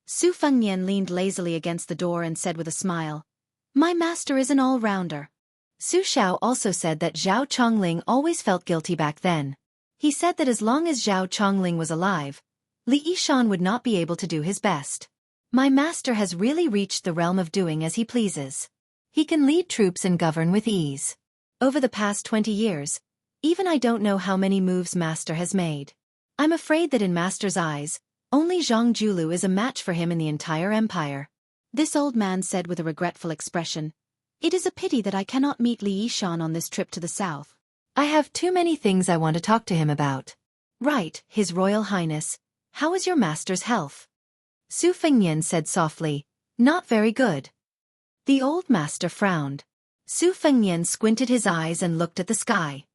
Su Fengnian leaned lazily against the door and said with a smile, "My master is an all-rounder." Su Xiao also said that Zhao Chongling always felt guilty back then. He said that as long as Zhao Chongling was alive, Li Yishan would not be able to do his best. My master has really reached the realm of doing as he pleases. He can lead troops and govern with ease. Over the past 20 years, even I don't know how many moves master has made. I'm afraid that in master's eyes, only Zhang Julu is a match for him in the entire empire. This old man said with a regretful expression, "It is a pity that I cannot meet Li Yishan on this trip to the south. I have too many things I want to talk to him about." "Right, His Royal Highness. How is your master's health?" Su Fengnian said softly, "Not very good." The old master frowned. Su Fengnian squinted his eyes and looked at the sky.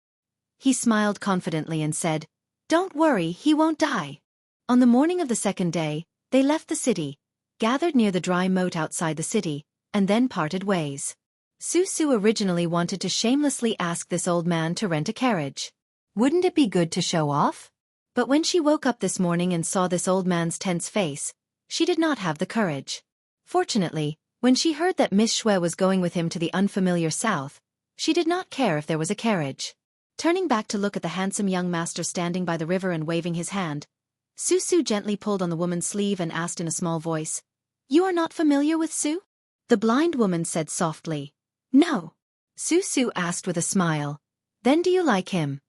He smiled confidently and said, "Don't worry, he won't die." On the morning of the second day, they left the city, gathered near the dry moat outside the city, and then parted ways. Su Su originally wanted to shamelessly ask this old man to rent a carriage. Wouldn't it be good to show off? But when she woke up this morning and saw this old man's tense face, she did not have the courage. Fortunately, when she heard that Miss Xue was going with him to the unfamiliar south, she did not care if there was a carriage. Turning back to look at the handsome young master standing by the river and waving his hand, Su Su gently pulled on the woman's sleeve and asked in a small voice, "You are not familiar with Su?" The blind woman said softly, "No." Su Su asked with a smile, "Then do you like him?"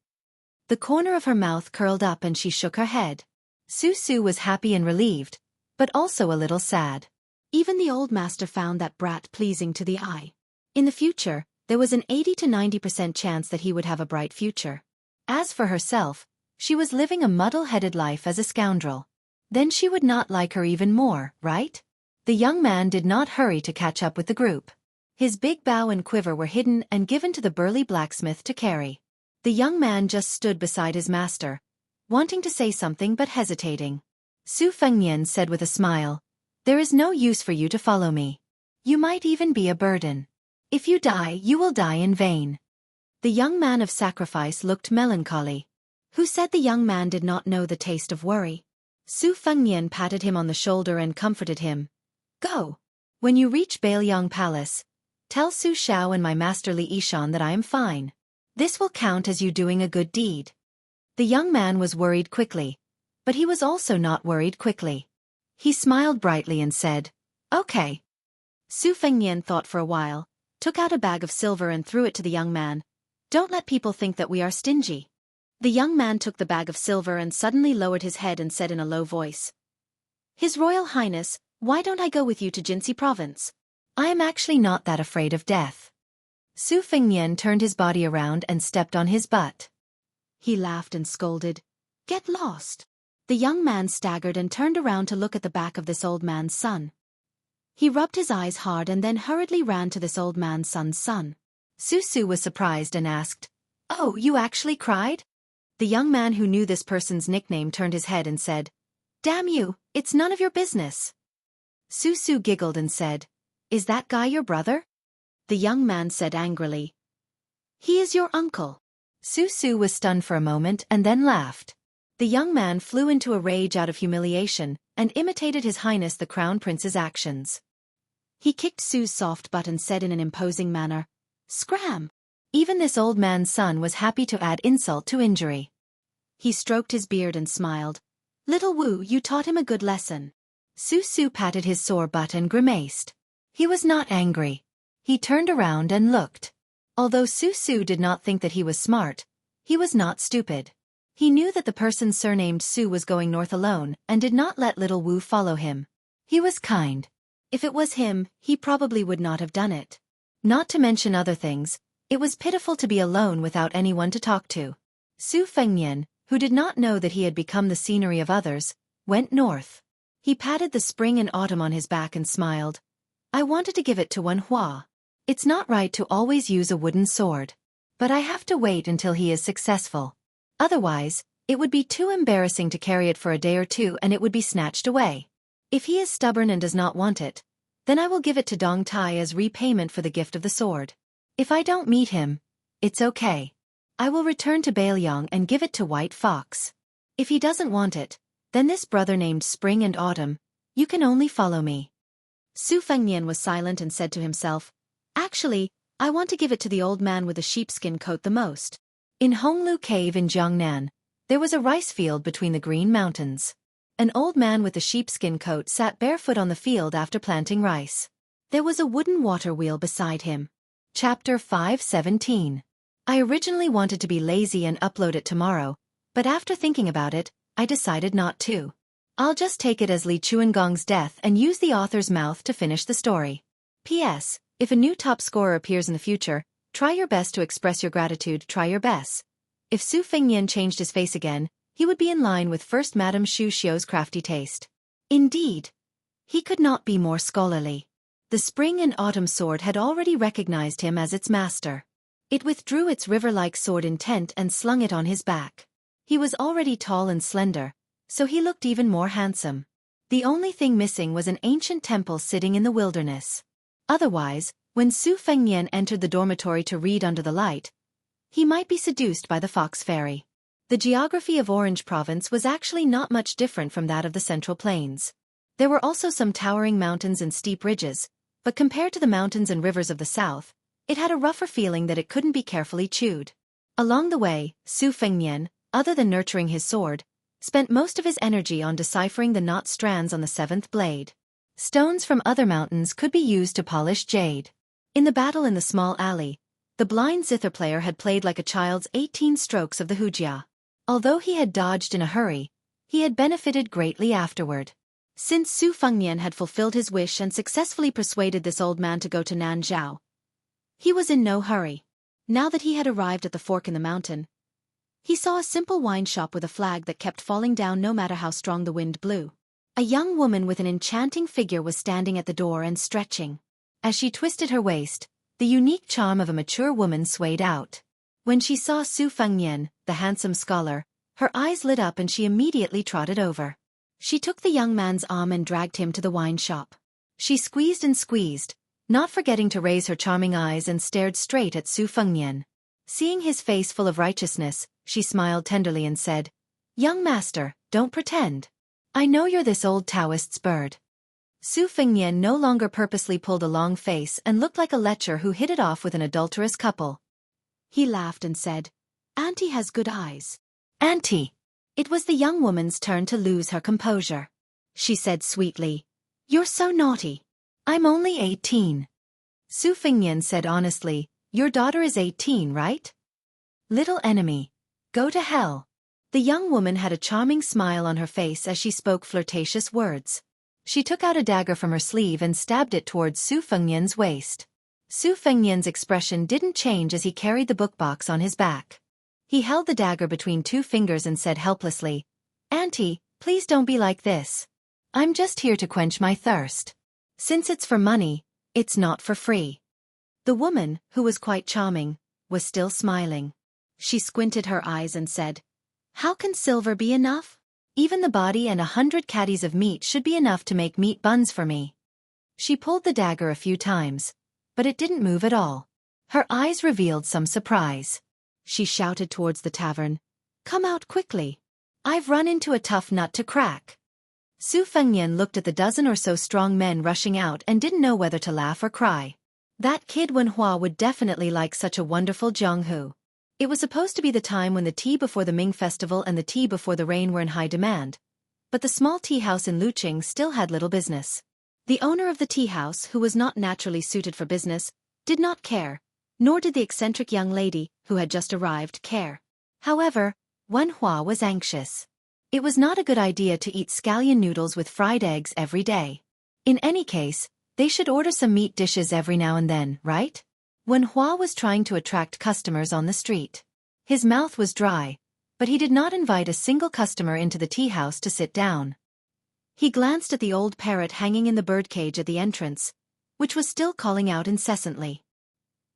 The corner of her mouth curled up and she shook her head. Su Su was happy and relieved, but also a little sad. Even the old master found that brat pleasing to the eye. In the future, there was an 80 to 90% chance that he would have a bright future. As for herself, she was living a muddle-headed life as a scoundrel. Then she would not like her even more, right? The young man did not hurry to catch up with the group. His big bow and quiver were hidden and given to the burly blacksmith to carry. The young man just stood beside his master, wanting to say something but hesitating. Su Fengnian said with a smile, "There is no use for you to follow me. You might even be a burden. If you die, you will die in vain." The young man of sacrifice looked melancholy. Who said the young man did not know the taste of worry? Su Fengnian patted him on the shoulder and comforted him. Go. When you reach Bailiang Palace, tell Su Xiao and my master Li Yishan that I am fine. This will count as you doing a good deed. The young man was worried quickly, but he was also not worried quickly. He smiled brightly and said, Okay. Su Fengnian thought for a while, took out a bag of silver and threw it to the young man. Don't let people think that we are stingy. The young man took the bag of silver and suddenly lowered his head and said in a low voice, His Royal Highness, why don't I go with you to Jinxi Province? I am actually not that afraid of death. Su Fengnian turned his body around and stepped on his butt. He laughed and scolded, Get lost. The young man staggered and turned around to look at the back of this old man's son. He rubbed his eyes hard and then hurriedly ran to this old man's son's son. Su was surprised and asked, Oh, you actually cried? The young man who knew this person's nickname turned his head and said, Damn you, it's none of your business. Su giggled and said, Is that guy your brother? The young man said angrily, He is your uncle. Su was stunned for a moment and then laughed. The young man flew into a rage out of humiliation and imitated His Highness the Crown Prince's actions. He kicked Su's soft butt and said in an imposing manner, Scram! Even this old man's son was happy to add insult to injury. He stroked his beard and smiled. Little Wu, you taught him a good lesson. Su patted his sore butt and grimaced. He was not angry. He turned around and looked. Although Su did not think that he was smart, he was not stupid. He knew that the person surnamed Su was going north alone and did not let little Wu follow him. He was kind. If it was him, he probably would not have done it. Not to mention other things, it was pitiful to be alone without anyone to talk to. Su Fengnian, who did not know that he had become the scenery of others, went north. He patted the spring and autumn on his back and smiled. I wanted to give it to Wen Hua. It's not right to always use a wooden sword. But I have to wait until he is successful. Otherwise, it would be too embarrassing to carry it for a day or two and it would be snatched away. If he is stubborn and does not want it, then I will give it to Dong Tai as repayment for the gift of the sword. If I don't meet him, it's okay. I will return to Bailiang and give it to White Fox. If he doesn't want it, then this brother named Spring and Autumn, you can only follow me. Su Fengnian was silent and said to himself, Actually, I want to give it to the old man with the sheepskin coat the most. In Honglu Cave in Jiangnan, there was a rice field between the green mountains. An old man with the sheepskin coat sat barefoot on the field after planting rice. There was a wooden water wheel beside him. Chapter 5:17. I originally wanted to be lazy and upload it tomorrow, but after thinking about it, I decided not to. I'll just take it as Li Chuangong's death and use the author's mouth to finish the story. P.S. If a new top scorer appears in the future, try your best to express your gratitude, try your best. If Su Fengnian changed his face again, he would be in line with First Madame Xu Xiu's crafty taste. Indeed. He could not be more scholarly. The spring and autumn sword had already recognized him as its master. It withdrew its river-like sword intent and slung it on his back. He was already tall and slender, so he looked even more handsome. The only thing missing was an ancient temple sitting in the wilderness. Otherwise, when Su Fengnian entered the dormitory to read under the light, he might be seduced by the fox fairy. The geography of Orange Province was actually not much different from that of the Central Plains. There were also some towering mountains and steep ridges, but compared to the mountains and rivers of the south, it had a rougher feeling that it couldn't be carefully chewed. Along the way, Su Fengnian, other than nurturing his sword, spent most of his energy on deciphering the knot strands on the seventh blade. Stones from other mountains could be used to polish jade. In the battle in the small alley, the blind zither player had played like a child's 18 strokes of the hujia. Although he had dodged in a hurry, he had benefited greatly afterward. Since Su Fengnian had fulfilled his wish and successfully persuaded this old man to go to Nanzhao, he was in no hurry. Now that he had arrived at the fork in the mountain, he saw a simple wine shop with a flag that kept falling down no matter how strong the wind blew. A young woman with an enchanting figure was standing at the door and stretching. As she twisted her waist, the unique charm of a mature woman swayed out. When she saw Su Fengnian, the handsome scholar, her eyes lit up and she immediately trotted over. She took the young man's arm and dragged him to the wine shop. She squeezed and squeezed, not forgetting to raise her charming eyes and stared straight at Su Fengnian. Seeing his face full of righteousness, she smiled tenderly and said, "Young master, don't pretend. I know you're this old Taoist's bird." Su Fengnian no longer purposely pulled a long face and looked like a lecher who hit it off with an adulterous couple. He laughed and said, "Auntie has good eyes." "Auntie." It was the young woman's turn to lose her composure. She said sweetly, "You're so naughty. I'm only 18. Su Fengnian said honestly, "Your daughter is 18, right?" "Little enemy. Go to hell." The young woman had a charming smile on her face as she spoke flirtatious words. She took out a dagger from her sleeve and stabbed it towards Su Fengnian's waist. Su Fengnian's expression didn't change as he carried the book box on his back. He held the dagger between two fingers and said helplessly, "Auntie, please don't be like this. I'm just here to quench my thirst. Since it's for money, it's not for free." The woman, who was quite charming, was still smiling. She squinted her eyes and said, "How can silver be enough? Even the body and 100 caddies of meat should be enough to make meat buns for me." She pulled the dagger a few times, but it didn't move at all. Her eyes revealed some surprise. She shouted towards the tavern, "Come out quickly. I've run into a tough nut to crack." Su Fengnian looked at the dozen or so strong men rushing out and didn't know whether to laugh or cry. That kid Wenhua would definitely like such a wonderful Jianghu. It was supposed to be the time when the tea before the Ming festival and the tea before the rain were in high demand, but the small tea house in Luqing still had little business. The owner of the tea house, who was not naturally suited for business, did not care, nor did the eccentric young lady, who had just arrived, care. However, Wenhua was anxious. It was not a good idea to eat scallion noodles with fried eggs every day. In any case, they should order some meat dishes every now and then, right? Wenhua was trying to attract customers on the street. His mouth was dry, but he did not invite a single customer into the tea house to sit down. He glanced at the old parrot hanging in the birdcage at the entrance, which was still calling out incessantly.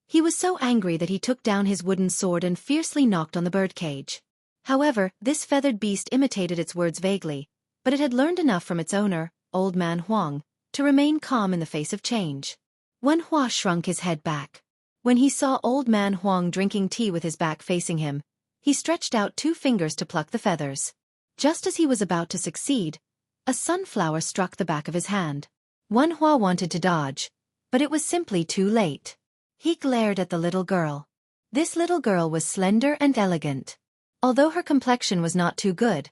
He was so angry that he took down his wooden sword and fiercely knocked on the birdcage. However, this feathered beast imitated its words vaguely, but it had learned enough from its owner, Old Man Huang, to remain calm in the face of change. Wenhua shrunk his head back. When he saw Old Man Huang drinking tea with his back facing him, he stretched out 2 fingers to pluck the feathers. Just as he was about to succeed, a sunflower struck the back of his hand. Wenhua wanted to dodge, but it was simply too late. He glared at the little girl. This little girl was slender and elegant. Although her complexion was not too good,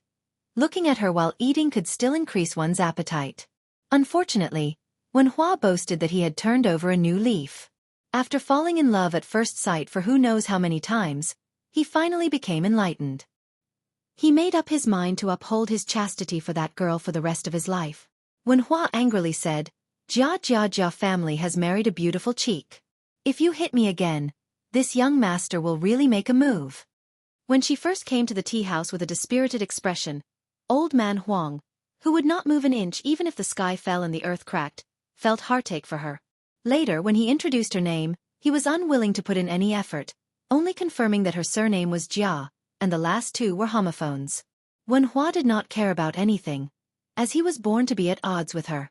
looking at her while eating could still increase one's appetite. Unfortunately, Wenhua boasted that he had turned over a new leaf. After falling in love at first sight for who knows how many times, he finally became enlightened. He made up his mind to uphold his chastity for that girl for the rest of his life. Wenhua angrily said, Jia family has married a beautiful cheek. If you hit me again, this young master will really make a move." When she first came to the tea house with a dispirited expression, Old Man Huang, who would not move an inch even if the sky fell and the earth cracked, felt heartache for her. Later, when he introduced her name, he was unwilling to put in any effort, only confirming that her surname was Jia, and the last 2 were homophones. Wenhua did not care about anything, as he was born to be at odds with her.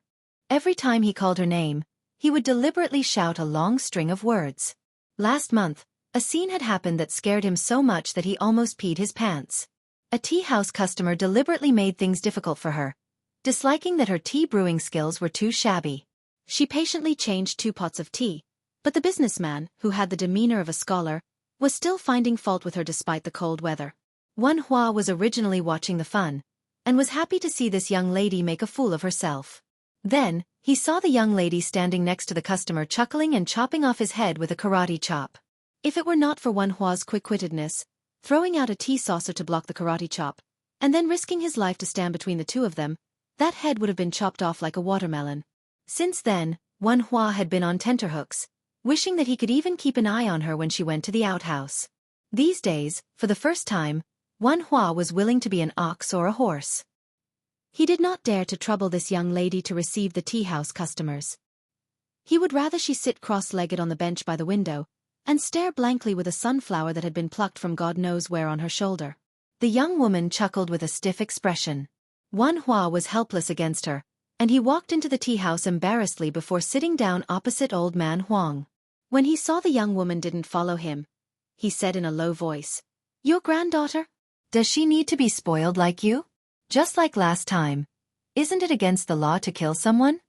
Every time he called her name, he would deliberately shout a long string of words. Last month, a scene had happened that scared him so much that he almost peed his pants. A tea house customer deliberately made things difficult for her, disliking that her tea brewing skills were too shabby. She patiently changed 2 pots of tea, but the businessman, who had the demeanor of a scholar, was still finding fault with her despite the cold weather. Wenhua was originally watching the fun, and was happy to see this young lady make a fool of herself. Then, he saw the young lady standing next to the customer chuckling and chopping off his head with a karate chop. If it were not for Wenhua's quick-wittedness, throwing out a tea saucer to block the karate chop, and then risking his life to stand between the 2 of them, that head would have been chopped off like a watermelon. Since then, Wenhua had been on tenterhooks, wishing that he could even keep an eye on her when she went to the outhouse. These days, for the first time, Wenhua was willing to be an ox or a horse. He did not dare to trouble this young lady to receive the tea house customers. He would rather she sit cross-legged on the bench by the window, and stare blankly with a sunflower that had been plucked from God knows where on her shoulder. The young woman chuckled with a stiff expression. Wenhua was helpless against her, and he walked into the tea house embarrassedly before sitting down opposite Old Man Huang. When he saw the young woman didn't follow him, he said in a low voice. Your granddaughter?
Does she need to be spoiled like you? Just like last time. Isn't it against the law to kill someone?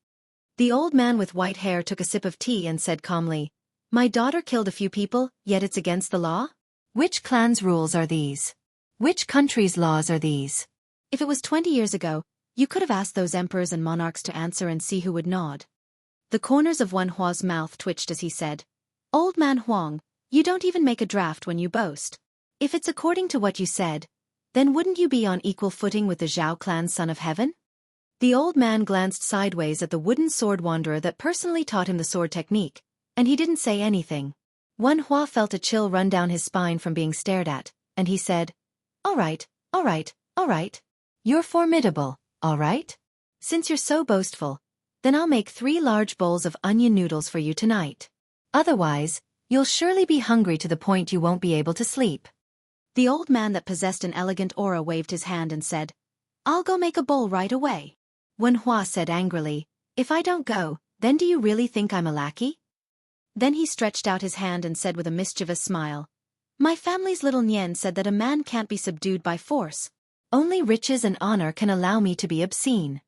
The old man with white hair took a sip of tea and said calmly, My daughter killed a few people, yet it's against the law?
Which clan's rules are these? Which country's laws are these?
If it was 20 years ago, you could have asked those emperors and monarchs to answer and see who would nod. The corners of Wen Hua's mouth twitched as he said, Old man Huang, you don't even make a draft when you boast. If it's according to what you said, then wouldn't you be on equal footing with the Zhao clan's son of heaven? The old man glanced sideways at the wooden sword wanderer that personally taught him the sword technique, and he didn't say anything. Wen Hua felt a chill run down his spine from being stared at, and he said, All right, all right, all right.
You're formidable, all right?
Since you're so boastful, then I'll make 3 large bowls of onion noodles for you tonight.
Otherwise, you'll surely be hungry to the point you won't be able to sleep.
The old man that possessed an elegant aura waved his hand and said, I'll go make a bowl right away. Wen Hua said angrily, If I don't go, then do you really think I'm a lackey? Then he stretched out his hand and said with a mischievous smile, My family's little Nian said that a man can't be subdued by force.
Only riches and honor can allow me to be obscene.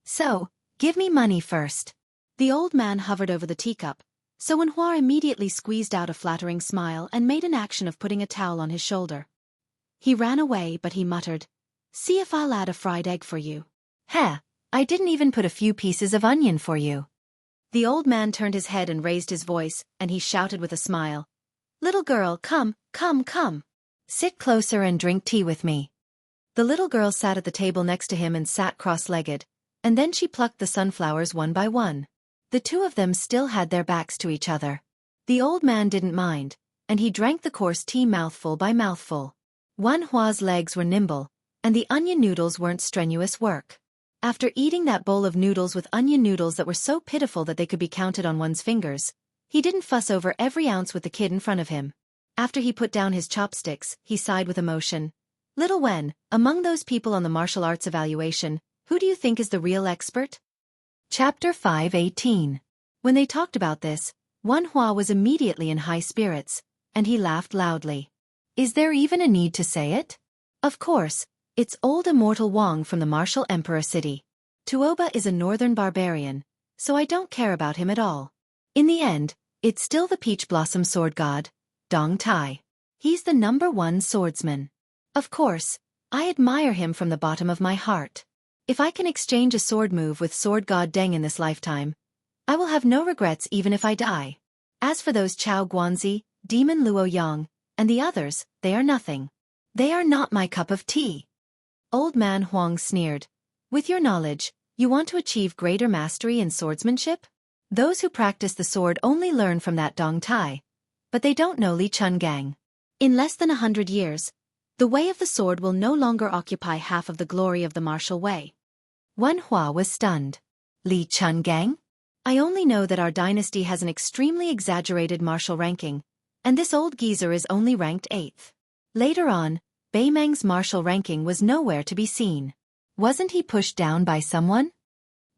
So, give me money first.
The old man hovered over the teacup, so Wen Hua immediately squeezed out a flattering smile and made an action of putting a towel on his shoulder. He ran away, but he muttered, See if I'll add a fried egg for you.
Heh, I didn't even put a few pieces of onion for you.
The old man turned his head and raised his voice, and he shouted with a smile, Little girl, come, come, come.
Sit closer and drink tea with me.
The little girl sat at the table next to him and sat cross-legged, and then she plucked the sunflowers one by one. The two of them still had their backs to each other. The old man didn't mind, and he drank the coarse tea mouthful by mouthful. Wen Hua's legs were nimble, and the onion noodles weren't strenuous work. After eating that bowl of noodles with onion noodles that were so pitiful that they could be counted on one's fingers, he didn't fuss over every ounce with the kid in front of him. After he put down his chopsticks, he sighed with emotion. Little Wen, among those people on the martial arts evaluation, who do you think is the real expert?
Chapter 5:18.
When they talked about this, Wen Hua was immediately in high spirits, and he laughed loudly.
Is there even a need to say it?
Of course, it's old Immortal Wang from the Martial Emperor City. Tuoba is a northern barbarian, so I don't care about him at all. In the end, it's still the Peach Blossom Sword God, Dong Tai. He's the #1 swordsman. Of course, I admire him from the bottom of my heart. If I can exchange a sword move with Sword God Deng in this lifetime, I will have no regrets even if I die. As for those Chao Guanzi, Demon Luo Yang, and the others, they are nothing. They are not my cup of tea. Old man Huang sneered. With your knowledge, you want to achieve greater mastery in swordsmanship? Those who practice the sword only learn from that Dong Tai, but they don't know Li Chun Gang. In less than 100 years, the way of the sword will no longer occupy half of the glory of the martial way.
Wen Hua was stunned. Li Chun Gang?
I only know that our dynasty has an extremely exaggerated martial ranking, and this old geezer is only ranked 8th. Later on, Bei Meng's martial ranking was nowhere to be seen.
Wasn't he pushed down by someone?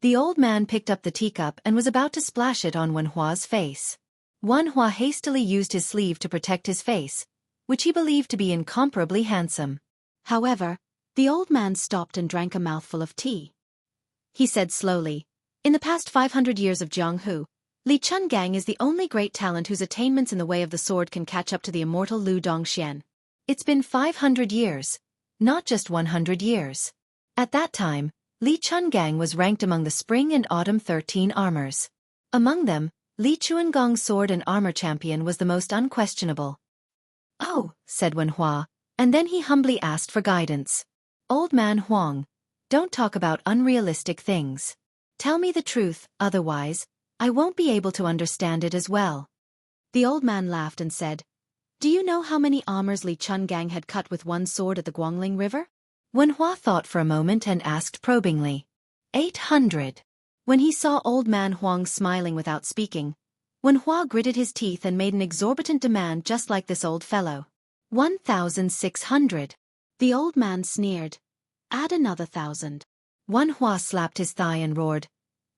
The old man picked up the teacup and was about to splash it on Wen Hua's face. Wen Hua hastily used his sleeve to protect his face, which he believed to be incomparably handsome. However, the old man stopped and drank a mouthful of tea. He said slowly, In the past 500 years of Jianghu, Li Chun Gang is the only great talent whose attainments in the way of the sword can catch up to the immortal Lu Dongxian. It's been 500 years, not just 100 years. At that time, Li Chun Gang was ranked among the Spring and Autumn 13 armors. Among them, Li Chuangong's sword and armor champion was the most unquestionable. Oh, said Wen Hua, and then he humbly asked for guidance. Old man Huang, don't talk about unrealistic things. Tell me the truth, otherwise, I won't be able to understand it as well. The old man laughed and said, Do you know how many armors Li Chun Gang had cut with one sword at the Guangling River? Wen Hua thought for a moment and asked probingly. 800. When he saw old man Huang smiling without speaking, Wen Hua gritted his teeth and made an exorbitant demand just like this old fellow. 1,600. The old man sneered. Add another 1,000. Wen Hua slapped his thigh and roared.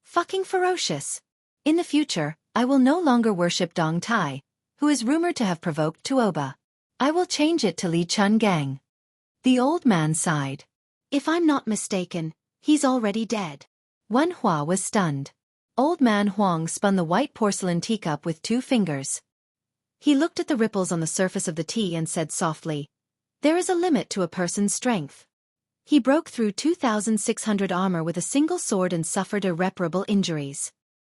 Fucking ferocious. In the future, I will no longer worship Dong Tai, who is rumored to have provoked Tuoba.
I will change it to Li Chungang. The old man sighed.
If I'm not mistaken, he's already dead.
Wan Hua was stunned. Old man Huang spun the white porcelain teacup with 2 fingers.
He looked at the ripples on the surface of the tea and said softly, "There is a limit to a person's strength." He broke through 2,600 armor with a single sword and suffered irreparable injuries.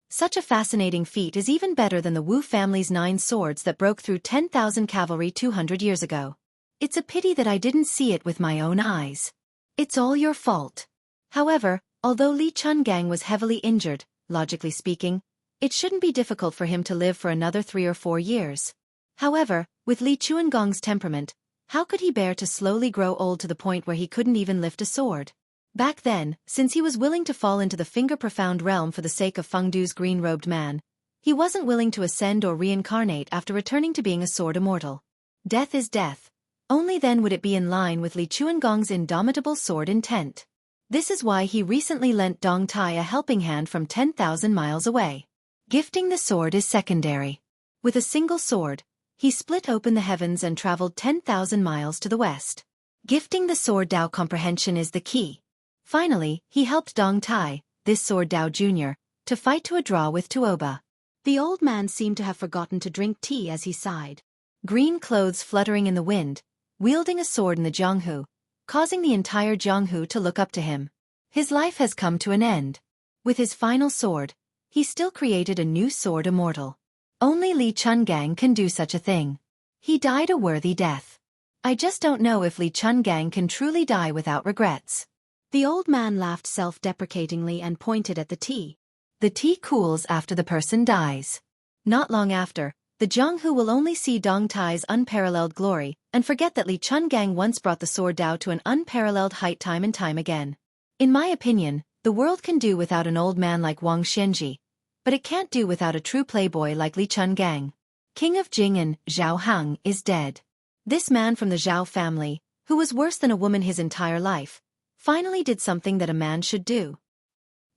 Such a fascinating feat is even better than the Wu family's 9 swords that broke through 10,000 cavalry 200 years ago. It's a pity that I didn't see it with my own eyes. It's all your fault. However, although Li Chungang was heavily injured, logically speaking, it shouldn't be difficult for him to live for another 3 or 4 years. However, with Li Chuangong's temperament, how could he bear to slowly grow old to the point where he couldn't even lift a sword? Back then, since he was willing to fall into the finger-profound realm for the sake of Fengdu's green-robed man, he wasn't willing to ascend or reincarnate after returning to being a sword immortal. Death is death. Only then would it be in line with Li Chuangong's indomitable sword intent. This is why he recently lent Dong Tai a helping hand from 10,000 miles away. Gifting the sword is secondary. With a single sword, he split open the heavens and traveled 10,000 miles to the west. Gifting the sword Dao comprehension is the key. Finally, he helped Dong Tai, this sword Dao Jr., to fight to a draw with Tuoba. The old man seemed to have forgotten to drink tea as he sighed. Green clothes fluttering in the wind, wielding a sword in the Jianghu, causing the entire Jianghu to look up to him. His life has come to an end. With his final sword, he still created a new sword immortal. Only Li Chungang can do such a thing. He died a worthy death. I just don't know if Li Chungang can truly die without regrets. The old man laughed self-deprecatingly and pointed at the tea. The tea cools after the person dies. Not long after, the Jianghu will only see Dong Tai's unparalleled glory and forget that Li Chungang once brought the sword Dao to an unparalleled height time and time again. In my opinion, the world can do without an old man like Wang Xianxia, but it can't do without a true playboy like Li Chungang. King of Jing and Zhao Hang is dead. This man from the Zhao family, who was worse than a woman his entire life, finally did something that a man should do.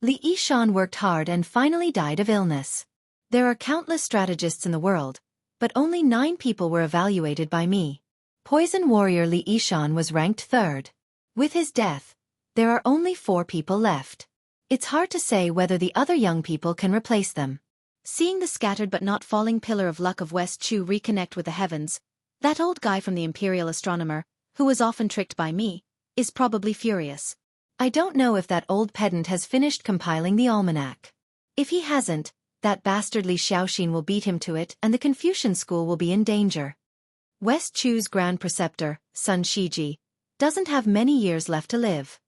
Li Yishan worked hard and finally died of illness. There are countless strategists in the world, but only 9 people were evaluated by me. Poison warrior Li Yishan was ranked 3rd. With his death, there are only 4 people left. It's hard to say whether the other young people can replace them. Seeing the scattered but not falling pillar of luck of West Chu reconnect with the heavens, that old guy from the Imperial Astronomer, who was often tricked by me, is probably furious. I don't know if that old pedant has finished compiling the almanac. If he hasn't, that bastardly Xiaoxin will beat him to it and the Confucian school will be in danger. West Chu's Grand Preceptor, Sun Shiji, doesn't have many years left to live.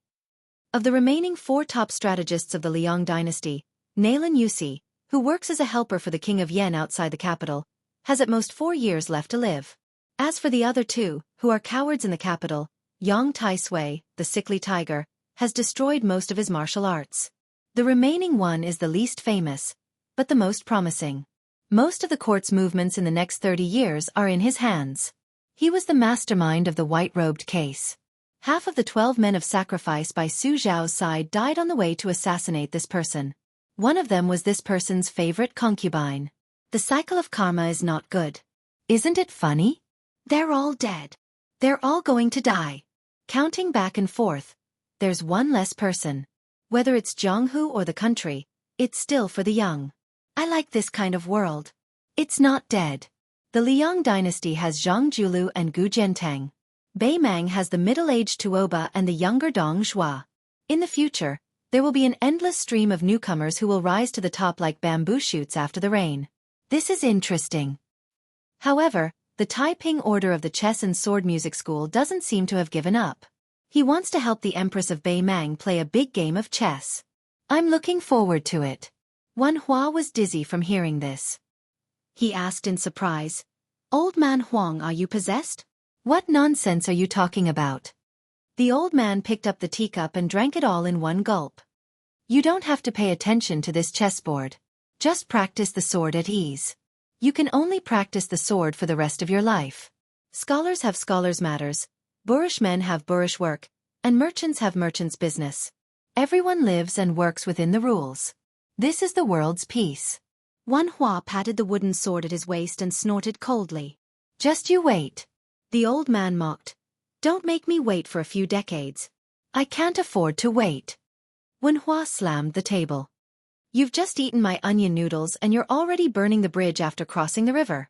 Of the remaining 4 top strategists of the Liang dynasty, Nailan Yusi, who works as a helper for the king of Yen outside the capital, has at most 4 years left to live. As for the other 2, who are cowards in the capital, Yang Tai-sui, the sickly tiger, has destroyed most of his martial arts. The remaining one is the least famous, but the most promising. Most of the court's movements in the next 30 years are in his hands. He was the mastermind of the white-robed case. Half of the 12 men of sacrifice by Su Zhao's side died on the way to assassinate this person. One of them was this person's favorite concubine. The cycle of karma is not good. Isn't it funny? They're all dead. They're all going to die. Counting back and forth, there's one less person. Whether it's Jianghu or the country, it's still for the young. I like this kind of world. It's not dead. The Liang dynasty has Zhang Julu and Gu Zhentang. Bei Mang has the middle-aged Tuoba and the younger Dong Zhua. In the future, there will be an endless stream of newcomers who will rise to the top like bamboo shoots after the rain. This is interesting. However, the Taiping Order of the Chess and Sword Music School doesn't seem to have given up. He wants to help the Empress of Bei Mang play a big game of chess. I'm looking forward to it. Wan Hua was dizzy from hearing this. He asked in surprise, "Old man Huang, are you possessed? What nonsense are you talking about?" The old man picked up the teacup and drank it all in one gulp. You don't have to pay attention to this chessboard. Just practice the sword at ease. You can only practice the sword for the rest of your life. Scholars have scholars' matters, boorish men have boorish work, and merchants have merchants' business. Everyone lives and works within the rules. This is the world's peace. Wan Hua patted the wooden sword at his waist and snorted coldly. Just you wait. The old man mocked. Don't make me wait for a few decades.
I can't afford to wait.
Wenhua slammed the table. You've just eaten my onion noodles and you're already burning the bridge after crossing the river.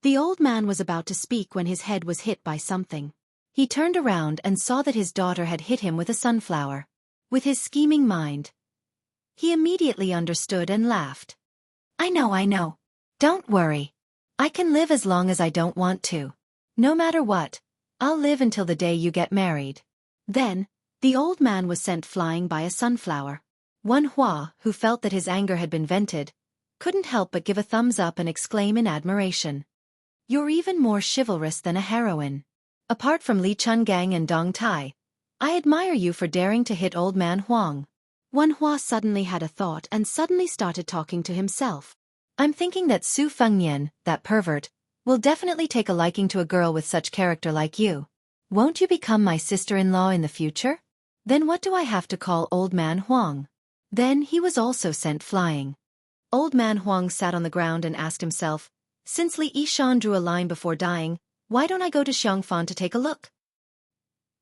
The old man was about to speak when his head was hit by something. He turned around and saw that his daughter had hit him with a sunflower. With his scheming mind, he immediately understood and laughed.
I know. Don't worry. I can live as long as I don't want to. No matter what, I'll live until the day you get married.
Then, the old man was sent flying by a sunflower. Wenhua, who felt that his anger had been vented, couldn't help but give a thumbs up and exclaim in admiration. You're even more chivalrous than a heroine. Apart from Li Chungang and Dong Tai, I admire you for daring to hit old man Huang. Wenhua suddenly had a thought and suddenly started talking to himself.
I'm thinking that Su Fengnian, that pervert, will definitely take a liking to a girl with such character like you. Won't you become my sister-in-law in the future? Then what do I have to call old man Huang?
Then he was also sent flying. Old man Huang sat on the ground and asked himself, since Li Yishan drew a line before dying, why don't I go to Xiangfan to take a look?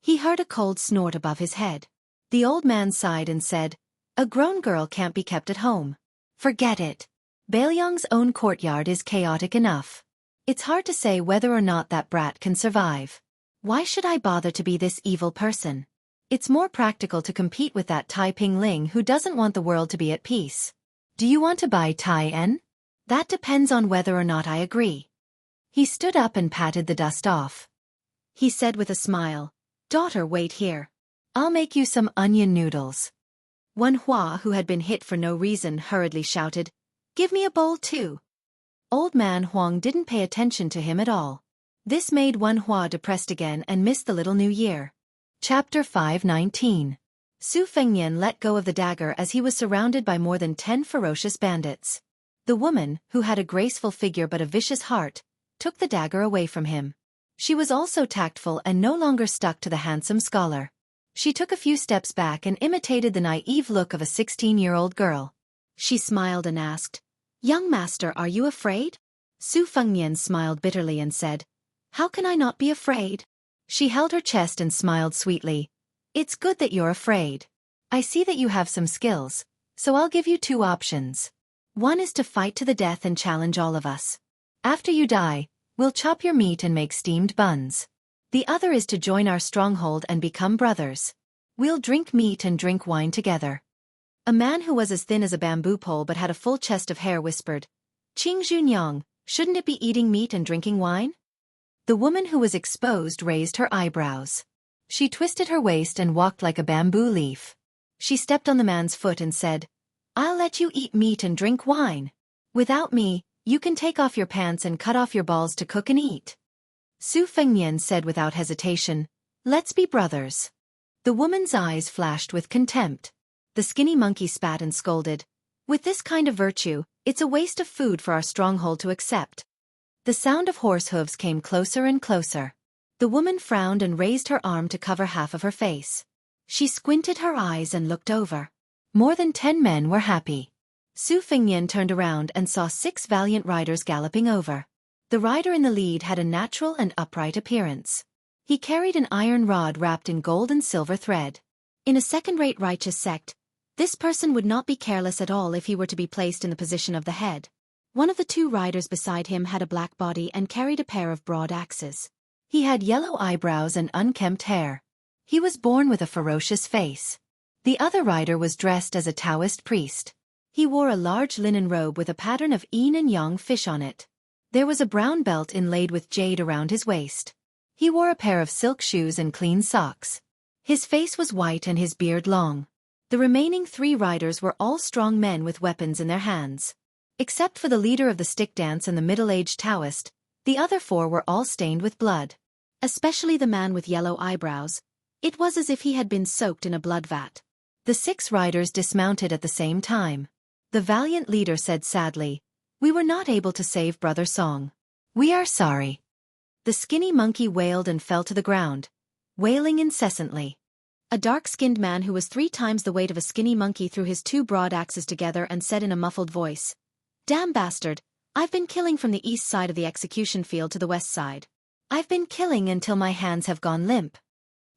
He heard a cold snort above his head. The old man sighed and said, a grown girl can't be kept at home. Forget it. Bailiang's own courtyard is chaotic enough. It's hard to say whether or not that brat can survive. Why should I bother to be this evil person? It's more practical to compete with that Tai Ping Ling who doesn't want the world to be at peace.
Do you want to buy Tai En?
That depends on whether or not I agree.
He stood up and patted the dust off.
He said with a smile, daughter, wait here.
I'll make you some onion noodles.
Wenhua, who had been hit for no reason, hurriedly shouted, give me a bowl too. Old man Huang didn't pay attention to him at all. This made Wenhua depressed again and missed the little new year.
Chapter 519.
Su Fengnian let go of the dagger as he was surrounded by more than 10 ferocious bandits. The woman, who had a graceful figure but a vicious heart, took the dagger away from him. She was also tactful and no longer stuck to the handsome scholar. She took a few steps back and imitated the naive look of a 16-year-old girl. She smiled and asked, young master, are you afraid? Su Fengnian smiled bitterly and said, how can I not be afraid?
She held her chest and smiled sweetly. It's good that you're afraid. I see that you have some skills, so I'll give you 2 options.
One is to fight to the death and challenge all of us.
After you die, we'll chop your meat and make steamed buns.
The other is to join our stronghold and become brothers. We'll drink meat and drink wine together. A man who was as thin as a bamboo pole but had a full chest of hair whispered, Qing Junyang, shouldn't it be eating meat and drinking wine?
The woman who was exposed raised her eyebrows. She twisted her waist and walked like a bamboo leaf.
She stepped on the man's foot and said, I'll let you eat meat and drink wine. Without me, you can take off your pants and cut off your balls to cook and eat. Su Fengnian said without hesitation, let's be brothers. The woman's eyes flashed with contempt. The skinny monkey spat and scolded, with this kind of virtue, it's a waste of food for our stronghold to accept. The sound of horse hooves came closer and closer. The woman frowned and raised her arm to cover half of her face. She squinted her eyes and looked over.
More than 10 men were happy.
Su Fengnian turned around and saw 6 valiant riders galloping over. The rider in the lead had a natural and upright appearance. He carried an iron rod wrapped in gold and silver thread. In a second-rate righteous sect, this person would not be careless at all if he were to be placed in the position of the head. One of the 2 riders beside him had a black body and carried a pair of broad axes.
He had yellow eyebrows and unkempt hair. He was born with a ferocious face. The other rider was dressed as a Taoist priest.
He wore a large linen robe with a pattern of yin and yang fish on it. There was a brown belt inlaid with jade around his waist.
He wore a pair of silk shoes and clean socks.
His face was white and his beard long. The remaining 3 riders were all strong men with weapons in their hands. Except for the leader of the stick dance and the middle-aged Taoist, the other 4 were all stained with blood. Especially the man with yellow eyebrows. It was as if he had been soaked in a blood vat. The 6 riders dismounted at the same time. The valiant leader said sadly, we were not able to save Brother Song.
We are sorry.
The skinny monkey wailed and fell to the ground, wailing incessantly. A dark-skinned man who was 3 times the weight of a skinny monkey threw his 2 broad axes together and said in a muffled voice, damn bastard, I've been killing from the east side of the execution field to the west side.
I've been killing until my hands have gone limp.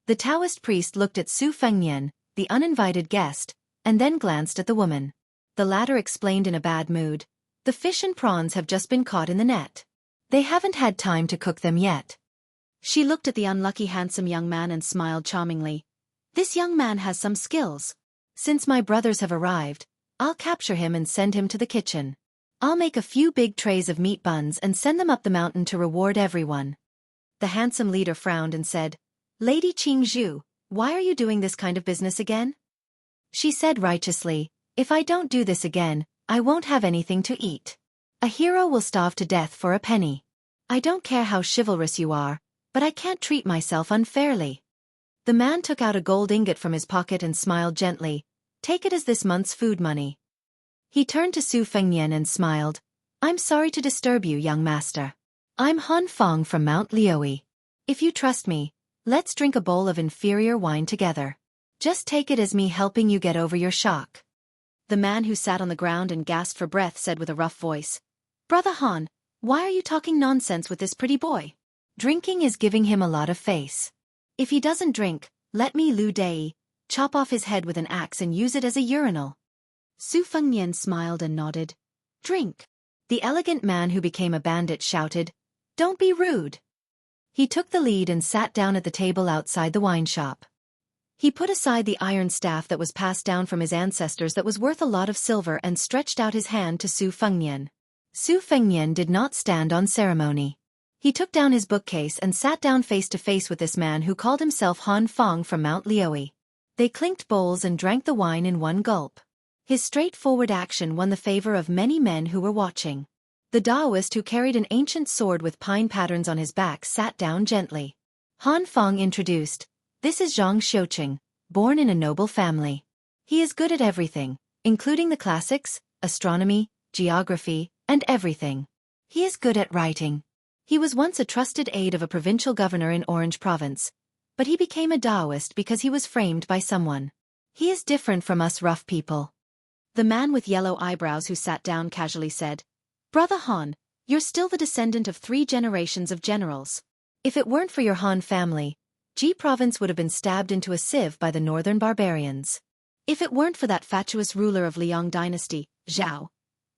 The Taoist priest looked at Su Fengnian, the uninvited guest, and then glanced at the woman. The latter explained in a bad mood, "The fish and prawns have just been caught in the net. They haven't had time to cook them yet."
She looked at the unlucky handsome young man and smiled charmingly. This young man has some skills.
Since my brothers have arrived, I'll capture him and send him to the kitchen. I'll make a few big trays of meat buns and send them up the mountain to reward everyone.
The handsome leader frowned and said, "Lady Qingzhu, why are you doing this kind of business again?"
She said righteously, "If I don't do this again, I won't have anything to eat. A hero will starve to death for a penny. I don't care how chivalrous you are, but I can't treat myself unfairly." The man took out a gold ingot from his pocket and smiled gently, "Take it as this month's food money." He turned to Su Fengnian and smiled, "I'm sorry to disturb you, young master. I'm Han Fong from Mount Liui. If you trust me, let's drink a bowl of inferior wine together. Just take it as me helping you get over your shock."
The man who sat on the ground and gasped for breath said with a rough voice, "Brother Han, why are you talking nonsense with this pretty boy?
Drinking is giving him a lot of face.
If he doesn't drink, let me Lu Dei chop off his head with an axe and use it as a urinal." Su Fengnian smiled and nodded. "Drink."
The elegant man who became a bandit shouted, "Don't be rude." He took the lead and sat down at the table outside the wine shop. He put aside the iron staff that was passed down from his ancestors that was worth a lot of silver and stretched out his hand to Su Fengnian. Su Fengnian did not stand on ceremony. He took down his bookcase and sat down face to face with this man who called himself Han Fong from Mount Liui. They clinked bowls and drank the wine in one gulp. His straightforward action won the favor of many men who were watching. The Taoist who carried an ancient sword with pine patterns on his back sat down gently. Han Fong introduced, "This is Zhang Xiuqing, born in a noble family. He is good at everything, including the classics, astronomy, geography, and everything. He is good at writing. He was once a trusted aide of a provincial governor in Orange Province, but he became a Taoist because he was framed by someone. He is different from us rough people."
The man with yellow eyebrows who sat down casually said, "Brother Han, you're still the descendant of 3 generations of generals.
If it weren't for your Han family, Ji Province would have been stabbed into a sieve by the northern barbarians.
If it weren't for that fatuous ruler of Liang dynasty, Zhao,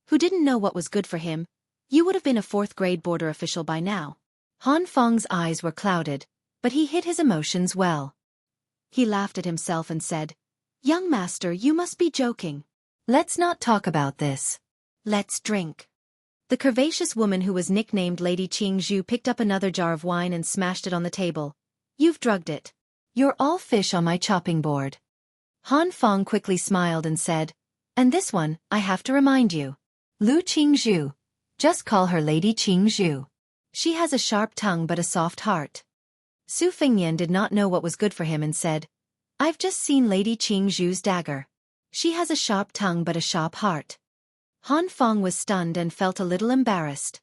who didn't know what was good for him, you would have been a 4th-grade border official by now."
Han Fong's eyes were clouded, but he hid his emotions well.
He laughed at himself and said, "Young master, you must be joking.
Let's not talk about this.
Let's drink." The curvaceous woman who was nicknamed Lady Qingzhu picked up another jar of wine and smashed it on the table. "You've drugged it."
"You're all fish on my chopping board." Han Fong quickly smiled and said, "And this one, I have to remind you. Lu Qingzhu. Just call her Lady Qingzhu. She has a sharp tongue but a soft heart." Su Fengnian did not know what was good for him and said, "I've just seen Lady Qingzhu's dagger. She has a sharp tongue but a sharp heart." Han Fong was stunned and felt a little embarrassed.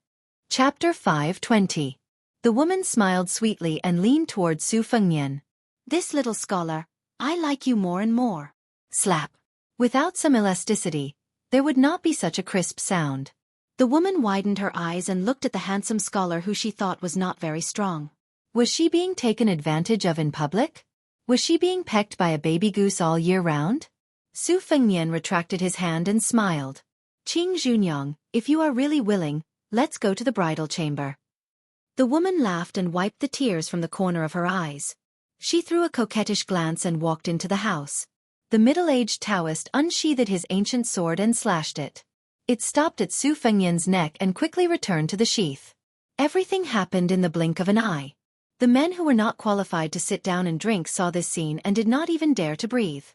Chapter 520. The woman smiled sweetly and leaned toward Su Fengnian.
"This little scholar, I like you more and more."
Slap. Without some elasticity, there would not be such a crisp sound.
The woman widened her eyes and looked at the handsome scholar who she thought was not very strong.
Was she being taken advantage of in public? Was she being pecked by a baby goose all year round? Su Fengnian retracted his hand and smiled. "Qing Junyang, if you are really willing, let's go to the bridal chamber."
The woman laughed and wiped the tears from the corner of her eyes.
She threw a coquettish glance and walked into the house. The middle-aged Taoist unsheathed his ancient sword and slashed it. It stopped at Su Fengnian's neck and quickly returned to the sheath. Everything happened in the blink of an eye. The men who were not qualified to sit down and drink saw this scene and did not even dare to breathe.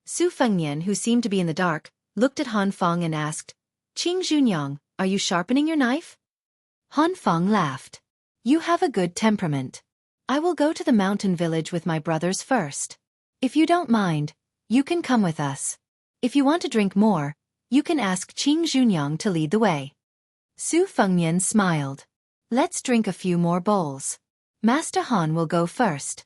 Su Fengnian, who seemed to be in the dark, looked at Han Fong and asked, "Qing Junyang, are you sharpening your knife?" Han Fong laughed. "You have a good temperament. I will go to the mountain village with my brothers first. If you don't mind, you can come with us. If you want to drink more, you can ask Qing Junyang to lead the way." Su Fengnian smiled. "Let's drink a few more bowls. Master Han will go first."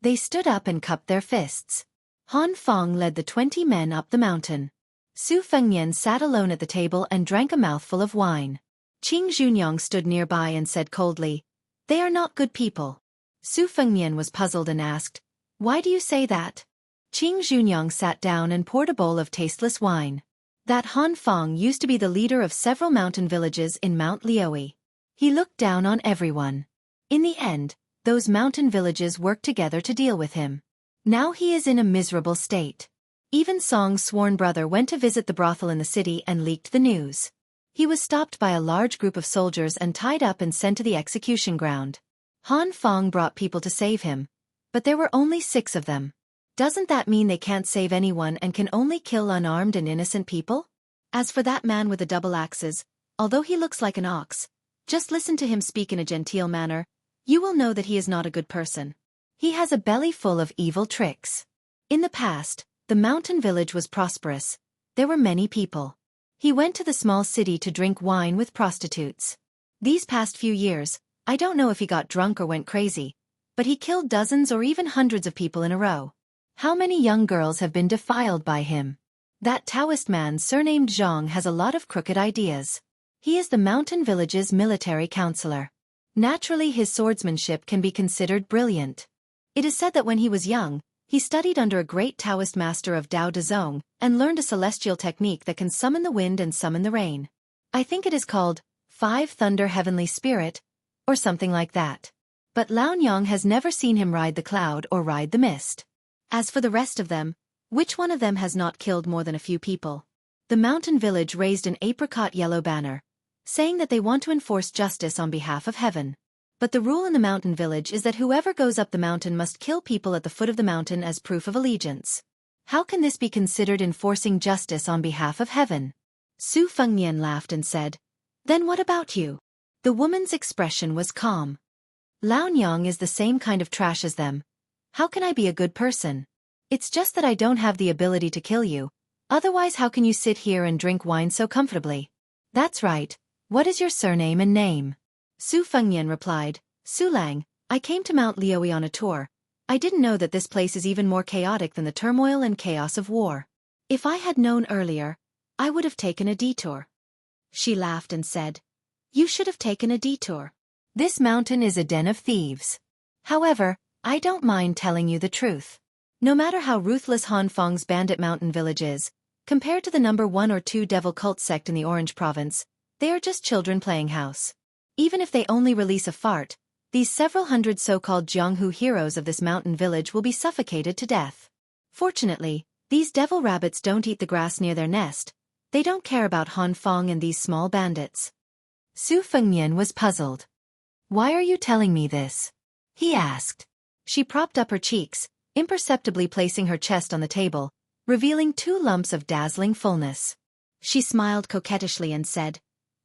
They stood up and cupped their fists. Han Fong led the 20 men up the mountain. Su Fengnian sat alone at the table and drank a mouthful of wine. Qing Junyang stood nearby and said coldly, They are not good people. Su Fengnian was puzzled and asked, "Why do you say that?" Qing Junyang sat down and poured a bowl of tasteless wine. That Han Fong used to be the leader of several mountain villages in Mount Liui. He looked down on everyone. In the end, those mountain villages worked together to deal with him. Now he is in a miserable state. Even Song's sworn brother went to visit the brothel in the city and leaked the news. He was stopped by a large group of soldiers and tied up and sent to the execution ground. Han Fong brought people to save him, but there were only 6 of them. Doesn't that mean they can't save anyone and can only kill unarmed and innocent people? As for that man with the double axes, although he looks like an ox, just listen to him speak in a genteel manner, you will know that he is not a good person. He has a belly full of evil tricks. In the past, the mountain village was prosperous. There were many people. He went to the small city to drink wine with prostitutes. These past few years, I don't know if he got drunk or went crazy, but he killed dozens or even hundreds of people in a row. How many young girls have been defiled by him? That Taoist man surnamed Zhang has a lot of crooked ideas. He is the mountain village's military counselor. Naturally, his swordsmanship can be considered brilliant. It is said that when he was young, he studied under a great Taoist master of Dao De Zong and learned a celestial technique that can summon the wind and summon the rain. I think it is called 5 Thunder Heavenly Spirit, or something like that. But Laonyang has never seen him ride the cloud or ride the mist. As for the rest of them, which one of them has not killed more than a few people? The mountain village raised an apricot yellow banner, saying that they want to enforce justice on behalf of heaven. But the rule in the mountain village is that whoever goes up the mountain must kill people at the foot of the mountain as proof of allegiance. How can this be considered enforcing justice on behalf of heaven? Su Fengnian laughed and said, "Then what about you?" The woman's expression was calm. Laonyang is the same kind of trash as them. How can I be a good person? It's just that I don't have the ability to kill you. Otherwise, how can you sit here and drink wine so comfortably? That's right. What is your surname and name? Su Fengnian replied, "Su Lang, I came to Mount Liui on a tour. I didn't know that this place is even more chaotic than the turmoil and chaos of war. If I had known earlier, I would have taken a detour." She laughed and said, "You should have taken a detour. This mountain is a den of thieves. However, I don't mind telling you the truth. No matter how ruthless Han Fong's bandit mountain village is, compared to the number 1 or 2 devil cult sect in the Orange Province, they are just children playing house. Even if they only release a fart, these several hundred so-called Jianghu heroes of this mountain village will be suffocated to death. Fortunately, these devil rabbits don't eat the grass near their nest. They don't care about Han Fong and these small bandits." Su Fengnian was puzzled. "Why are you telling me this?" he asked. She propped up her cheeks, imperceptibly placing her chest on the table, revealing 2 lumps of dazzling fullness. She smiled coquettishly and said,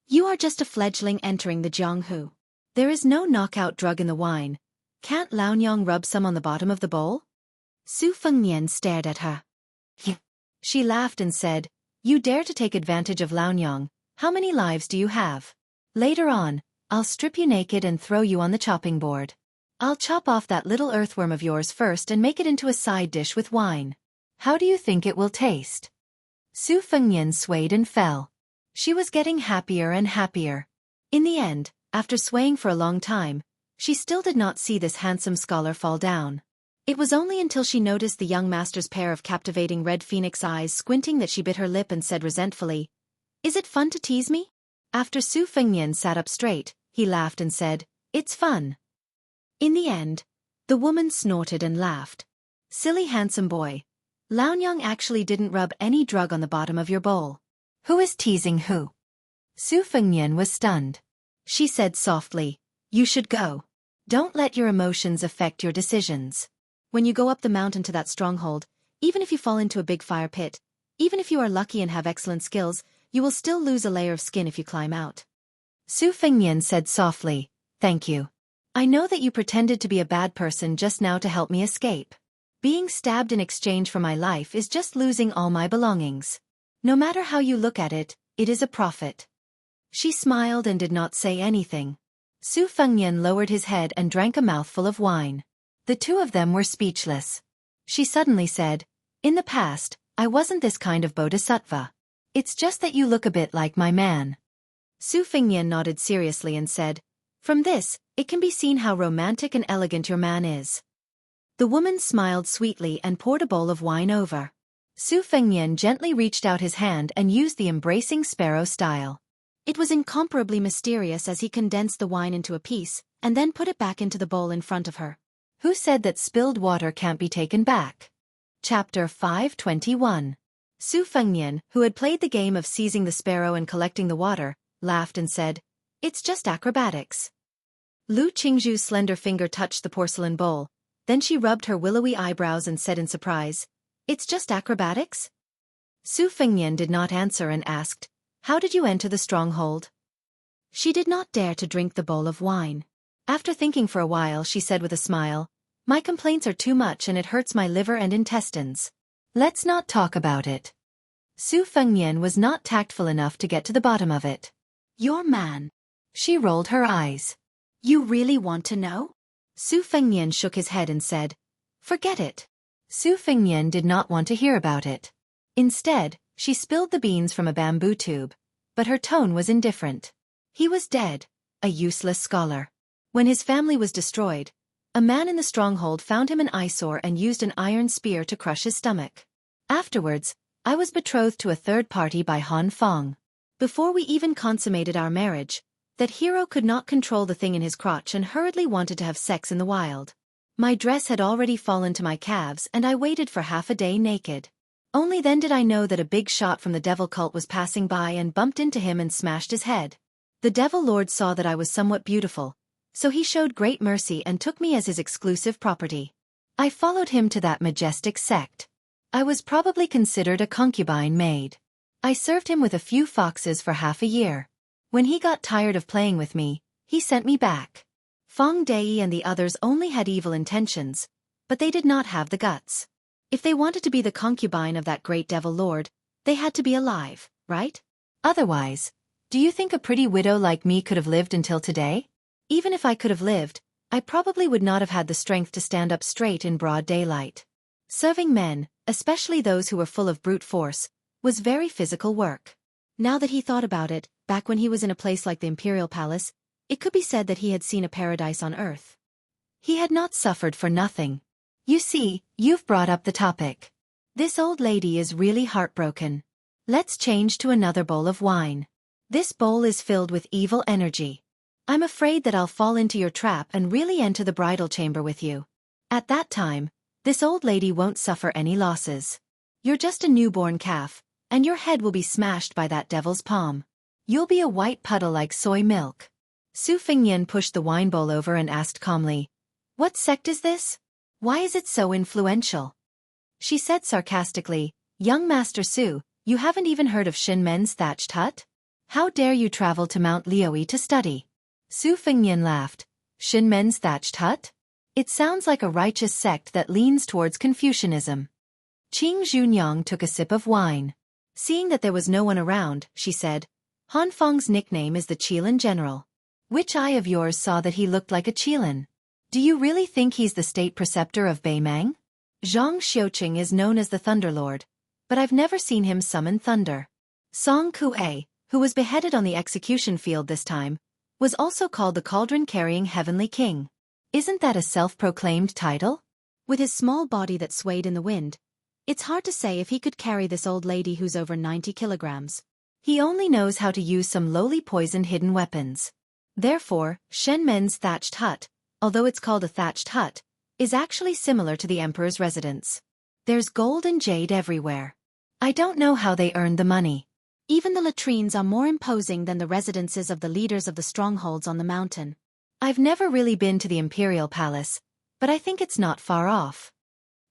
"You are just a fledgling entering the Jianghu. There is no knockout drug in the wine. Can't Laonyang rub some on the bottom of the bowl?" Su Fengnian stared at her. She laughed and said, "You dare to take advantage of Laonyang? How many lives do you have? Later on, I'll strip you naked and throw you on the chopping board. I'll chop off that little earthworm of yours first and make it into a side dish with wine. How do you think it will taste?" Su Fengnian swayed and fell. She was getting happier and happier. In the end, after swaying for a long time, she still did not see this handsome scholar fall down. It was only until she noticed the young master's pair of captivating red phoenix eyes squinting that she bit her lip and said resentfully, "Is it fun to tease me?" After Su Fengnian sat up straight, he laughed and said, "It's fun." In the end, the woman snorted and laughed. "Silly handsome boy. Laonyang actually didn't rub any drug on the bottom of your bowl. Who is teasing who?" Su Fengnian was stunned. She said softly, "You should go. Don't let your emotions affect your decisions. When you go up the mountain to that stronghold, even if you fall into a big fire pit, even if you are lucky and have excellent skills, you will still lose a layer of skin if you climb out." Su Fengnian said softly, "Thank you. I know that you pretended to be a bad person just now to help me escape. Being stabbed in exchange for my life is just losing all my belongings. No matter how you look at it, it is a profit." She smiled and did not say anything. Su Fengnian lowered his head and drank a mouthful of wine. The 2 of them were speechless. She suddenly said, "In the past, I wasn't this kind of bodhisattva. It's just that you look a bit like my man." Su Fengnian nodded seriously and said,
From this, it can be seen how romantic and elegant your man is. The woman smiled sweetly and poured a bowl of wine over.
Su Fengnian gently reached out his hand and used the embracing sparrow style.
It was incomparably mysterious as he condensed the wine into a piece, and then put it back into the bowl in front of her.
Who said that spilled water can't be taken back? Chapter 521.
Su Fengnian, who had played the game of seizing the sparrow and collecting the water, laughed and said, "It's just acrobatics." Lu Qingzhu's slender finger touched the porcelain bowl, then she rubbed her willowy eyebrows and said in surprise, "It's just acrobatics?"
Su Fengnian did not answer and asked, "How did you enter the stronghold?"
She did not dare to drink the bowl of wine.
After thinking for a while, she said with a smile, "My complaints are too much and it hurts my liver and intestines. Let's not talk about it." Su Fengnian was not tactful enough to get to the bottom of it.
"Your man."
She rolled her eyes.
"You really want to know?" Su Fengnian shook his head and said, "Forget it."
Su Fengnian did not want to hear about it. Instead, she spilled the beans from a bamboo tube, but her tone was indifferent.
He was dead, a useless scholar. When his family was destroyed, a man in the stronghold found him an eyesore and used an iron spear to crush his stomach.
Afterwards, I was betrothed to a third party by Han Fong.
Before we even consummated our marriage, that hero could not control the thing in his crotch and hurriedly wanted to have sex in the wild. My dress had already fallen to my calves and I waited for half a day naked. Only then did I know that a big shot from the devil cult was passing by and bumped into him and smashed his head. The devil lord saw that I was somewhat beautiful, so he showed great mercy and took me as his exclusive property.
I followed him to that majestic sect. I was probably considered a concubine maid. I served him with a few foxes for half a year. When he got tired of playing with me, he sent me back.
Feng Dei and the others only had evil intentions, but they did not have the guts. If they wanted to be the concubine of that great devil lord, they had to be alive, right?
Otherwise, do you think a pretty widow like me could have lived until today?
Even if I could have lived, I probably would not have had the strength to stand up straight in broad daylight. Serving men, especially those who were full of brute force, was very physical work. Now that he thought about it, back when he was in a place like the Imperial Palace, it could be said that he had seen a paradise on earth.
He had not suffered for nothing. You see, you've brought up the topic.
This old lady is really heartbroken.
Let's change to another bowl of wine.
This bowl is filled with evil energy. I'm afraid that I'll fall into your trap and really enter the bridal chamber with you. At that time, this old lady won't suffer any losses. You're just a newborn calf, and your head will be smashed by that devil's palm.
You'll be a white puddle like soy milk.
Su Fengnian pushed the wine bowl over and asked calmly, "What sect is this? Why is it so influential?" She said sarcastically, "Young Master Su, you haven't even heard of Shin Men's thatched hut? How dare you travel to Mount Liui to study?"
Su Fengnian laughed. Shin Men's thatched hut? It sounds like a righteous sect that leans towards Confucianism.
Qing Junyang took a sip of wine. Seeing that there was no one around, she said, "Han Feng's nickname is the Qilin General.
Which eye of yours saw that he looked like a Qilin? Do you really think he's the state preceptor of Beimang?
Zhang Xiuqing is known as the Thunderlord, but I've never seen him summon thunder. Song Kuei, who was beheaded on the execution field this time, was also called the cauldron-carrying Heavenly King.
Isn't that a self-proclaimed title?
With his small body that swayed in the wind, it's hard to say if he could carry this old lady who's over 90 kilograms.
He only knows how to use some lowly poisoned hidden weapons.
Therefore, Shen Men's thatched hut, although it's called a thatched hut, is actually similar to the emperor's residence. There's gold and jade everywhere.
I don't know how they earned the money.
Even the latrines are more imposing than the residences of the leaders of the strongholds on the mountain.
I've never really been to the Imperial Palace, but I think it's not far off.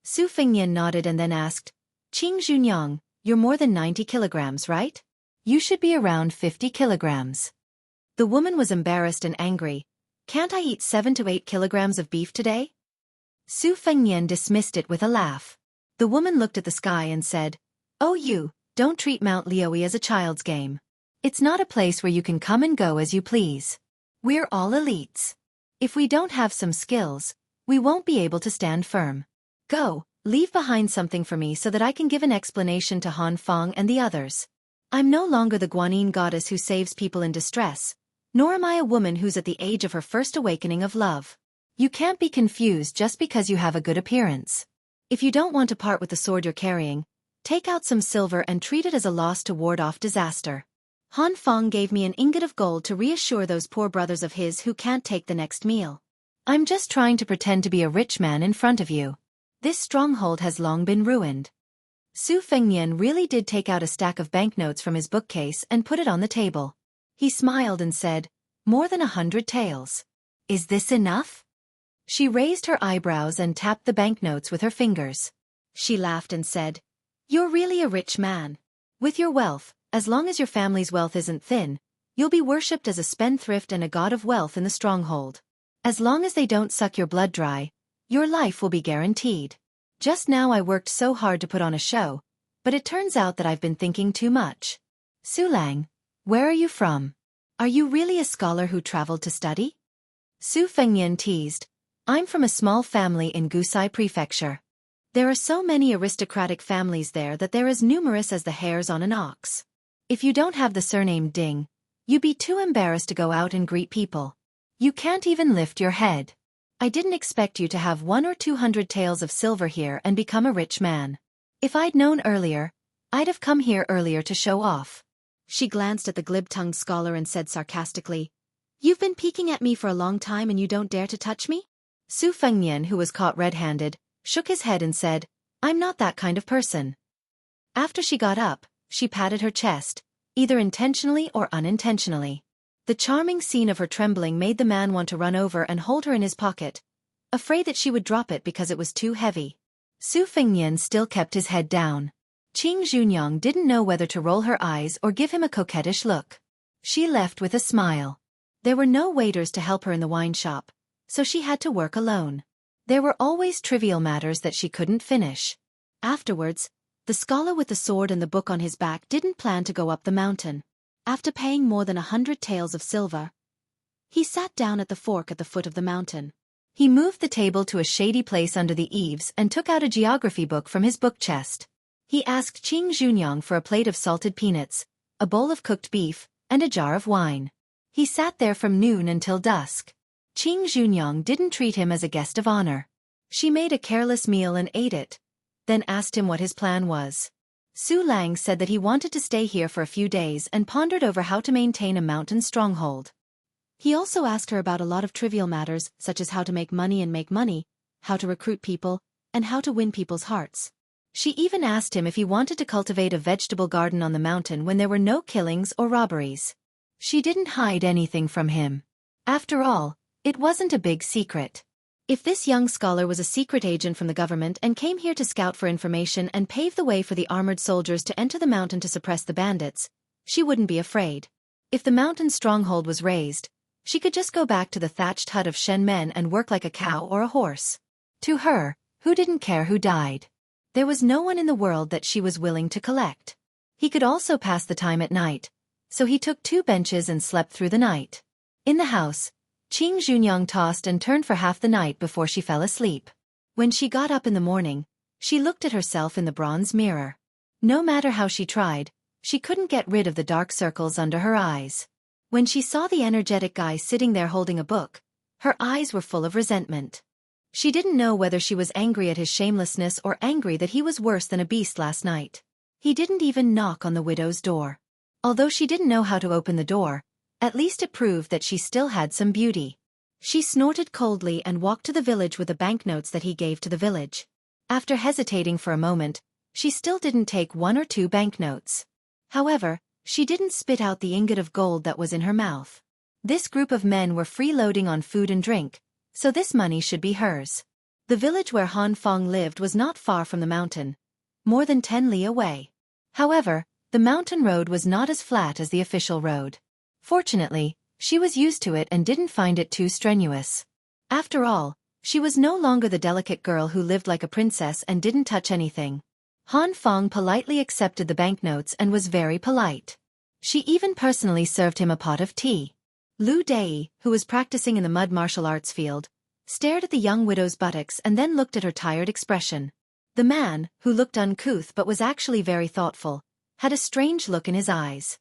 Su Fengnian nodded and then asked, "Qing Junyang, you're more than 90 kilograms, right?"
"You should be around 50 kilograms.
The woman was embarrassed and angry. "Can't I eat 7 to 8 kilograms of beef today?" Su Fengnian dismissed it with a laugh. The woman looked at the sky and said, "Oh you, don't treat Mount Liui as a child's game.
It's not a place where you can come and go as you please. We're all elites. If we don't have some skills, we won't be able to stand firm.
Go, leave behind something for me so that I can give an explanation to Han Feng and the others. I'm no longer the Guanyin goddess who saves people in distress.
Nor am I a woman who's at the age of her first awakening of love. You can't be confused just because you have a good appearance. If you don't want to part with the sword you're carrying, take out some silver and treat it as a loss to ward off disaster. Han Feng gave me an ingot of gold to reassure those poor brothers of his who can't take the next meal. I'm just trying to pretend to be a rich man in front of you. This stronghold has long been ruined. Su Fengnian really did take out a stack of banknotes from his bookcase and put it on the table. He smiled and said, "More than 100 taels. Is this enough?" She raised her eyebrows and tapped the banknotes with her fingers. She laughed and said, "You're really a rich man. With your wealth, as long as your family's wealth isn't thin, you'll be worshipped as a spendthrift and a god of wealth in the stronghold. As long as they don't suck your blood dry, your life will be guaranteed. Just now I worked so hard to put on a show, but it turns out that I've been thinking too much. Su Lang, where are you from? Are you really a scholar who traveled to study?" Su Fengnian teased, "I'm from a small family in Gusai Prefecture. There are so many aristocratic families there that they're as numerous as the hairs on an ox. If you don't have the surname Ding, you'd be too embarrassed to go out and greet people. You can't even lift your head. I didn't expect you to have 100 or 200 taels of silver here and become a rich man. If I'd known earlier, I'd have come here earlier to show off." She glanced at the glib-tongued scholar and said sarcastically, "You've been peeking at me for a long time and you don't dare to touch me?" Su Fengnian, who was caught red-handed, shook his head and said, "I'm not that kind of person." After she got up, she patted her chest, either intentionally or unintentionally. The charming scene of her trembling made the man want to run over and hold her in his pocket, afraid that she would drop it because it was too heavy. Su Fengnian still kept his head down. Qing Junyang didn't know whether to roll her eyes or give him a coquettish look. She left with a smile. There were no waiters to help her in the wine shop, so she had to work alone. There were always trivial matters that she couldn't finish. Afterwards, the scholar with the sword and the book on his back didn't plan to go up the mountain. After paying more than 100 taels of silver, he sat down at the fork at the foot of the mountain. He moved the table to a shady place under the eaves and took out a geography book from his book chest. He asked Qing Junyang for a plate of salted peanuts, a bowl of cooked beef, and a jar of wine. He sat there from noon until dusk. Qing Junyang didn't treat him as a guest of honor. She made a careless meal and ate it, then asked him what his plan was. Su Lang said that he wanted to stay here for a few days and pondered over how to maintain a mountain stronghold. He also asked her about a lot of trivial matters such as how to make money, how to recruit people, and how to win people's hearts. She even asked him if he wanted to cultivate a vegetable garden on the mountain when there were no killings or robberies. She didn't hide anything from him. After all, it wasn't a big secret. If this young scholar was a secret agent from the government and came here to scout for information and pave the way for the armored soldiers to enter the mountain to suppress the bandits, she wouldn't be afraid. If the mountain stronghold was razed, she could just go back to the thatched hut of Shen Men and work like a cow or a horse. To her, who didn't care who died, there was no one in the world that she was willing to collect. He could also pass the time at night, so he took 2 benches and slept through the night. In the house, Qing Junyang tossed and turned for half the night before she fell asleep. When she got up in the morning, she looked at herself in the bronze mirror. No matter how she tried, she couldn't get rid of the dark circles under her eyes. When she saw the energetic guy sitting there holding a book, her eyes were full of resentment. She didn't know whether she was angry at his shamelessness or angry that he was worse than a beast last night. He didn't even knock on the widow's door. Although she didn't know how to open the door, at least it proved that she still had some beauty. She snorted coldly and walked to the village with the banknotes that he gave to the village. After hesitating for a moment, she still didn't take 1 or 2 banknotes. However, she didn't spit out the ingot of gold that was in her mouth. This group of men were freeloading on food and drink, so this money should be hers. The village where Han Feng lived was not far from the mountain, more than 10 li away. However, the mountain road was not as flat as the official road. Fortunately, she was used to it and didn't find it too strenuous. After all, she was no longer the delicate girl who lived like a princess and didn't touch anything. Han Feng politely accepted the banknotes and was very polite. She even personally served him a pot of tea. Lu Dei, who was practicing in the mud martial arts field, stared at the young widow's buttocks and then looked at her tired expression. The man, who looked uncouth but was actually very thoughtful, had a strange look in his eyes.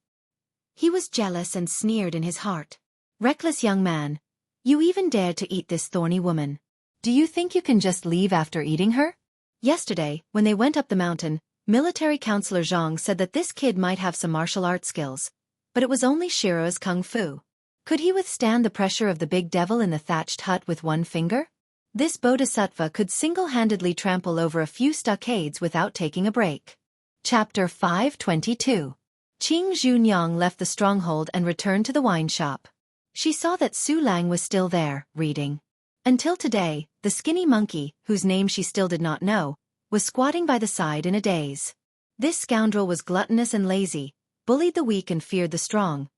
He was jealous and sneered in his heart. Reckless young man. You even dared to eat this thorny woman. Do you think you can just leave after eating her? Yesterday, when they went up the mountain, military counselor Zhang said that this kid might have some martial arts skills. But it was only Shiro's kung fu. Could he withstand the pressure of the big devil in the thatched hut with one finger? This bodhisattva could single-handedly trample over a few stockades without taking a break. Chapter 522. Qing Junyang left the stronghold and returned to the wine shop. She saw that Su Lang was still there, reading. Until today, the skinny monkey, whose name she still did not know, was squatting by the side in a daze. This scoundrel was gluttonous and lazy, bullied the weak and feared the strong.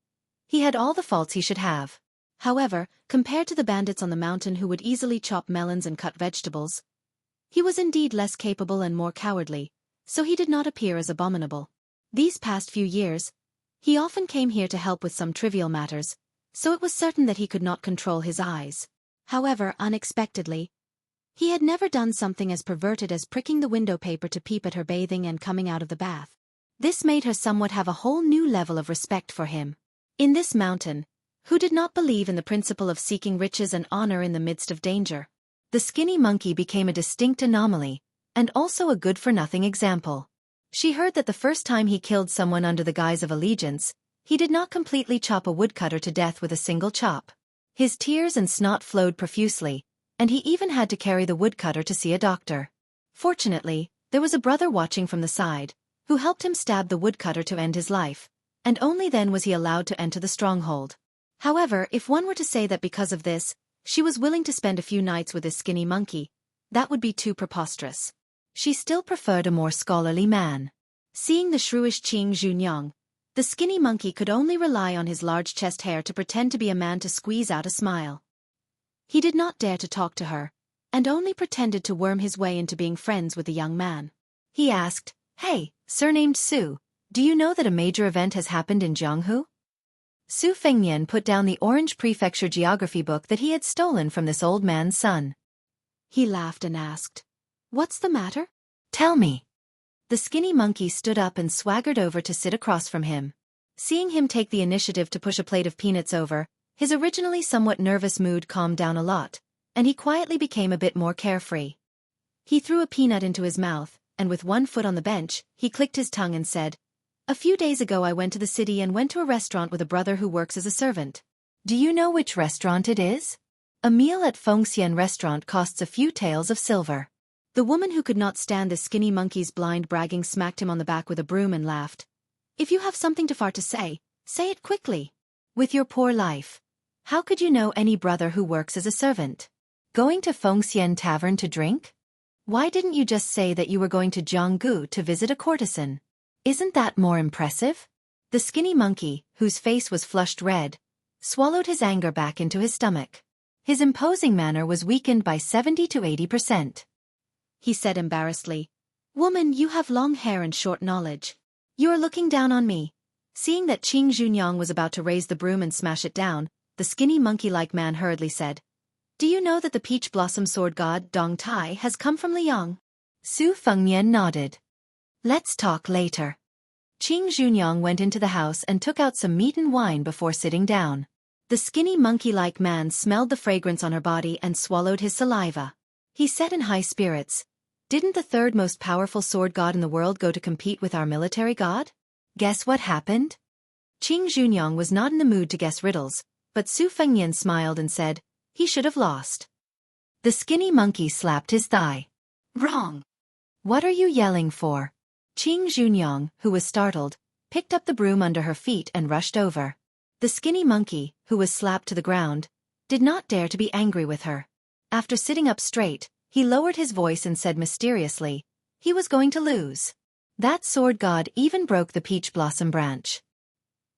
He had all the faults he should have. However, compared to the bandits on the mountain who would easily chop melons and cut vegetables, he was indeed less capable and more cowardly, so he did not appear as abominable. These past few years, he often came here to help with some trivial matters, so it was certain that he could not control his eyes. However, unexpectedly, he had never done something as perverted as pricking the window paper to peep at her bathing and coming out of the bath. This made her somewhat have a whole new level of respect for him. In this mountain, who did not believe in the principle of seeking riches and honor in the midst of danger? The skinny monkey became a distinct anomaly, and also a good-for-nothing example. She heard that the first time he killed someone under the guise of allegiance, he did not completely chop a woodcutter to death with a single chop. His tears and snot flowed profusely, and he even had to carry the woodcutter to see a doctor. Fortunately, there was a brother watching from the side, who helped him stab the woodcutter to end his life, and only then was he allowed to enter the stronghold. However, if one were to say that because of this, she was willing to spend a few nights with this skinny monkey, that would be too preposterous. She still preferred a more scholarly man. Seeing the shrewish Qing Junyang, the skinny monkey could only rely on his large chest hair to pretend to be a man to squeeze out a smile. He did not dare to talk to her, and only pretended to worm his way into being friends with the young man. He asked, "Hey, surnamed Su, do you know that a major event has happened in Jianghu?" Su Fengnian put down the orange prefecture geography book that he had stolen from this old man's son. He laughed and asked, "What's the matter? Tell me." The skinny monkey stood up and swaggered over to sit across from him. Seeing him take the initiative to push a plate of peanuts over, his originally somewhat nervous mood calmed down a lot, and he quietly became a bit more carefree. He threw a peanut into his mouth, and with one foot on the bench, he clicked his tongue and said, "A few days ago I went to the city and went to a restaurant with a brother who works as a servant. Do you know which restaurant it is? A meal at Fengxian restaurant costs a few taels of silver." The woman who could not stand the skinny monkey's blind bragging smacked him on the back with a broom and laughed. "If you have something to far to say it quickly. With your poor life, how could you know any brother who works as a servant? Going to Fengxian Tavern to drink? Why didn't you just say that you were going to Jianggu to visit a courtesan? Isn't that more impressive?" The skinny monkey, whose face was flushed red, swallowed his anger back into his stomach. His imposing manner was weakened by 70 to 80%. He said embarrassedly, "Woman, you have long hair and short knowledge. You are looking down on me." Seeing that Qing Junyang was about to raise the broom and smash it down, the skinny monkey-like man hurriedly said, "Do you know that the peach blossom sword god Dong Tai has come from Liang?" Su Fengnian nodded. "Let's talk later." Qing Junyang went into the house and took out some meat and wine before sitting down. The skinny monkey-like man smelled the fragrance on her body and swallowed his saliva. He said in high spirits, "Didn't the third most powerful sword god in the world go to compete with our military god? Guess what happened?" Qing Junyang was not in the mood to guess riddles, but Su Fengnian smiled and said, "He should have lost." The skinny monkey slapped his thigh. "Wrong. What are you yelling for?" Qing Junyang, who was startled, picked up the broom under her feet and rushed over. The skinny monkey, who was slapped to the ground, did not dare to be angry with her. After sitting up straight, he lowered his voice and said mysteriously, he was going to lose. That sword god even broke the peach blossom branch.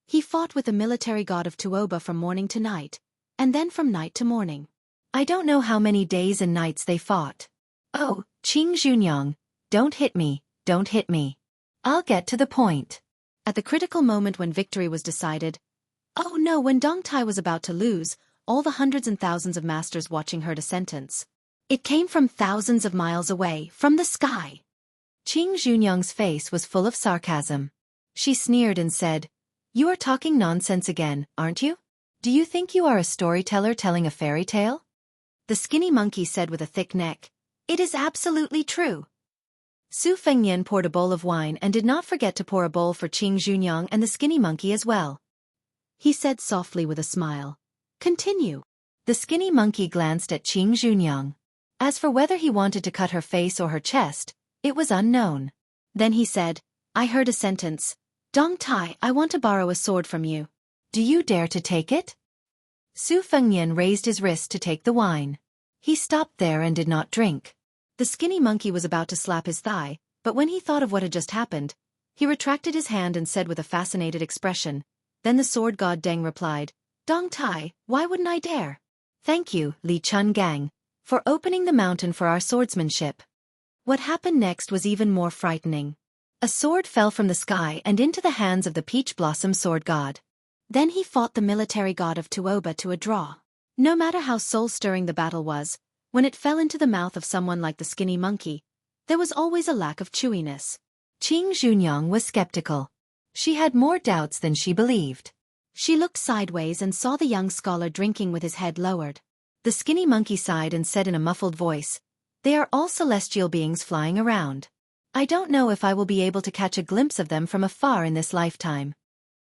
He fought with the military god of Tuoba from morning to night, and then from night to morning. I don't know how many days and nights they fought. Oh, Qing Junyang, don't hit me, don't hit me. I'll get to the point. At the critical moment when victory was decided, oh no, when Dong Tai was about to lose, all the hundreds and thousands of masters watching heard a sentence. It came from thousands of miles away, from the sky. Qing Junyang's face was full of sarcasm. She sneered and said, "You are talking nonsense again, aren't you? Do you think you are a storyteller telling a fairy tale?
The skinny monkey said with a thick neck. It is absolutely true.
Su Fengnian poured a bowl of wine and did not forget to pour a bowl for Qing Junyang and the skinny monkey as well.
He said softly with a smile. Continue.
The skinny monkey glanced at Qing Junyang. As for whether he wanted to cut her face or her chest, it was unknown.
Then he said, I heard a sentence. Dong Tai, I want to borrow a sword from you.
Do you dare to take it? Su Fengnian raised his wrist to take the wine. He stopped there and did not drink.
The skinny monkey was about to slap his thigh, but when he thought of what had just happened, he retracted his hand and said with a fascinated expression. Then the sword god Deng replied, Dong Tai, why wouldn't I dare?
Thank you, Li Chun Gang, for opening the mountain for our swordsmanship.
What happened next was even more frightening.
A sword fell from the sky and into the hands of the peach blossom sword god.
Then he fought the military god of Tuoba to a draw. No matter how soul-stirring the battle was, when it fell into the mouth of someone like the skinny monkey, there was always a lack of chewiness.
Qing Junyang was skeptical. She had more doubts than she believed.
She looked sideways and saw the young scholar drinking with his head lowered.
The skinny monkey sighed and said in a muffled voice, They are all celestial beings flying around. I don't know if I will be able to catch a glimpse of them from afar in this lifetime.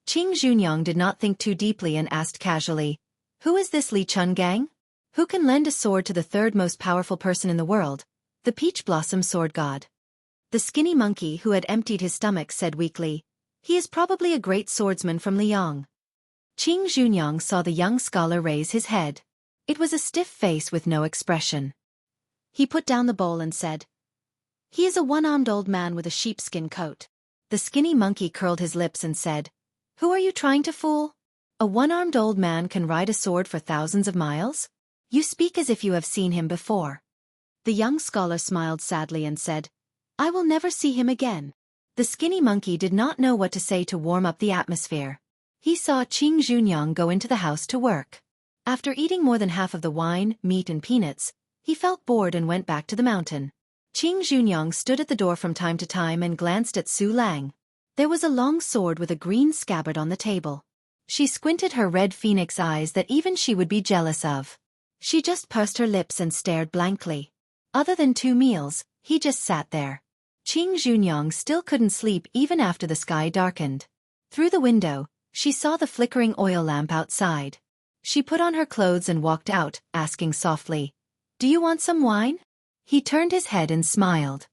Qing Junyang did not think too deeply and asked casually, Who is this Li Chun Gang?
Who can lend a sword to the third most powerful person in the world, the peach blossom sword god?
The skinny monkey who had emptied his stomach said weakly, He is probably a great swordsman from Liang.
Qing Junyang saw the young scholar raise his head. It was a stiff face with no expression.
He put down the bowl and said, He is a one-armed old man with a sheepskin coat.
The skinny monkey curled his lips and said, Who are you trying to fool? A one-armed old man can ride a sword for thousands of miles? You speak as if you have seen him before.
The young scholar smiled sadly and said, I will never see him again.
The skinny monkey did not know what to say to warm up the atmosphere. He saw Qing Junyang go into the house to work. After eating more than half of the wine, meat and peanuts, he felt bored and went back to the mountain.
Qing Junyang stood at the door from time to time and glanced at Su Lang. There was a long sword with a green scabbard on the table.
She squinted her red phoenix eyes that even she would be jealous of.
She just pursed her lips and stared blankly.
Other than 2 meals, he just sat there. Qing Junyang still couldn't sleep even after the sky darkened. Through the window, she saw the flickering oil lamp outside. She put on her clothes and walked out, asking softly, Do you want some wine? He turned his head and smiled.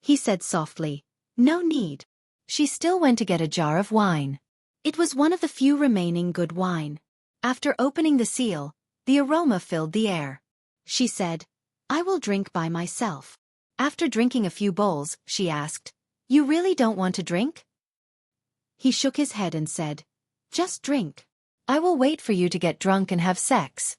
He said softly, No need.
She still went to get a jar of wine.
It was one of the few remaining good wine. After opening the seal, the aroma filled the air. She said, I will drink by myself.
After drinking a few bowls, she asked, You really don't want to drink?
He shook his head and said, Just drink.
I will wait for you to get drunk and have sex.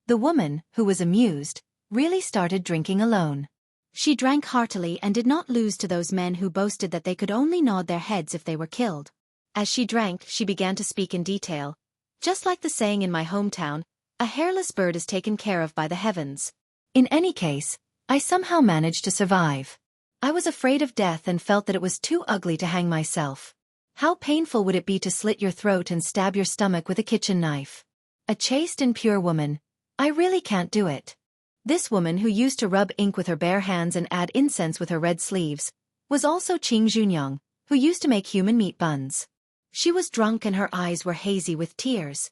The woman, who was amused, really started drinking alone.
She drank heartily and did not lose to those men who boasted that they could only nod their heads if they were killed. As she drank, she began to speak in detail. Just like the saying in my hometown, a hairless bird is taken care of by the heavens.
In any case, I somehow managed to survive. I was afraid of death and felt that it was too ugly to hang myself. How painful would it be to slit your throat and stab your stomach with a kitchen knife? A chaste and pure woman. I really can't do it. This woman who used to rub ink with her bare hands and add incense with her red sleeves, was also Qing Junyang, who used to make human meat buns. She was drunk and her eyes were hazy with tears.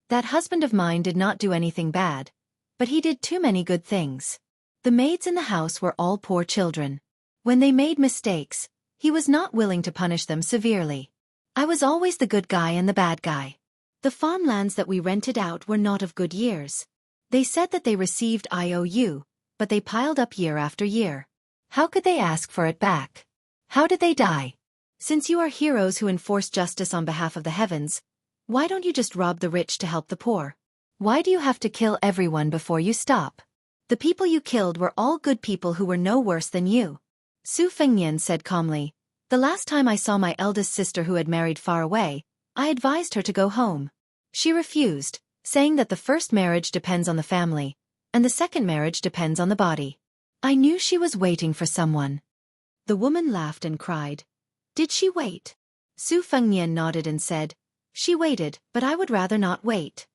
That husband of mine did not do anything bad, but he did too many good things. The maids in the house were all poor children. When they made mistakes, he was not willing to punish them severely. I was always the good guy and the bad guy.
The farmlands that we rented out were not of good years.
They said that they received IOU, but they piled up year after year. How could they ask for it back? How did they die?
Since you are heroes who enforce justice on behalf of the heavens, why don't you just rob the rich to help the poor?
Why do you have to kill everyone before you stop?
The people you killed were all good people who were no worse than you.
Su Fengnian said calmly, The last time I saw my eldest sister who had married far away, I advised her to go home. She refused, saying that the first marriage depends on the family, and the second marriage depends on the body. I knew she was waiting for someone.
The woman laughed and cried, Did she wait?
Su Fengnian nodded and said, She waited, but I would rather not wait.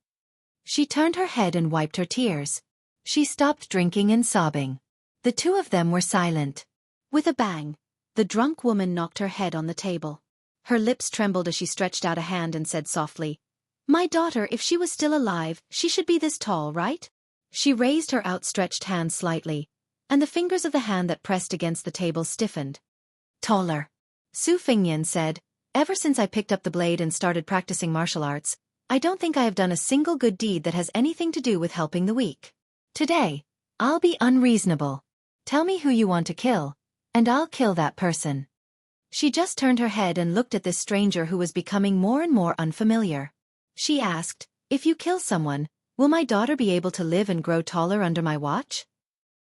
She turned her head and wiped her tears. She stopped drinking and sobbing. The two of them were silent.
With a bang, the drunk woman knocked her head on the table. Her lips trembled as she stretched out a hand and said softly, "My daughter, if she was still alive, she should be this tall, right?" She raised her outstretched hand slightly, and the fingers of the hand that pressed against the table stiffened.
"Taller," Su Fengnian said. "Ever since I picked up the blade and started practicing martial arts, I don't think I have done a single good deed that has anything to do with helping the weak. Today, I'll be unreasonable. Tell me who you want to kill, and I'll kill that person." She just turned her head and looked at this stranger who was becoming more and more unfamiliar. She asked, "If you kill someone, will my daughter be able to live and grow taller under my watch?"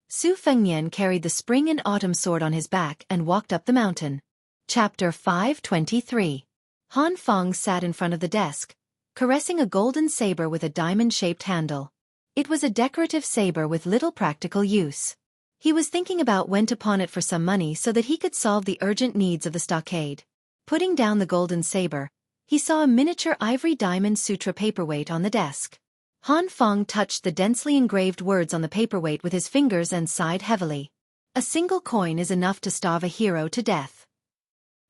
Su Fengnian carried the spring and autumn sword on his back and walked up the mountain. Chapter 523. Han Feng sat in front of the desk, caressing a golden saber with a diamond-shaped handle. It was a decorative saber with little practical use. He was thinking about when to pawn it for some money so that he could solve the urgent needs of the stockade. Putting down the golden saber, he saw a miniature ivory diamond sutra paperweight on the desk. Han Feng touched the densely engraved words on the paperweight with his fingers and sighed heavily. A single coin is enough to starve a hero to death.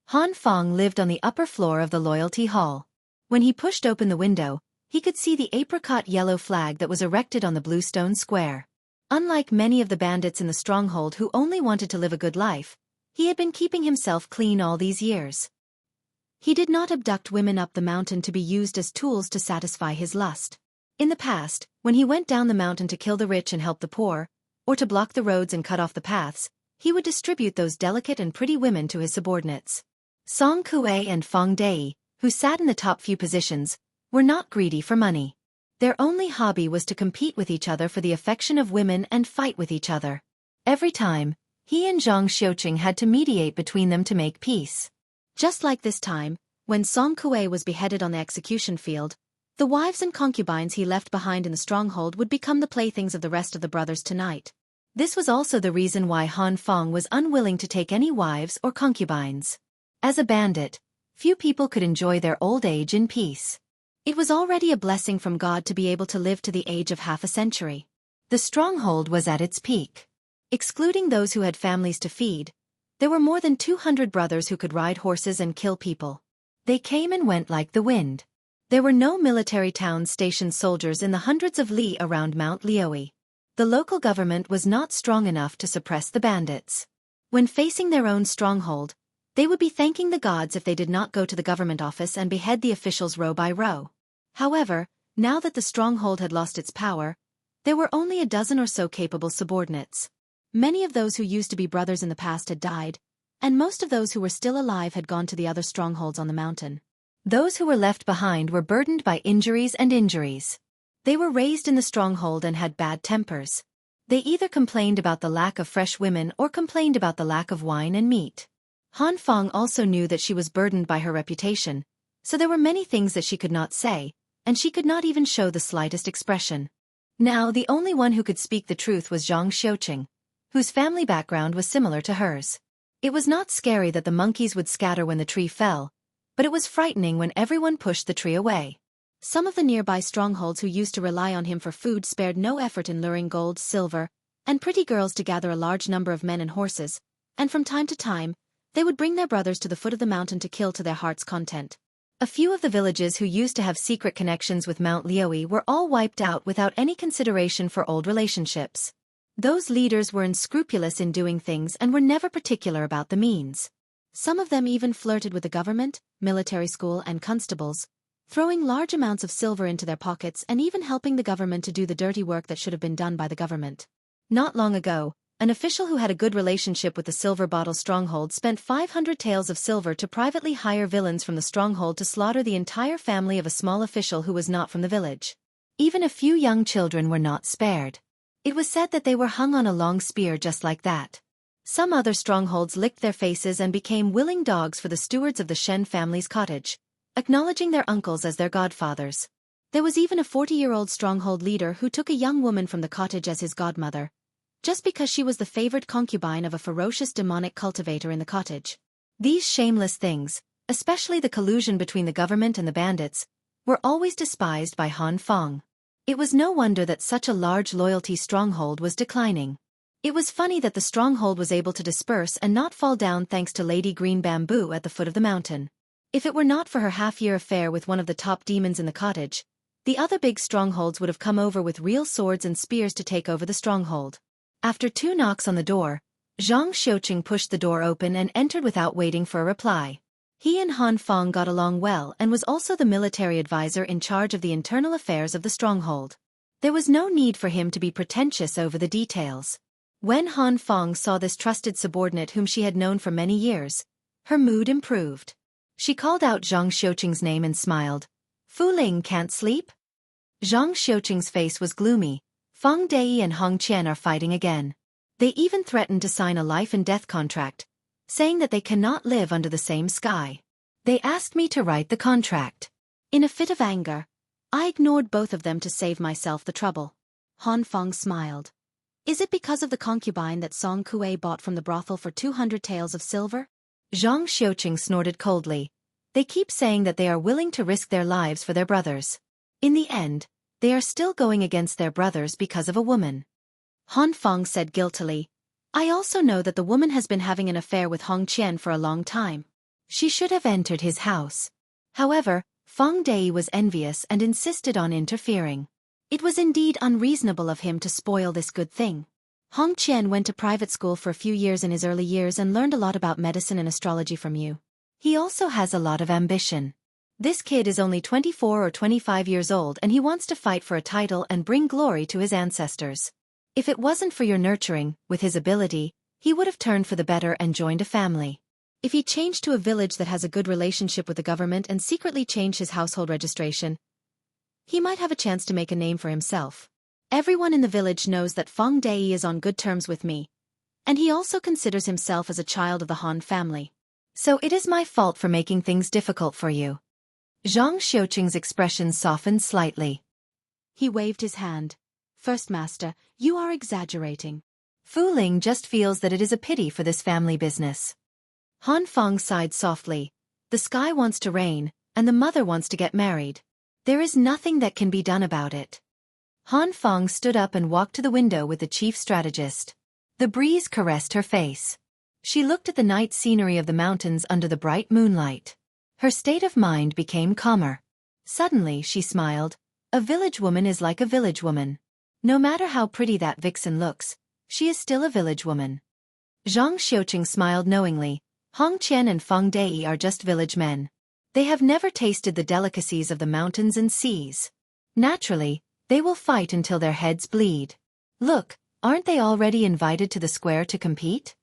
Han Feng lived on the upper floor of the Loyalty Hall. When he pushed open the window, he could see the apricot yellow flag that was erected on the blue stone square. Unlike many of the bandits in the stronghold who only wanted to live a good life, he had been keeping himself clean all these years. He did not abduct women up the mountain to be used as tools to satisfy his lust. In the past, when he went down the mountain to kill the rich and help the poor, or to block the roads and cut off the paths, he would distribute those delicate and pretty women to his subordinates. Song Kuei and Feng Dei, who sat in the top few positions, were not greedy for money. Their only hobby was to compete with each other for the affection of women and fight with each other. Every time, he and Zhang Xiuqing had to mediate between them to make peace.
Just like this time, when Song Kuei was beheaded on the execution field, the wives and concubines he left behind in the stronghold would become the playthings of the rest of the brothers tonight.
This was also the reason why Han Feng was unwilling to take any wives or concubines. As a bandit, few people could enjoy their old age in peace. It was already a blessing from God to be able to live to the age of half a century. The stronghold was at its peak. Excluding those who had families to feed, there were more than 200 brothers who could ride horses and kill people. They came and went like the wind. There were no military towns stationed soldiers in the hundreds of li around Mount Liui. The local government was not strong enough to suppress the bandits. When facing their own stronghold, they would be thanking the gods if they did not go to the government office and behead the officials row by row. However, now that the stronghold had lost its power, there were only a dozen or so capable subordinates. Many of those who used to be brothers in the past had died, and most of those who were still alive had gone to the other strongholds on the mountain. Those who were left behind were burdened by injuries and injuries. They were raised in the stronghold and had bad tempers. They either complained about the lack of fresh women or complained about the lack of wine and meat. Han Feng also knew that she was burdened by her reputation, so there were many things that she could not say, and she could not even show the slightest expression. Now the only one who could speak the truth was Zhang Xiuqing, whose family background was similar to hers. It was not scary that the monkeys would scatter when the tree fell, but it was frightening when everyone pushed the tree away.
Some of the nearby strongholds who used to rely on him for food spared no effort in luring gold, silver, and pretty girls to gather a large number of men and horses, and from time to time, they would bring their brothers to the foot of the mountain to kill to their heart's content. A few of the villages who used to have secret connections with Mount Liui were all wiped out without any consideration for old relationships. Those leaders were unscrupulous in doing things and were never particular about the means. Some of them even flirted with the government, military school and constables, throwing large amounts of silver into their pockets and even helping the government to do the dirty work that should have been done by the government. Not long ago, an official who had a good relationship with the Silver Bottle stronghold spent 500 taels of silver to privately hire villains from the stronghold to slaughter the entire family of a small official who was not from the village. Even a few young children were not spared. It was said that they were hung on a long spear just like that. Some other strongholds licked their faces and became willing dogs for the stewards of the Shen family's cottage, acknowledging their uncles as their godfathers. There was even a 40-year-old stronghold leader who took a young woman from the cottage as his godmother, just because she was the favored concubine of a ferocious demonic cultivator in the cottage. These shameless things,
especially the collusion between the government and the bandits, were always despised by Han Feng. It was no wonder that such a large loyalty stronghold was declining. It was funny that the stronghold was able to disperse and not fall down thanks to Lady Green Bamboo at the foot of the mountain. If it were not for her half-year affair with one of the top demons in the cottage, the other big strongholds would have come over with real swords and spears to take over the stronghold. After 2 knocks on the door, Zhang Xiuqing pushed the door open and entered without waiting for a reply. He and Han Feng got along well and was also the military advisor in charge of the internal affairs of the stronghold. There was no need for him to be pretentious over the details. When Han Feng saw this trusted subordinate whom she had known for many years, her mood improved. She called out Zhang Xiuqing's name and smiled. "Fu Ling can't sleep?" Zhang Xiuqing's face was gloomy. Feng Dei and Hong Qian are fighting again. They even threatened to sign a life and death contract, saying that they cannot live under the same sky. They asked me to write the contract. In a fit of anger, I ignored both of them to save myself the trouble. Han Feng smiled. "Is it because of the concubine that Song Kue bought from the brothel for 200 taels of silver?" Zhang Xiuqing snorted coldly. They keep saying that they are willing to risk their lives for their brothers. In the end, they are still going against their brothers because of a woman. Han Feng said guiltily. "I also know that the woman has been having an affair with Hong Qian for a long time. She should have entered his house." However, Feng Dei was envious and insisted on interfering. It was indeed unreasonable of him to spoil this good thing. Hong Qian went to private school for a few years in his early years and learned a lot about medicine and astrology from you. He also has a lot of ambition. This kid is only 24 or 25 years old and he wants to fight for a title and bring glory to his ancestors. If it wasn't for your nurturing, with his ability, he would have turned for the better and joined a family. If he changed to a village that has a good relationship with the government and secretly changed his household registration, he might have a chance to make a name for himself. Everyone in the village knows that Feng Dei is on good terms with me, and he also considers himself as a child of the Han family. So it is my fault for making things difficult for you. Zhang Xiuqing's expression softened slightly. He waved his hand. "First Master, you are exaggerating. Fu Ling just feels that it is a pity for this family business." Han Feng sighed softly. The sky wants to rain, and the mother wants to get married. There is nothing that can be done about it. Han Feng stood up and walked to the window with the chief strategist. The breeze caressed her face. She looked at the night scenery of the mountains under the bright moonlight. Her state of mind became calmer. Suddenly she smiled. A village woman is like a village woman. No matter how pretty that vixen looks, she is still a village woman. Zhang Xiuqing smiled knowingly. Hong Qian and Feng Dei are just village men. They have never tasted the delicacies of the mountains and seas. Naturally, they will fight until their heads bleed. Look, aren't they already invited to the square to compete?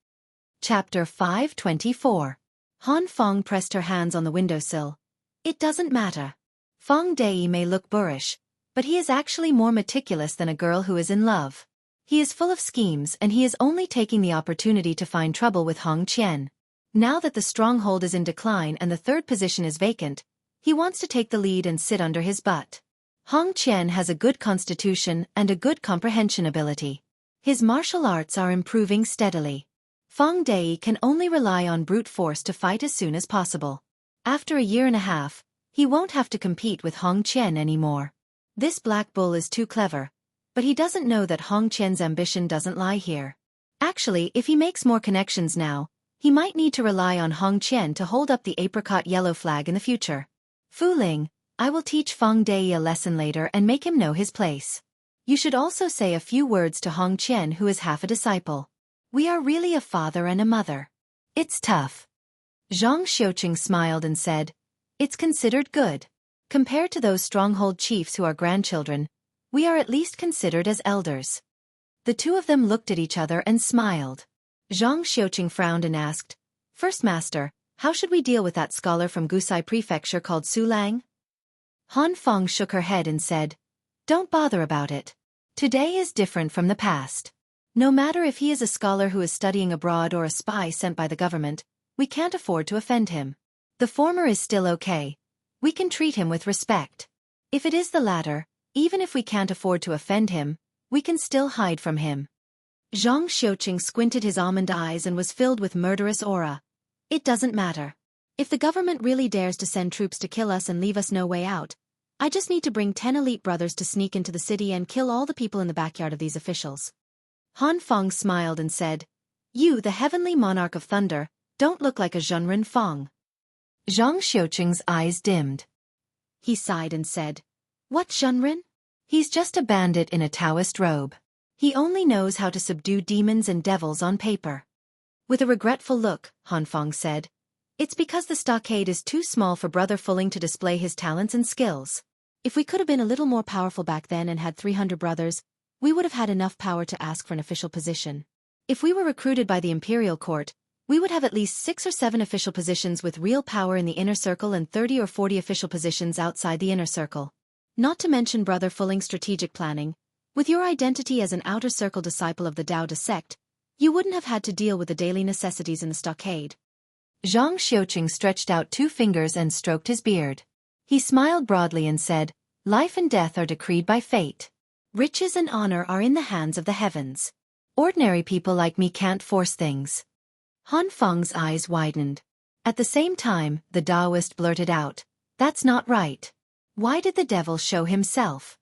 Chapter 524. Han Feng pressed her hands on the windowsill. It doesn't matter. Feng Dei may look boorish, but he is actually more meticulous than a girl who is in love. He is full of schemes and he is only taking the opportunity to find trouble with Hong Qian. Now that the stronghold is in decline and the third position is vacant, he wants to take the lead and sit under his butt. Hong Qian has a good constitution and a good comprehension ability. His martial arts are improving steadily. Feng Dei can only rely on brute force to fight as soon as possible. After a year and a half, he won't have to compete with Hong Qian anymore. This black bull is too clever, but he doesn't know that Hong Qian's ambition doesn't lie here. Actually, if he makes more connections now, he might need to rely on Hong Qian to hold up the apricot yellow flag in the future. Fu Ling, I will teach Feng Dei a lesson later and make him know his place. You should also say a few words to Hong Qian, who is half a disciple. We are really a father and a mother. It's tough. Zhang Xiuqing smiled and said, It's considered good. Compared to those stronghold chiefs who are grandchildren, we are at least considered as elders. The two of them looked at each other and smiled. Zhang Xiuqing frowned and asked, First Master, how should we deal with that scholar from Gusai Prefecture called Su Lang? Han Feng shook her head and said, Don't bother about it. Today is different from the past. No matter if he is a scholar who is studying abroad or a spy sent by the government, we can't afford to offend him. The former is still okay. We can treat him with respect. If it is the latter, even if we can't afford to offend him, we can still hide from him. Zhang Xiuqing squinted his almond eyes and was filled with murderous aura. It doesn't matter.
If the government really dares to send troops to kill us and leave us no way out, I just need to bring 10 elite brothers to sneak into the city and kill all the people in the backyard of these officials." Han Feng smiled and said, "You, the heavenly monarch of thunder, don't look like a Zhenren Feng."
Zhang Xiuqing's eyes dimmed.
He sighed and said, "What Zhenren?
He's just a bandit in a Taoist robe. He only knows how to subdue demons and devils on paper."
With a regretful look, Han Feng said, "It's because the stockade is too small for Brother Fulling to display his talents and skills. If we could have been a little more powerful back then and had 300 brothers, we would have had enough power to ask for an official position. If we were recruited by the imperial court, we would have at least 6 or 7 official positions with real power in the inner circle and 30 or 40 official positions outside the inner circle. Not to mention Brother Fulling's strategic planning. With your identity as an outer circle disciple of the Tao De sect, you wouldn't have had to deal with the daily necessities in the stockade."
Zhang Xiuqing stretched out 2 fingers and stroked his beard. He smiled broadly and said, "Life and death are decreed by fate.
Riches and honor are in the hands of the heavens.
Ordinary people like me can't force things."
Han Feng's eyes widened.
At the same time, the Taoist blurted out, "That's not right. Why did the devil show himself?"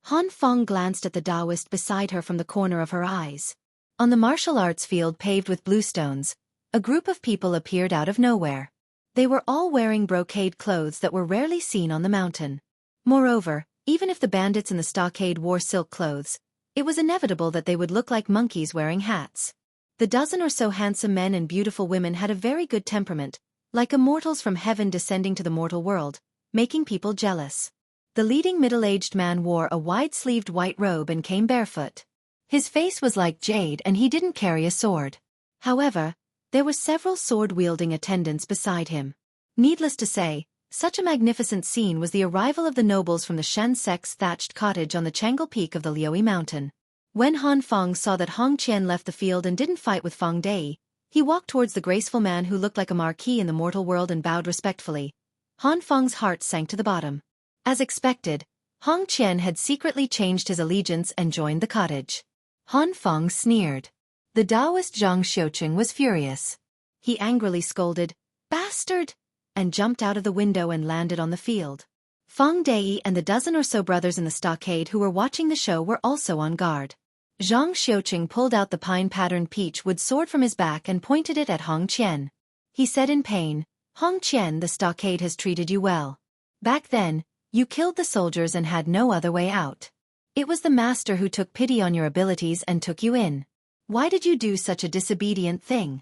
Han Feng glanced at the Taoist beside her from the corner of her eyes.
On the martial arts field paved with bluestones, a group of people appeared out of nowhere. They were all wearing brocade clothes that were rarely seen on the mountain. Moreover, even if the bandits in the stockade wore silk clothes, it was inevitable that they would look like monkeys wearing hats. The dozen or so handsome men and beautiful women had a very good temperament, like immortals from heaven descending to the mortal world, making people jealous. The leading middle-aged man wore a wide-sleeved white robe and came barefoot. His face was like jade and he didn't carry a sword. However, there were several sword-wielding attendants beside him. Needless to say, such a magnificent scene was the arrival of the nobles from the Xianxia's thatched cottage on the Changle Peak of the Liuyi Mountain. When Han Feng saw that Hong Qian left the field and didn't fight with Feng Dai, he walked towards the graceful man who looked like a marquis in the mortal world and bowed respectfully. Han Feng's heart sank to the bottom. As expected, Hong Qian had secretly changed his allegiance and joined the cottage. Han Feng sneered. The Taoist Zhang Xiuqing was furious. He angrily scolded, "Bastard!" and jumped out of the window and landed on the field. Feng Dai and the dozen or so brothers in the stockade who were watching the show were also on guard. Zhang Xiuqing pulled out the pine-patterned peach wood sword from his back and pointed it at Hong Qian. He said in pain, "Hong Qian, the stockade has treated you well. Back then, you killed the soldiers and had no other way out. It was the master who took pity on your abilities and took you in. Why did you do such a disobedient thing?"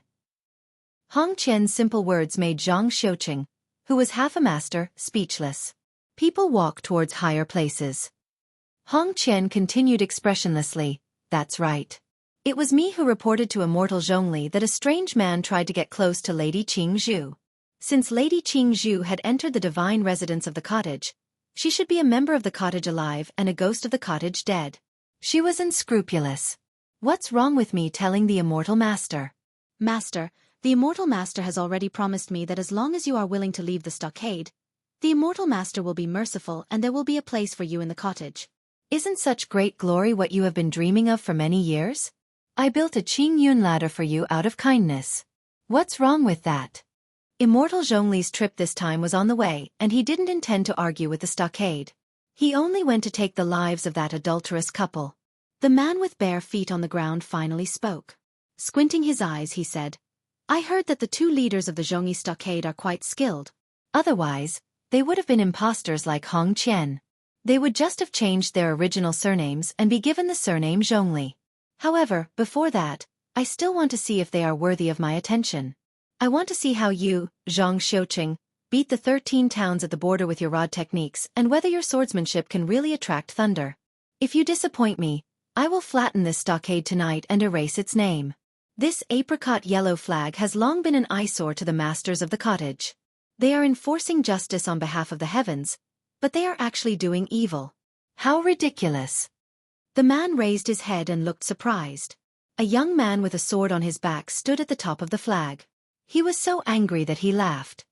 Hong Qian's simple words made Zhang Xiuqing, who was half a master, speechless. People walk towards higher places. Hong Qian continued expressionlessly, "That's right. It was me who reported to Immortal Zhongli that a strange man tried to get close to Lady Qingzhu. Since Lady Qingzhu had entered the divine residence of the cottage, she should be a member of the cottage alive and a ghost of the cottage dead. She was unscrupulous. What's wrong with me telling the Immortal Master?"
"Master, the Immortal Master has already promised me that as long as you are willing to leave the stockade, the Immortal Master will be merciful and there will be a place for you in the cottage."
"Isn't such great glory what you have been dreaming of for many years? I built a Qingyun ladder for you out of kindness. What's wrong with that?" Immortal Zhongli's trip this time was on the way, and he didn't intend to argue with the stockade. He only went to take the lives of that adulterous couple.
The man with bare feet on the ground finally spoke. Squinting his eyes, he said, "I heard that the 2 leaders of the Zhongyi stockade are quite skilled.
Otherwise, they would have been impostors like Hong Qian. They would just have changed their original surnames and be given the surname Zhongli. However, before that, I still want to see if they are worthy of my attention. I want to see how you, Zhang Xiuqing, beat the 13 towns at the border with your rod techniques and whether your swordsmanship can really attract thunder. If you disappoint me, I will flatten this stockade tonight and erase its name. This apricot yellow flag has long been an eyesore to the masters of the cottage. They are enforcing justice on behalf of the heavens, but they are actually doing evil. How ridiculous." The man raised his head and looked surprised. A young man with a sword on his back stood at the top of the flag. He was so angry that he laughed.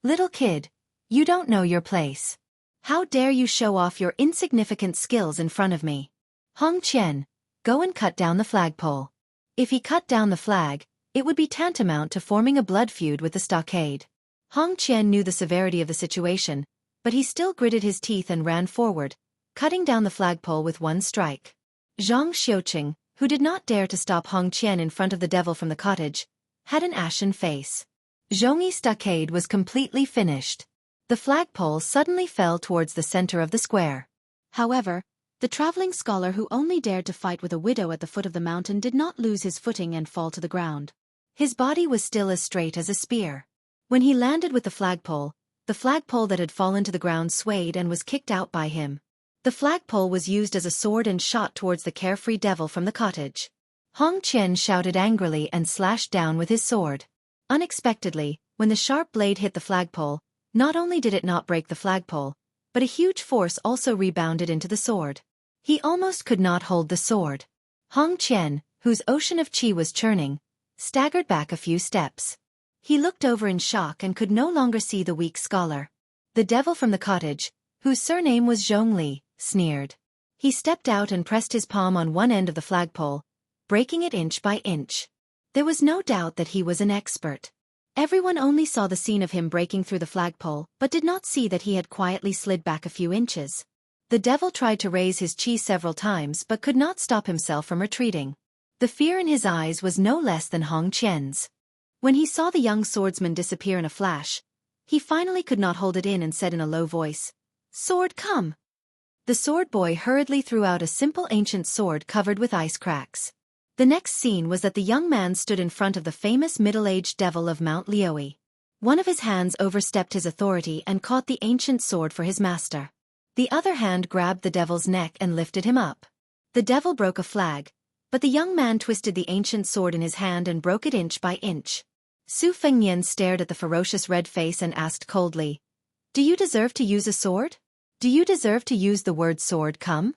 "Little kid, you don't know your place. How dare you show off your insignificant skills in front of me? Hong Qian, go and cut down the flagpole." If he cut down the flag, it would be tantamount to forming a blood feud with the stockade. Hong Qian knew the severity of the situation, but he still gritted his teeth and ran forward, cutting down the flagpole with one strike. Zhang Xiuqing, who did not dare to stop Hong Qian in front of the devil from the cottage, had an ashen face. Zhongyi stockade was completely finished. The flagpole suddenly fell towards the center of the square.
However, the traveling scholar who only dared to fight with a widow at the foot of the mountain did not lose his footing and fall to the ground. His body was still as straight as a spear. When he landed with the flagpole that had fallen to the ground swayed and was kicked out by him. The flagpole was used as a sword and shot towards the carefree devil from the cottage. Hong Qian shouted angrily and slashed down with his sword. Unexpectedly, when the sharp blade hit the flagpole, not only did it not break the flagpole, but a huge force also rebounded into the sword. He almost could not hold the sword. Hong Qian, whose ocean of qi was churning, staggered back a few steps. He looked over in shock and could no longer see the weak scholar. The devil from the cottage, whose surname was Zhongli, sneered. He stepped out and pressed his palm on one end of the flagpole, breaking it inch by inch. There was no doubt that he was an expert. Everyone only saw the scene of him breaking through the flagpole, but did not see that he had quietly slid back a few inches. The devil tried to raise his qi several times but could not stop himself from retreating. The fear in his eyes was no less than Hong Qian's. When he saw the young swordsman disappear in a flash, he finally could not hold it in and said in a low voice, "Sword, come!" The sword boy hurriedly threw out a simple ancient sword covered with ice cracks. The next scene was that the young man stood in front of the famous middle-aged devil of Mount Liui. One of his hands overstepped his authority and caught the ancient sword for his master. The other hand grabbed the devil's neck and lifted him up. The devil broke a flag, but the young man twisted the ancient sword in his hand and broke it inch by inch. Su Fengnian stared at the ferocious red face and asked coldly, "Do you deserve to use a sword? Do you deserve to use the word sword come?"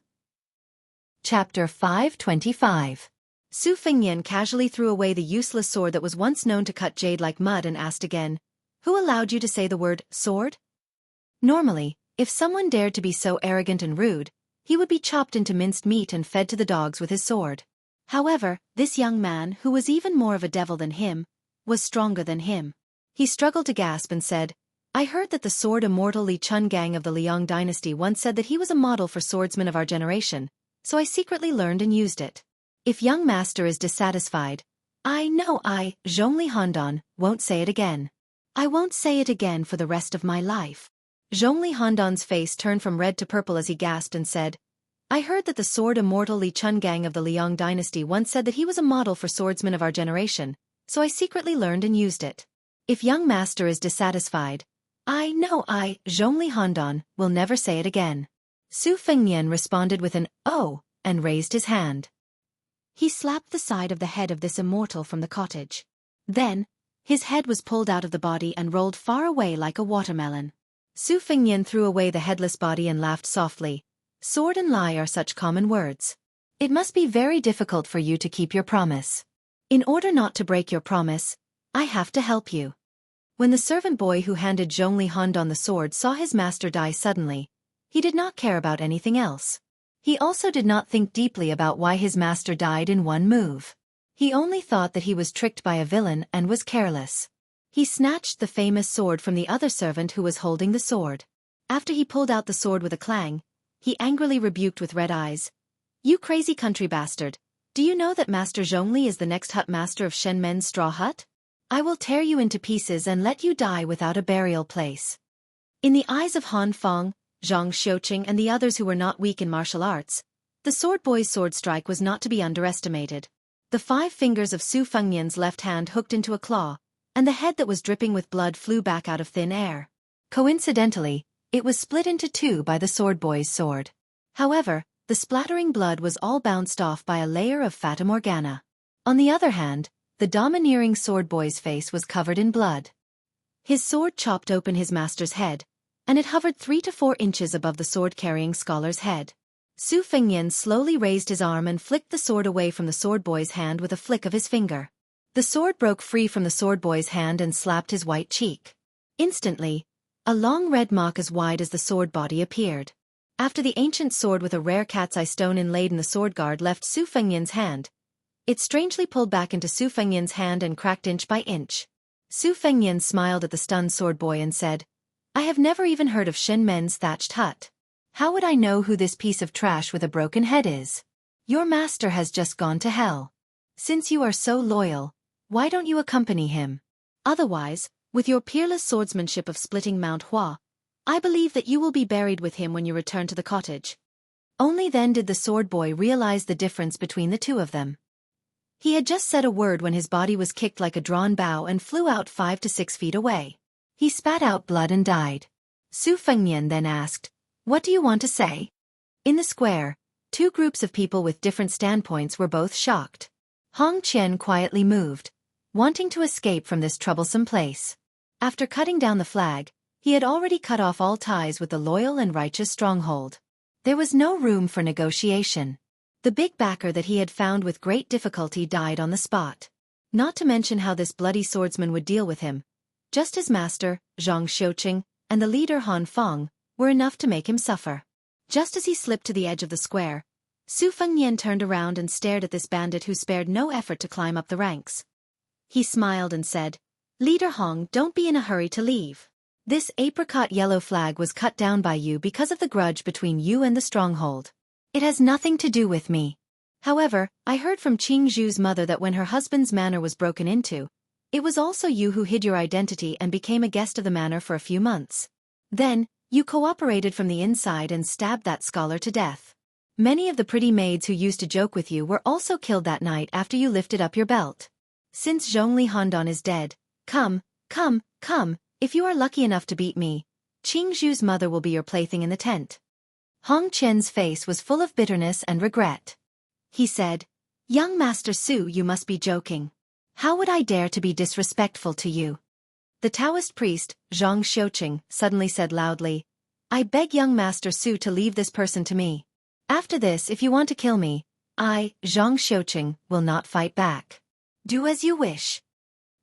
Chapter 525. Su Fengnian casually threw away the useless sword that was once known to cut jade like mud and asked again, "Who allowed you to say the word sword?" Normally, if someone dared to be so arrogant and rude, he would be chopped into minced meat and fed to the dogs with his sword. However, this young man, who was even more of a devil than him, was stronger than him. He struggled to gasp and said, "I heard that the sword Immortal Li Chungang of the Liang dynasty once said that he was a model for swordsmen of our generation, so I secretly learned and used it. If young master is dissatisfied, Zhongli Handan, won't say it again. I won't say it again for the rest of my life." Zhongli Handan's face turned from red to purple as he gasped and said, "I heard that the sword Immortal Li Chungang of the Liang dynasty once said that he was a model for swordsmen of our generation, so I secretly learned and used it. If young master is dissatisfied, Zhongli Handan, will never say it again." Su Fengnian responded with an "oh" and raised his hand. He slapped the side of the head of this immortal from the cottage. Then, his head was pulled out of the body and rolled far away like a watermelon. Su Fengnian threw away the headless body and laughed softly. "Sword and lie are such common words. It must be very difficult for you to keep your promise. In order not to break your promise, I have to help you." When the servant boy who handed Zhongli Handan the sword saw his master die suddenly, he did not care about anything else. He also did not think deeply about why his master died in one move. He only thought that he was tricked by a villain and was careless. He snatched the famous sword from the other servant who was holding the sword. After he pulled out the sword with a clang, he angrily rebuked with red eyes, "You crazy country bastard, do you know that Master Zhongli is the next hut master of Shenmen's straw hut? I will tear you into pieces and let you die without a burial place." In the eyes of Han Feng, Zhang Xiuqing and the others who were not weak in martial arts, the sword boy's sword strike was not to be underestimated. The 5 fingers of Su Fengnian's left hand hooked into a claw, and the head that was dripping with blood flew back out of thin air. Coincidentally, it was split into 2 by the sword boy's sword. However, the splattering blood was all bounced off by a layer of Fata Morgana. On the other hand, the domineering sword boy's face was covered in blood. His sword chopped open his master's head, and it hovered 3 to 4 inches above the sword-carrying scholar's head. Su Fengnian slowly raised his arm and flicked the sword away from the sword boy's hand with a flick of his finger. The sword broke free from the sword boy's hand and slapped his white cheek. Instantly, a long red mark as wide as the sword body appeared. After the ancient sword with a rare cat's eye stone inlaid in the sword guard left Su Fengnian's hand, it strangely pulled back into Su Fengnian's hand and cracked inch by inch.
Su Fengnian smiled at the stunned sword boy and said, I have never even heard of Shen Men's thatched hut. How would I know who this piece of trash with a broken head is? Your master has just gone to hell. Since you are so loyal, why don't you accompany him?
Otherwise, with your peerless swordsmanship of splitting Mount Hua, I believe that you will be buried with him when you return to the cottage.
Only then did the sword boy realize the difference between the two of them. He had just said a word when his body was kicked like a drawn bow and flew out 5 to 6 feet away. He spat out blood and died. Su Fengnian then asked, What do you want to say? In the square, two groups of people with different standpoints were both shocked. Hong Qian quietly moved, wanting to escape from this troublesome place. After cutting down the flag, he had already cut off all ties with the loyal and righteous stronghold. There was no room for negotiation. The big backer that he had found with great difficulty died on the spot. Not to mention how this bloody swordsman would deal with him. Just his master, Zhang Xiuqing, and the leader Han Feng, were enough to make him suffer. Just as he slipped to the edge of the square, Su Fengnian turned around and stared at this bandit who spared no effort to climb up the ranks. He smiled and said, Leader Hong, don't be in a hurry to leave. This apricot yellow flag was cut down by you because of the grudge between you and the stronghold. It has nothing to do with me. However, I heard from Qing Zhu's mother that when her husband's manor was broken into, it was also you who hid your identity and became a guest of the manor for a few months. Then, you cooperated from the inside and stabbed that scholar to death. Many of the pretty maids who used to joke with you were also killed that night after you lifted up your belt. Since Zhongli Handan is dead, come, if you are lucky enough to beat me, Qing Zhu's mother will be your plaything in the tent. Hong Qian's face was full of bitterness and regret. He said, Young Master Su, you must be joking. How would I dare to be disrespectful to you? The Taoist priest, Zhang Xiuqing, suddenly said loudly, I beg young Master Su to leave this person to me. After this, if you want to kill me, I, Zhang Xiuqing, will not fight back. Do as you wish.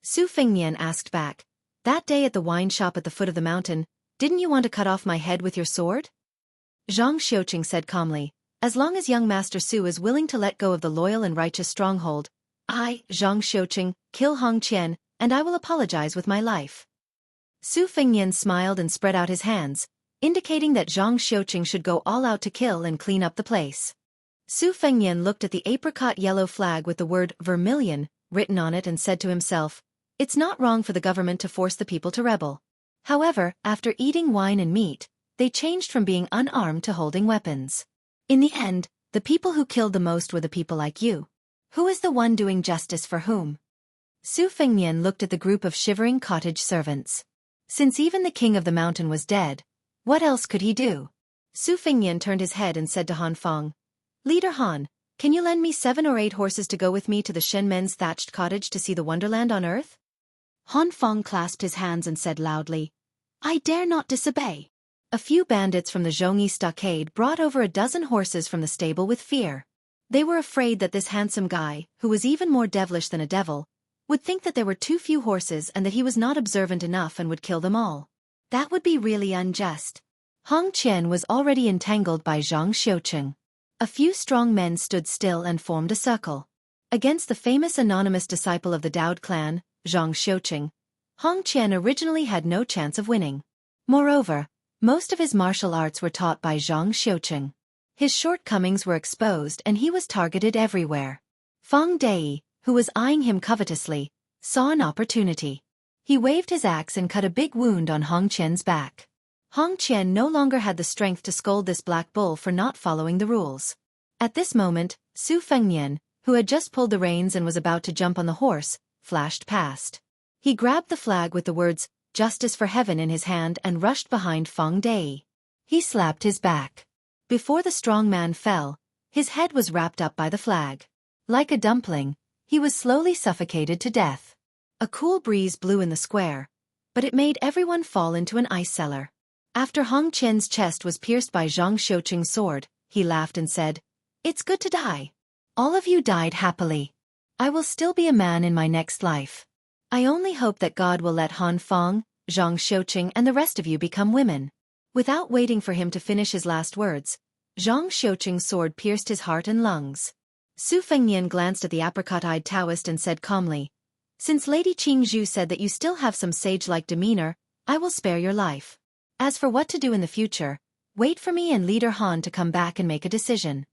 Su Fengnian asked back, That day at the wine shop at the foot of the mountain, didn't you want to cut off my head with your sword? Zhang Xiuqing said calmly, As long as young Master Su is willing to let go of the loyal and righteous stronghold, I, Zhang Xiuqing, kill Hong Qian, and I will apologize with my life. Su Fengnian smiled and spread out his hands, indicating that Zhang Xiuqing should go all out to kill and clean up the place. Su Fengnian looked at the apricot yellow flag with the word vermilion written on it and said to himself, It's not wrong for the government to force the people to rebel. However, after eating wine and meat, they changed from being unarmed to holding weapons. In the end, the people who killed the most were the people like you. Who is the one doing justice for whom? Su Fengnian looked at the group of shivering cottage servants. Since even the king of the mountain was dead, what else could he do? Su Fengnian turned his head and said to Han Feng, Leader Han, can you lend me 7 or 8 horses to go with me to the Shen Men's thatched cottage to see the wonderland on earth? Han Feng clasped his hands and said loudly, I dare not disobey. A few bandits from the Zhongyi stockade brought over a dozen horses from the stable with fear. They were afraid that this handsome guy, who was even more devilish than a devil, would think that there were too few horses and that he was not observant enough and would kill them all. That would be really unjust. Hong Qian was already entangled by Zhang Xiuqing. A few strong men stood still and formed a circle. Against the famous anonymous disciple of the Dowd clan, Zhang Xiuqing, Hong Qian originally had no chance of winning. Moreover, most of his martial arts were taught by Zhang Xiuqing. His shortcomings were exposed and he was targeted everywhere. Feng Dei, who was eyeing him covetously, saw an opportunity. He waved his axe and cut a big wound on Hong Qian's back. Hong Qian no longer had the strength to scold this black bull for not following the rules. At this moment, Su Fengnian, who had just pulled the reins and was about to jump on the horse, flashed past. He grabbed the flag with the words, Justice for Heaven in his hand and rushed behind Feng Dei. He slapped his back. Before the strong man fell, his head was wrapped up by the flag. Like a dumpling, he was slowly suffocated to death. A cool breeze blew in the square, but it made everyone fall into an ice cellar. After Hong Qian's chest was pierced by Zhang Xiuqing's sword, he laughed and said, It's good to die. All of you died happily. I will still be a man in my next life. I only hope that God will let Han Feng, Zhang Xiuqing and the rest of you become women. Without waiting for him to finish his last words, Zhang Xiuqing's sword pierced his heart and lungs. Su Fengnian glanced at the apricot-eyed Taoist and said calmly,
Since Lady Qingzhu said that you still have some sage-like demeanor, I will spare your life. As for what to do in the future, wait for me and Leader Han to come back and make a decision.